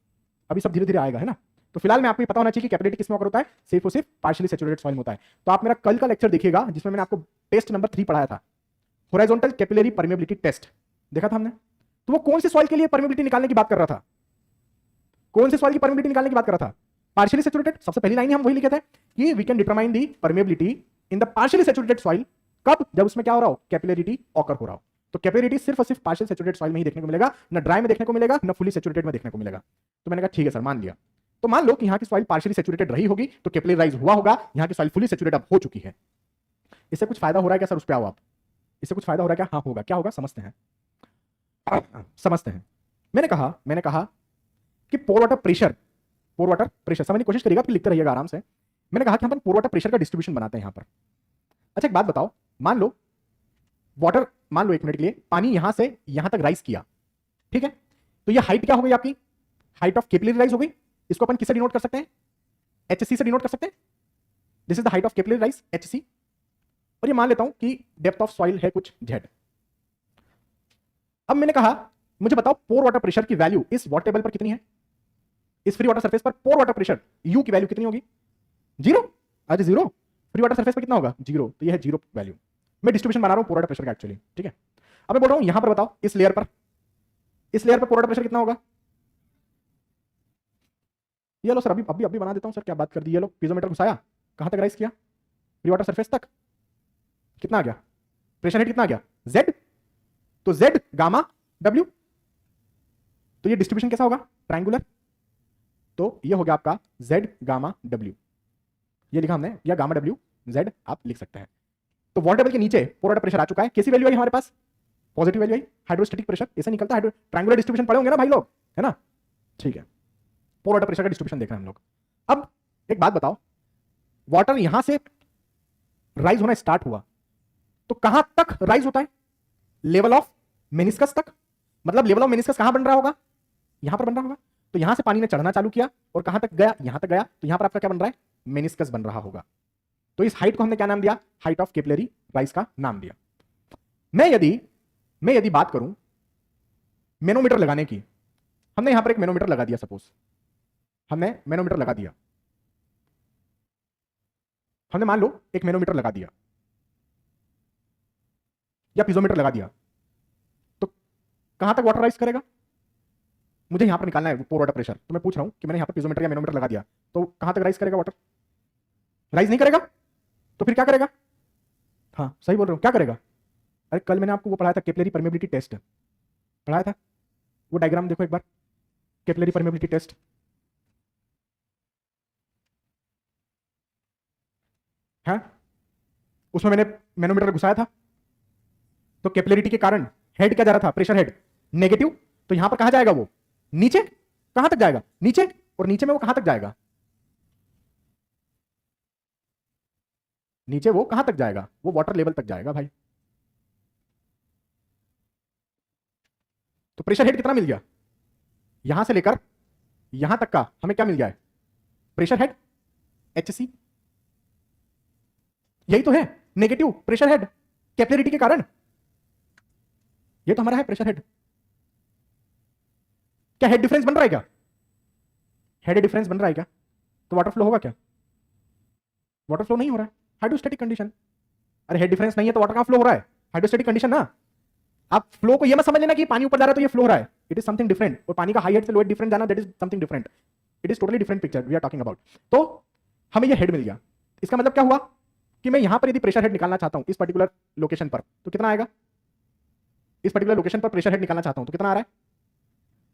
अभी सब धीरे धीरे आएगा, है ना। तो फिलहाल में आपको पता होना चाहिए कि कैपिलरिटी किसमें ऑकर होता है, सिर्फ और सिर्फ पार्शियली सेचुरेटेड सॉइल में होता है। तो आप मेरा कल का लेक्चर देखिएगा जिसमें मैंने आपको टेस्ट नंबर 3 पढ़ाया था, हॉरिजॉन्टल कैपिलरी परमेबिलिटी टेस्ट, देखा था हमने। तो वो कौन सी सॉइल के लिए परमेबिलिटी निकालने की बात कर रहा था, कौन सी सॉइल की परमेबिलिटी निकालने की बात कर रहा था, पार्शियली सेचुरेटेड। सबसे पहली लाइन हम वही लिखे थे कि we can determine the permeability in the partially saturated soil, कब, जब उसमें क्या हो रहा हो, कैपिलरिटी ऑकर हो रहा हो। तो कैपिलरिटी सिर्फ और सिर्फ पार्शियल सेचुरेटेड सॉइल में ही देखने को मिलेगा, ना ड्राई में देखने को मिलेगा, ना फुली सेचुरेटेड में देखने को मिलेगा। तो मैंने कहा ठीक है सर, मान लिया। तो मान लो कि यहाँ की सॉइल पार्शियली सेचुरेटेड रही होगी तो कैपिलराइज हुआ होगा, यहाँ की सॉइल फुली सेचुरेटेड अब हो चुकी है। इससे कुछ फायदा हो रहा है क्या सर, उस पर आओ आप, इससे कुछ फायदा हो रहा है क्या, हाँ होगा। क्या होगा समझते हैं, समझते हैं। मैंने कहा कि पोर वाटर प्रेशर, पोर वाटर प्रेशर समझने की कोशिश करिएगा, फिर लिखते रहिएगा आराम से। मैंने कहा कि हम पोर वाटर प्रेशर का डिस्ट्रीब्यूशन बनाते हैं यहां पर। अच्छा एक बात बताओ, मान लो वाटर, मान लो 1 मिनट के लिए पानी यहां से यहां तक राइज किया, ठीक है। तो ये हाइट क्या हो गई आपकी, हाइट ऑफ कैपिलरी राइज हो गई। इसको अपन किससे डिनोट कर सकते हैं, HC से डिनोट कर सकते हैं। This is the height of capillary rise, HC। और ये मान लेता हूं कि डेप्थ ऑफ सॉइल है कुछ Z। अब मैंने कहा मुझे बताओ पोर वाटर प्रेशर की वैल्यू इस वाटर टेबल पर कितनी है, इस फ्री वाटर सरफेस पर पोर वाटर प्रेशर U की वैल्यू कितनी होगी, 0। आज 0 फ्री वाटर सरफेस पर कितना होगा, 0। तो ये है 0 वैल्यू। मैं डिस्ट्रीब्यूशन बना रहा हूं पोर वाटर प्रेशर का एक्चुअली, ठीक है। अब मैं बोल रहा हूं यहां पर बताओ, इस लेयर पर पोर वाटर प्रेशर कितना होगा। ये लो सर, अभी बना देता हूं सर, क्या बात कर दी। ये लो पीजोमीटर घुसाया, कहां तक राइज किया, फ्री वाटर सरफेस तक, कितना आ गया प्रेशर हेड, कितना आ गया Z। तो Z गामा W। तो ये डिस्ट्रीब्यूशन कैसा होगा, ट्रायंगुलर। तो ये हो गया आपका Z गामा W, ये लिखा हमने, या गामा W Z आप लिख सकते हैं। तो वाटर टेबल के नीचे पोर वाटर प्रेशर आ चुका है, कैसी वैल्यू आई हमारे पास, पॉजिटिव वैल्यू आई, हाइड्रोस्टैटिक प्रेशर ऐसे निकलता है। ट्रायंगुलर डिस्ट्रीब्यूशन पढ़े होंगे ना भाई लोग, है ना, ठीक है। पोर वाटर प्रेशर का डिस्ट्रीब्यूशन देख रहे हैं हम लोग। अब एक बात बताओ, वाटर यहां से राइज होना स्टार्ट हुआ तो कहां तक राइज होता है, लेवल ऑफ मेनिस्कस तक। मतलब लेवल ऑफ मेनिस्कस कहां बन रहा होगा, यहां पर बन रहा होगा। तो यहां से पानी ने चढ़ना चालू किया और कहां तक गया, यहां तक गया। तो यहां पर आपका क्या बन रहा है, मेनिस्कस बन रहा होगा। तो इस हाइट को हमने क्या नाम दिया, हाइट ऑफ कैपिलरी राइज का नाम दिया। मैं यदि बात करूं मैनोमीटर लगाने की, हमने यहां पर एक मैनोमीटर लगा दिया, सपोज हमने मैनोमीटर लगा दिया, हमने मान लो एक मैनोमीटर लगा दिया या पीजोमीटर लगा दिया, तो कहां तक वाटर राइज करेगा, मुझे यहां पर निकालना है पोर वाटर प्रेशर। तो मैं पूछ रहा हूं कि मैंने यहां पर पीजोमीटर या मैनोमीटर लगा दिया, तो कहां तक राइज करेगा वाटर, राइज नहीं करेगा। तो फिर क्या करेगा, हाँ सही बोल रहे हो, क्या करेगा, अरे कल मैंने आपको वो पढ़ाया था, कैपिलरी परमेबिलिटी टेस्ट पढ़ाया था, वो डायग्राम देखो एक बार, कैपिलरी परमेबिलिटी टेस्ट। हाँ, उसमें मैंने मैनोमीटर घुसाया था, तो कैपिलरिटी के कारण हेड क्या जा रहा था, प्रेशर हेड नेगेटिव, तो यहां पर कहां जाएगा वो, नीचे, कहां तक जाएगा, नीचे, और नीचे में वो कहां तक जाएगा, नीचे वो कहां तक जाएगा, वो वाटर लेवल तक जाएगा भाई। तो प्रेशर हेड कितना मिल गया, यहां से लेकर यहां तक का हमें क्या मिल गया है, प्रेशर हेड HC, यही तो है नेगेटिव प्रेशर हेड कैपिलरिटी के कारण, ये तो हमारा है प्रेशर हेड। क्या हेड डिफरेंस बन रहा है क्या, हेड डिफरेंस बन रहा है क्या, तो वाटर फ्लो होगा क्या, वाटर फ्लो नहीं हो रहा है, हाइड्रोस्टैटिक कंडीशन। अरे हेड डिफरेंस नहीं है तो वाटर कहां फ्लो हो रहा है, हाइड्रोस्टैटिक कंडीशन ना। आप फ्लो को ये मत समझ लेना कि पानी ऊपर जा रहा है तो ये फ्लो हो रहा है, इट इज समथिंग डिफरेंट, और पानी का हाई हेड से लो हेड डिफरेंट जाना, that is something different, it is totally different picture we are talking about. तो हमें ये हेड मिल गया, इसका मतलब क्या हुआ कि मैं यहां पर यदि प्रेशर हेड निकालना चाहता हूं इस पर्टिकुलर लोकेशन पर, तो कितना आएगा, इस पर्टिकुलर लोकेशन पर प्रेशर हेड निकालना चाहता हूं तो कितना आ रहा है,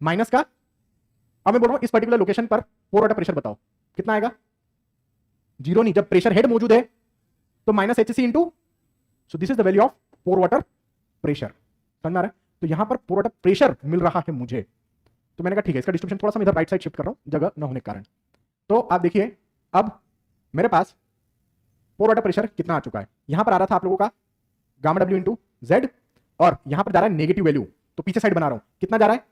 माइनस का, अब मैं बोल रहा हूं इस पर्टिकुलर लोकेशन पर पोर वाटर प्रेशर बताओ कितना आएगा, जीरो नहीं, जब प्रेशर हेड मौजूद है तो minus HC into, so this is the value of pore water pressure, समझ में आ रहा है। तो यहां पर पोर वाटर प्रेशर मिल रहा है मुझे, तो मैंने कहा ठीक है, इसका डिस्ट्रीब्यूशन थोड़ा सा मैं इधर राइट साइड शिफ्ट कर रहा हूं जगह न होने के कारण। तो आप देखिए अब मेरे पास पोर वाटर प्रेशर कितना आ चुका है, यहां पर आ रहा था आप लोगों का गामा W इंटू जेड, और यहां पर जा रहा है नेगेटिव वैल्यू, तो पीछे साइड बना रहा हूं, कितना जा रहा है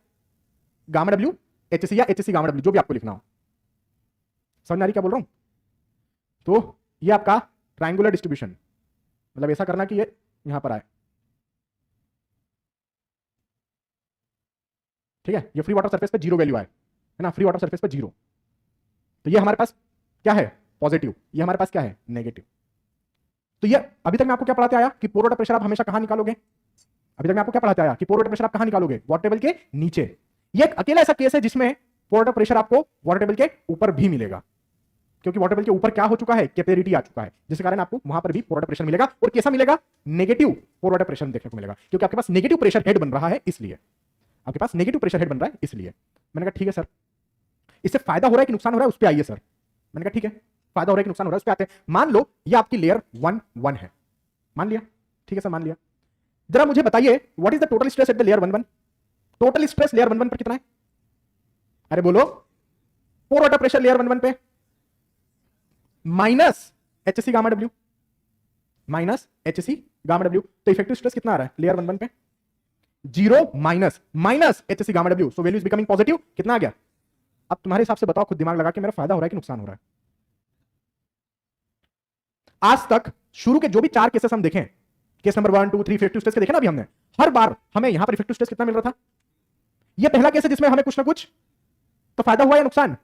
गामा W HC या HC गामा W, जो भी आपको लिखना हो, समझ आ रही क्या बोल रहा हूं। तो ये आपका ट्रायंगुलर डिस्ट्रीब्यूशन, मतलब ऐसा करना कि ये यहां पर आए, ठीक है, ये फ्री वाटर सरफेस पे जीरो वैल्यू आए, है ना, फ्री वाटर सरफेस पे जीरो, तो ये हमारे पास क्या है पॉजिटिव, ये हमारे पास क्या है नेगेटिव। तो ये अभी तक मैं आपको क्या पढ़ाते आया कि पोर वाटर प्रेशर आप हमेशा कहां निकालोगे, अभी तक मैं आपको क्या पढ़ाते आया कि पोर वाटर प्रेशर आप कहां निकालोगे, वाटर टेबल के नीचे। ये एक अकेला ऐसा केस है जिसमें पोर वाटर प्रेशर आपको वाटर टेबल के ऊपर भी मिलेगा, क्योंकि वाटर टेबल के ऊपर क्या हो चुका है, कैपिलरिटी आ चुका है, जिस कारण आपको वहां पर भी पोर वाटर प्रेशर मिलेगा, और कैसा मिलेगा, नेगेटिव पोर वाटर प्रेशर देखने को मिलेगा, क्योंकि आपके पास नेगेटिव प्रेशर हेड बन रहा है, इसलिए आपके पास नेगेटिव प्रेशर हेड बन रहा है, इसलिए मैंने कहा ठीक है सर, इससे फायदा हो रहा है कि नुकसान हो रहा है उस पर आइए सर, मैंने कहा ठीक है, फायदा हो रहा है कि नुकसान हो रहा है उस पर आते हैं। मान लो ये आपकी लेयर 1 है, मान लिया, ठीक है सर मान लिया, जरा मुझे बताइए what is the total stress at the layer 1, total stress layer 1 पर कितना है, अरे बोलो, पोर वाटर प्रेशर लेयर 1 पे minus HC gamma W, minus HC gamma W, तो इफेक्टिव स्ट्रेस कितना आ रहा है लेयर 1 पे, zero minus minus HC gamma W, so value is becoming positive, कितना आ गया। अब तुम्हारे हिसाब से बताओ, खुद दिमाग लगा के, मेरा फायदा हो रहा है कि नुकसान हो रहा है। आज तक शुरू के जो भी 4 केसेस हम देखें, केस नंबर 1 2 3 इफेक्टिव स्ट्रेस के देखे ना अभी हमने, हर बार हमें यहां पर इफेक्टिव स्ट्रेस कितना मिल रहा था, ये पहला केस है जिसमें हमें कुछ ना कुछ तो फायदा हुआ या नुकसान।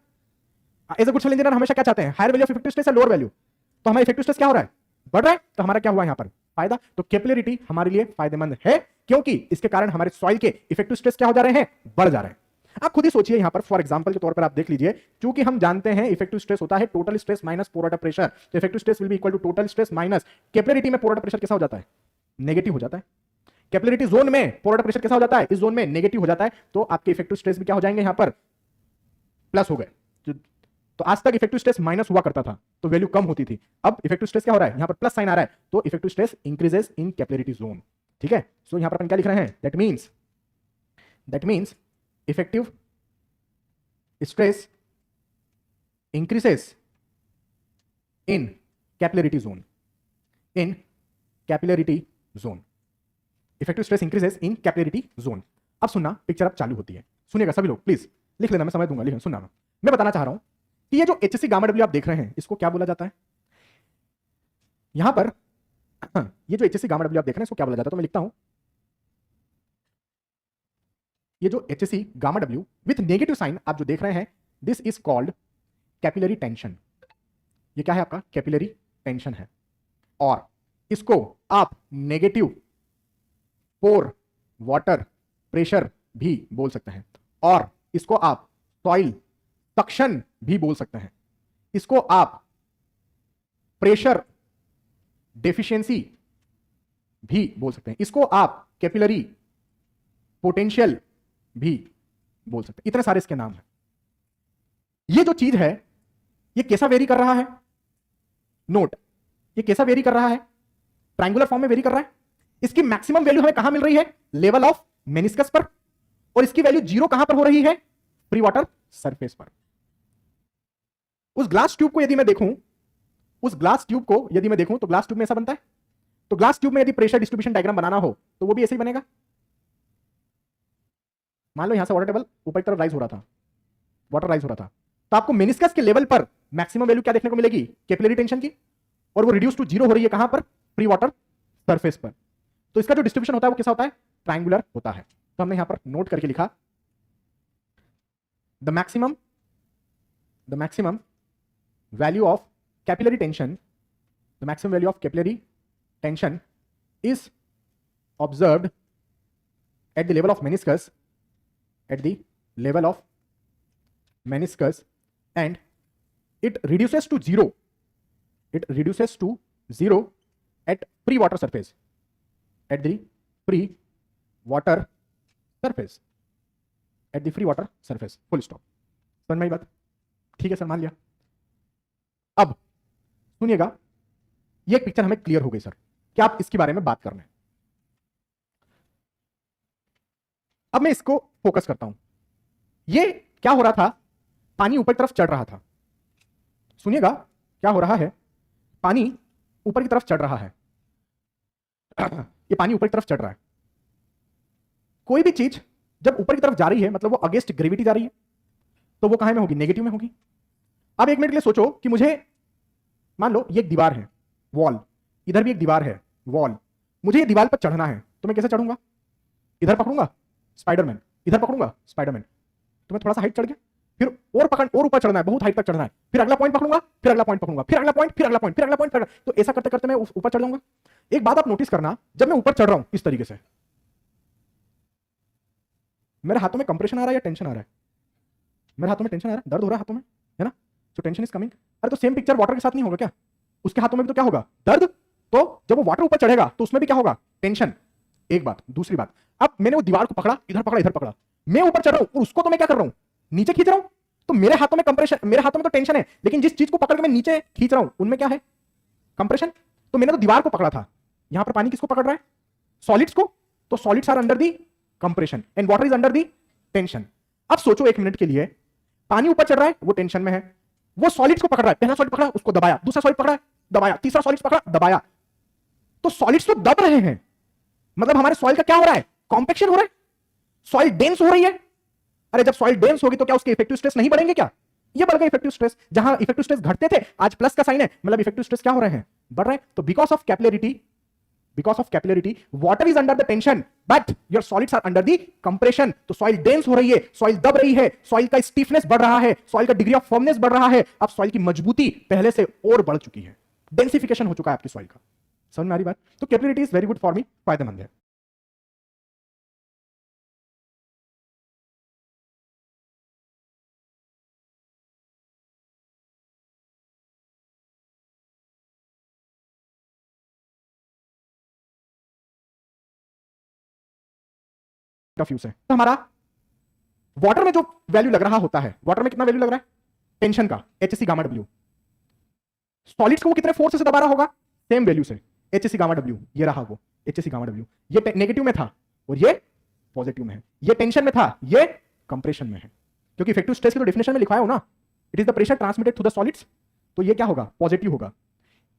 As a good civil engineer हमेशा क्या चाहते हैं, higher value of effective stress या लोअर वैल्यू, तो हमारा इफेक्टिव स्ट्रेस क्या हो रहा है, बढ़ रहा है, तो हमारा क्या हुआ यहां पर फायदा। तो कैपिलरिटी हमारे लिए फायदेमंद है, क्योंकि इसके कारण हमारे सॉइल के इफेक्टिव स्ट्रेस क्या हो जा रहे हैं, बढ़ जा रहे हैं। आप खुद ही सोचिए यहां पर, फॉर एग्जांपल के तौर पर आप देख लीजिए, क्योंकि हम जानते हैं इफेक्टिव स्ट्रेस होता है total stress minus pore water pressure, तो effective stress will be equal to total stress minus capillarity में पोर वाटर प्रेशर कैसा हो जाता है, नेगेटिव हो जाता है। कैपिलरिटी जोन में पोर वाटर प्रेशर कैसा हो जाता है, इस जोन में नेगेटिव हो जाता है, तो आपके इफेक्टिव स्ट्रेस भी क्या हो जाएंगे यहां पर, प्लस हो गए। तो आज तक इफेक्टिव स्ट्रेस माइनस हुआ करता था तो वैल्यू कम होती थी, अब इफेक्टिव स्ट्रेस क्या हो रहा है, यहां पर प्लस साइन आ रहा है, तो इफेक्टिव स्ट्रेस इंक्रीजेस इन कैपिलरिटी जोन, ठीक है। सो यहां पर अपन क्या लिख रहे हैं, that means effective stress increases in capillarity zone, in capillarity zone, effective stress increases in capillarity zone. अब सुनना, पिक्चर अब चालू होती है, सुनिएगा सभी लोग प्लीज, लिख लेना, मैं समझ दूंगा, लिखना, सुनना, मैं बताना चाह रहा हूं कि ये जो HC गामा W आप देख रहे हैं, इसको क्या बोला जाता है, यहां पर ये जो HC गामा W आप देख रहे हैं इसको क्या बोला जाता है, तो मैं लिखता हूं, ये जो HC gamma W with negative sign आप जो देख रहे हैं, this is called capillary tension, ये क्या है आपका कैपिलरी टेंशन है, और इसको आप नेगेटिव पोर वाटर प्रेशर भी बोल सकते हैं, और इसको आप सॉइल सक्शन भी बोल सकते हैं, इसको आप प्रेशर डेफिशिएंसी भी बोल सकते हैं, इसको आप कैपिलरी पोटेंशियल भी बोल सकते हैं। इतने सारे इसके नाम हैं। ये जो चीज है ये कैसा वेरी कर रहा है, नोट, ये कैसा वेरी कर रहा है, ट्रायंगुलर फॉर्म में वेरी कर रहा है। इसकी मैक्सिमम वैल्यू हमें कहां मिल रही है, लेवल ऑफ मेनिस्कस पर, और इसकी वैल्यू जीरो कहां पर हो रही है, फ्री वाटर सरफेस पर। उस ग्लास ट्यूब को यदि मैं देखूं, उस ग्लास ट्यूब को यदि मैं देखूं तो ग्लास ट्यूब में ऐसा बनता है। तो ग्लास ट्यूब में यदि प्रेशर डिस्ट्रीब्यूशन डायग्राम बनाना हो तो वो भी ऐसे ही बनेगा। मान लो यहां से वाटर टेबल ऊपर की तरफ राइज हो रहा था, वाटर राइज हो रहा था, तो आपको मेनिस्कस के लेवल पर मैक्सिमम वैल्यू क्या देखने को मिलेगी, कैपिलरी टेंशन की, और वो रिड्यूस टू जीरो हो रही है कहां पर, फ्री वाटर सरफेस पर। तो इसका जो डिस्ट्रीब्यूशन होता है वो कैसा होता है, ट्रायंगुलर होता है। तो हमने यहां पर नोट करके लिखा, the maximum value of capillary tension, the maximum value of capillary tension is observed at the level of meniscus, at the level of meniscus, and it reduces to zero at free water surface, at the free water surface, at the free water surface, full stop। समझ में आई बात, ठीक है सर, मान लिया। अब सुनिएगा, ये एक पिक्चर हमें क्लियर हो गई सर, क्या आप इसके बारे में बात कर रहे हैं। अब मैं इसको फोकस करता हूं। ये क्या हो रहा था, पानी ऊपर की तरफ चढ़ रहा था। सुनिएगा क्या हो रहा है, पानी ऊपर की तरफ चढ़ रहा है। ये पानी ऊपर की तरफ चढ़ रहा है। कोई भी चीज जब ऊपर की तरफ जा रही है मतलब वो अगेंस्ट ग्रेविटी जा रही है, तो वो कहां में होगी, नेगेटिव में होगी। अब एक मिनट के लिए सोचो कि मुझे, मान लो ये एक दीवार है, वॉल, इधर भी एक दीवार है, वॉल, मुझे ये दीवार पर चढ़ना है, तो मैं कैसे चढ़ूंगा, इधर पकड़ूंगा स्पाइडरमैन, इधर पकड़ूंगा स्पाइडरमैन, तो मैं थोड़ा सा हाइट चढ़ गया, फिर और पकड़, और ऊपर चढ़ना है, बहुत हाइट तक चढ़ना है, फिर अगला पॉइंट पकड़ूंगा, फिर अगला पॉइंट पकड़ूंगा, फिर अगला पॉइंट, फिर अगला पॉइंट, फिर अगला पॉइंट, फिर तो ऐसा करते करते मैं ऊपर चढ़ जाऊंगा। एक बात आप नोटिस करना, जब मैं ऊपर चढ़ रहा हूं इस तरीके से, मेरे हाथों में कंप्रेशन आ रहा है या टेंशन आ रहा है, मेरे हाथों में टेंशन आ रहा है, दर्द हो रहा है हाथों में, है ना, सो टेंशन इज कमिंग। अरे तो सेम पिक्चर वाटर के साथ नहीं होगा क्या, उसके हाथों में भी तो क्या होगा, दर्द। तो जब वो वाटर ऊपर चढ़ेगा तो उसमें भी क्या होगा, टेंशन। एक बात, दूसरी बात, अब मैंने वो दीवार को पकड़ा, इधर पकड़ा, इधर पकड़ा, मैं ऊपर चढ़ रहा हूं और उसको तो मैं क्या कर रहा हूं, नीचे खींच रहा हूं। तो मेरे हाथों में कंप्रेशन, मेरे हाथों में तो टेंशन है, लेकिन जिस चीज को पकड़ के मैं नीचे खींच रहा हूं उनमें क्या है, कंप्रेशन। तो मैंने तो दीवार को पकड़ा था, यहां पर पानी किसको पकड़ रहा है, सॉलिड्स को। तो solids are under the compression and water is under the tension. अब सोचो एक मिनट के लिए, पानी ऊपर चढ़ रहा है, वो टेंशन में है, वो सॉलिड्स को पकड़ रहा है, पहला सॉलिड पकड़ा उसको दबाया, दूसरा सॉलिड पकड़ा दबाया, तीसरा सॉलिड पकड़ा दबाया, तो सॉलिड्स तो दब रहे हैं, मतलब हमारे सॉइल का क्या हो रहा है, कॉम्पैक्शन हो रहा है, सॉइल डेंस हो रही है। अरे जब सॉइल डेंस होगी तो क्या उसके इफेक्टिव स्ट्रेस नहीं बढ़ेंगे क्या, ये बढ़ गए इफेक्टिव स्ट्रेस। जहां इफेक्टिव स्ट्रेस घटते थे आज प्लस का साइन है, मतलब इफेक्टिव स्ट्रेस क्या हो रहे हैं, बढ़ रहे हैं। तो because of capillarity water is under the tension but your solids are under the compression. तो सॉइल डेंस हो रही है, सॉइल दब रही है, सॉइल का स्टिफनेस बढ़ रहा है, सॉइल का डिग्री ऑफ फर्मनेस बढ़ रहा है। अब सॉइल की मजबूती पहले से और बढ़ चुकी है, डेंसिफिकेशन हो चुका है आपकी सॉइल का। समझ में आ रही बात। तो capillarity is very good for me, फायदेमंद है। से तो हमारा वाटर में जो वैल्यू लग रहा होता है, वाटर में कितना वैल्यू लग रहा है टेंशन का, एचसी गामा डब्ल्यू। सॉलिड्स को वो कितने फोर्स से दबा रहा होगा, सेम वैल्यू से, एचसी गामा डब्ल्यू। ये रहा वो एचसी गामा डब्ल्यू, ये नेगेटिव में था और ये पॉजिटिव में है, ये टेंशन में था, ये कंप्रेशन में है। क्योंकि इफेक्टिव स्ट्रेस की तो डेफिनेशन में लिखवाया हो ना, it is the pressure transmitted through the solids. तो ये क्या होगा, पॉजिटिव होगा,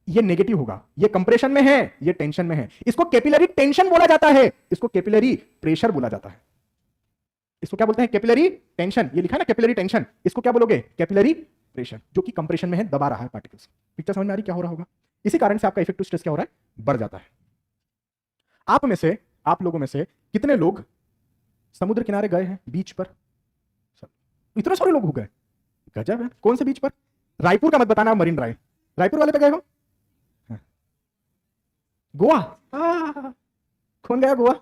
ये नेगेटिव होगा, ये कंप्रेशन में है, ये टेंशन में है। इसको कैपिलरी टेंशन बोला जाता है, इसको कैपिलरी प्रेशर बोला जाता है। इसको क्या बोलते हैं, कैपिलरी टेंशन। ये लिखा है ना कैपिलरी टेंशन, इसको क्या बोलोगे, कैपिलरी प्रेशर, जो कि कंप्रेशन में है, दबा रहा है पार्टिकल्स। पिक्चर समझ में आ रही क्या हो रहा होगा। इसी कारण से आपका इफेक्टिव स्ट्रेस क्या हो रहा है, बढ़ जाता है। आप में से, आप लोगों में से कितने लोग समुद्र किनारे गए हैं, बीच पर, इतने सारे लोग हो गए, गजब है। कौन से बीच पर, रायपुर का मत बताना, मरीन ड्राइव, रायपुर वाले पे गए हो। गोवा, कौन गया गोवा,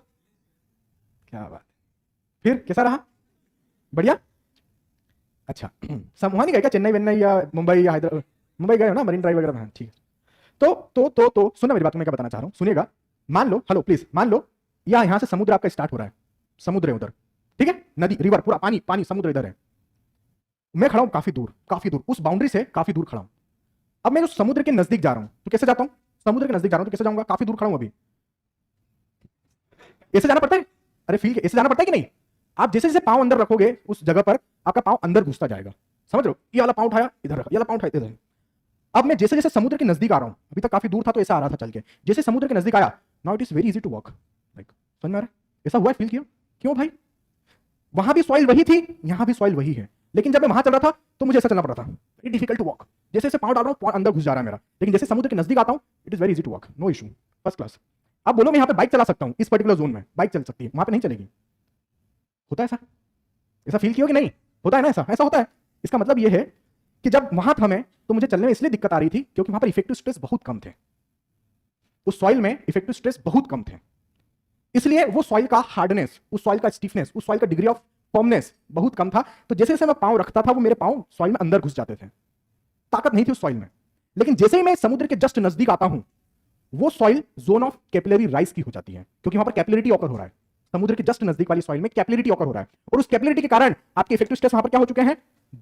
क्या बात। फिर कैसा रहा, बढ़िया, अच्छा। सब वहां नहीं गए क्या, चेन्नई वेन्नई या मुंबई या हैदराबाद, मुंबई गए हो ना, मरीन ड्राइव वगैरह में, ठीक है। तो सुनना मेरी बात, मैं क्या बताना चाह रहा हूं, सुनिएगा। मान लो, हेलो प्लीज, मान लो यहां से समुद्र आपका स्टार्ट हो रहा है, समुद्र है उधर, ठीक है, नदी, रिवर, पूरा पानी पानी, समुद्र इधर है, मैं खड़ा हूं काफी दूर, उस बाउंड्री से काफी दूर खड़ा हूं। अब मैं उस समुद्र के नजदीक जा रहा हूं, तो कैसे जाता हूं? समुद्र के नजदीक जा रहा हूं तो कैसे जाऊंगा? काफी दूर खड़ा हूं अभी, ऐसे जाना पड़ता है। अरे फील ऐसे जाना पड़ता है कि नहीं? आप जैसे जैसे पांव अंदर रखोगे उस जगह पर, आपका पांव अंदर घुसता जाएगा, समझ रहे हो? ये वाला पांव उठाया इधर रखा, ये वाला पांव उठाया इधर। अब मैं जैसे जैसे समुद्र के नजदीक आ रहा हूं, अभी तक काफी दूर था तो ऐसा आ रहा था चल के, जैसे समुद्र के नजदीक आया, now it is very easy to walk, like, समझ में आ रहा है? ऐसा हुआ, फील किया? क्यों भाई? वहां भी सॉइल वही थी, यहां भी सॉइल वही है, लेकिन जब मैं वहां चल रहा था तो मुझे ऐसा चलना पड़ा था, वेरी डिफिकल्ट टू वॉक। जैसे जैसे पांव डाल रहा हूं, पांव अंदर घुस जा रहा है मेरा, लेकिन जैसे समुद्र के नजदीक आता हूं, it is very easy to walk, no issue, first class. अब बोलो मैं यहां पे बाइक चला सकता हूं, इस पर्टिकुलर जोन में बाइक चल सकती है, वहां पे नहीं चलेगी। होता है ऐसा? ऐसा फील किया कि नहीं? होता है ना, ऐसा ऐसा होता है। इसका मतलब यह है कि जब वहां था मैं, तो मुझे चलने में इसलिए दिक्कत आ रही थी क्योंकि वहां पर इफेक्टिव स्ट्रेस बहुत कम थे, उस सॉइल में इफेक्टिव स्ट्रेस बहुत कम थे, इसलिए वो सॉइल का हार्डनेस, उस सॉइल का स्टिफनेस, उस सॉइल का डिग्री ऑफ फर्मनेस बहुत कम था। तो जैसे जैसे मैं पांव रखता था, वो मेरे पांव सॉइल में अंदर घुस जाते थे, ताकत नहीं थी उस सॉइल में। लेकिन जैसे ही मैं समुद्र के जस्ट नजदीक आता हूं, वो soil zone of capillary rise की हो जाती है, क्योंकि वहां पर कैपिलरिटी ऑकर हो रहा है, समुद्र के जस्ट नजदीक वाली सॉइल में कैपिलरिटी ऑकर हो रहा है, और उस कैपिलरिटी के कारण आपके इफेक्टिव स्ट्रेस वहां पर क्या हो चुके हैं?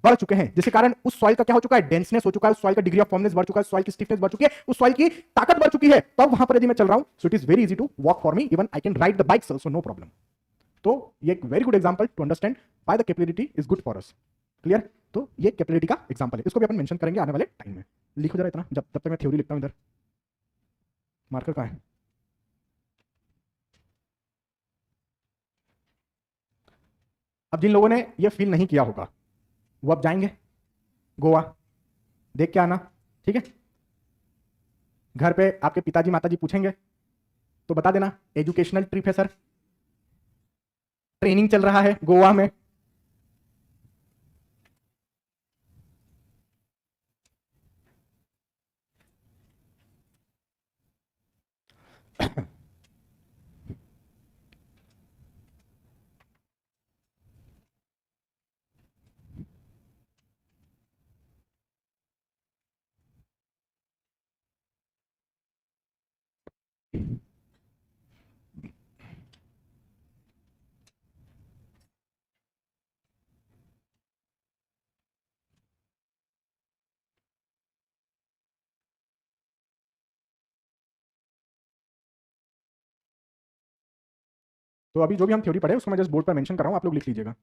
बढ़ चुके हैं, जिसके कारण उस सॉइल का क्या हो चुका है? डेंसनेस हो चुका है, उस सॉइल का डिग्री ऑफ फॉर्मनेस बढ़ चुका है, सॉइल की स्टिफनेस बढ़ चुकी है, उस सॉइल की ताकत बढ़ चुकी है। तो अब वहां पर यदि मैं चल रहा हूं, so it is very easy to walk for me, even I can ride the bikes also, no problem. तो ये एक very good example to understand why the capillarity is good for us, clear? तो ये कैपिलरिटी का एग्जांपल है, इसको भी अपन मेंशन करेंगे आने वाले टाइम में। लिखो जरा इतना, जब तब तक मैं थ्योरी लिखता हूं। इधर मार्कर कहां है? अब जिन लोगों ने ये फील नहीं किया होगा, वो अब जाएंगे गोवा, देख के आना, ठीक है? घर पे आपके पिताजी माताजी पूछेंगे तो बता देना एजुकेशनल ट्रिप है सर, ट्रेनिंग चल रहा है गोवा में। तो अभी जो भी हम थ्योरी पढ़े उसको मैं जस्ट बोर्ड पर मेंशन कर रहा हूं, आप लोग लिख लीजिएगा।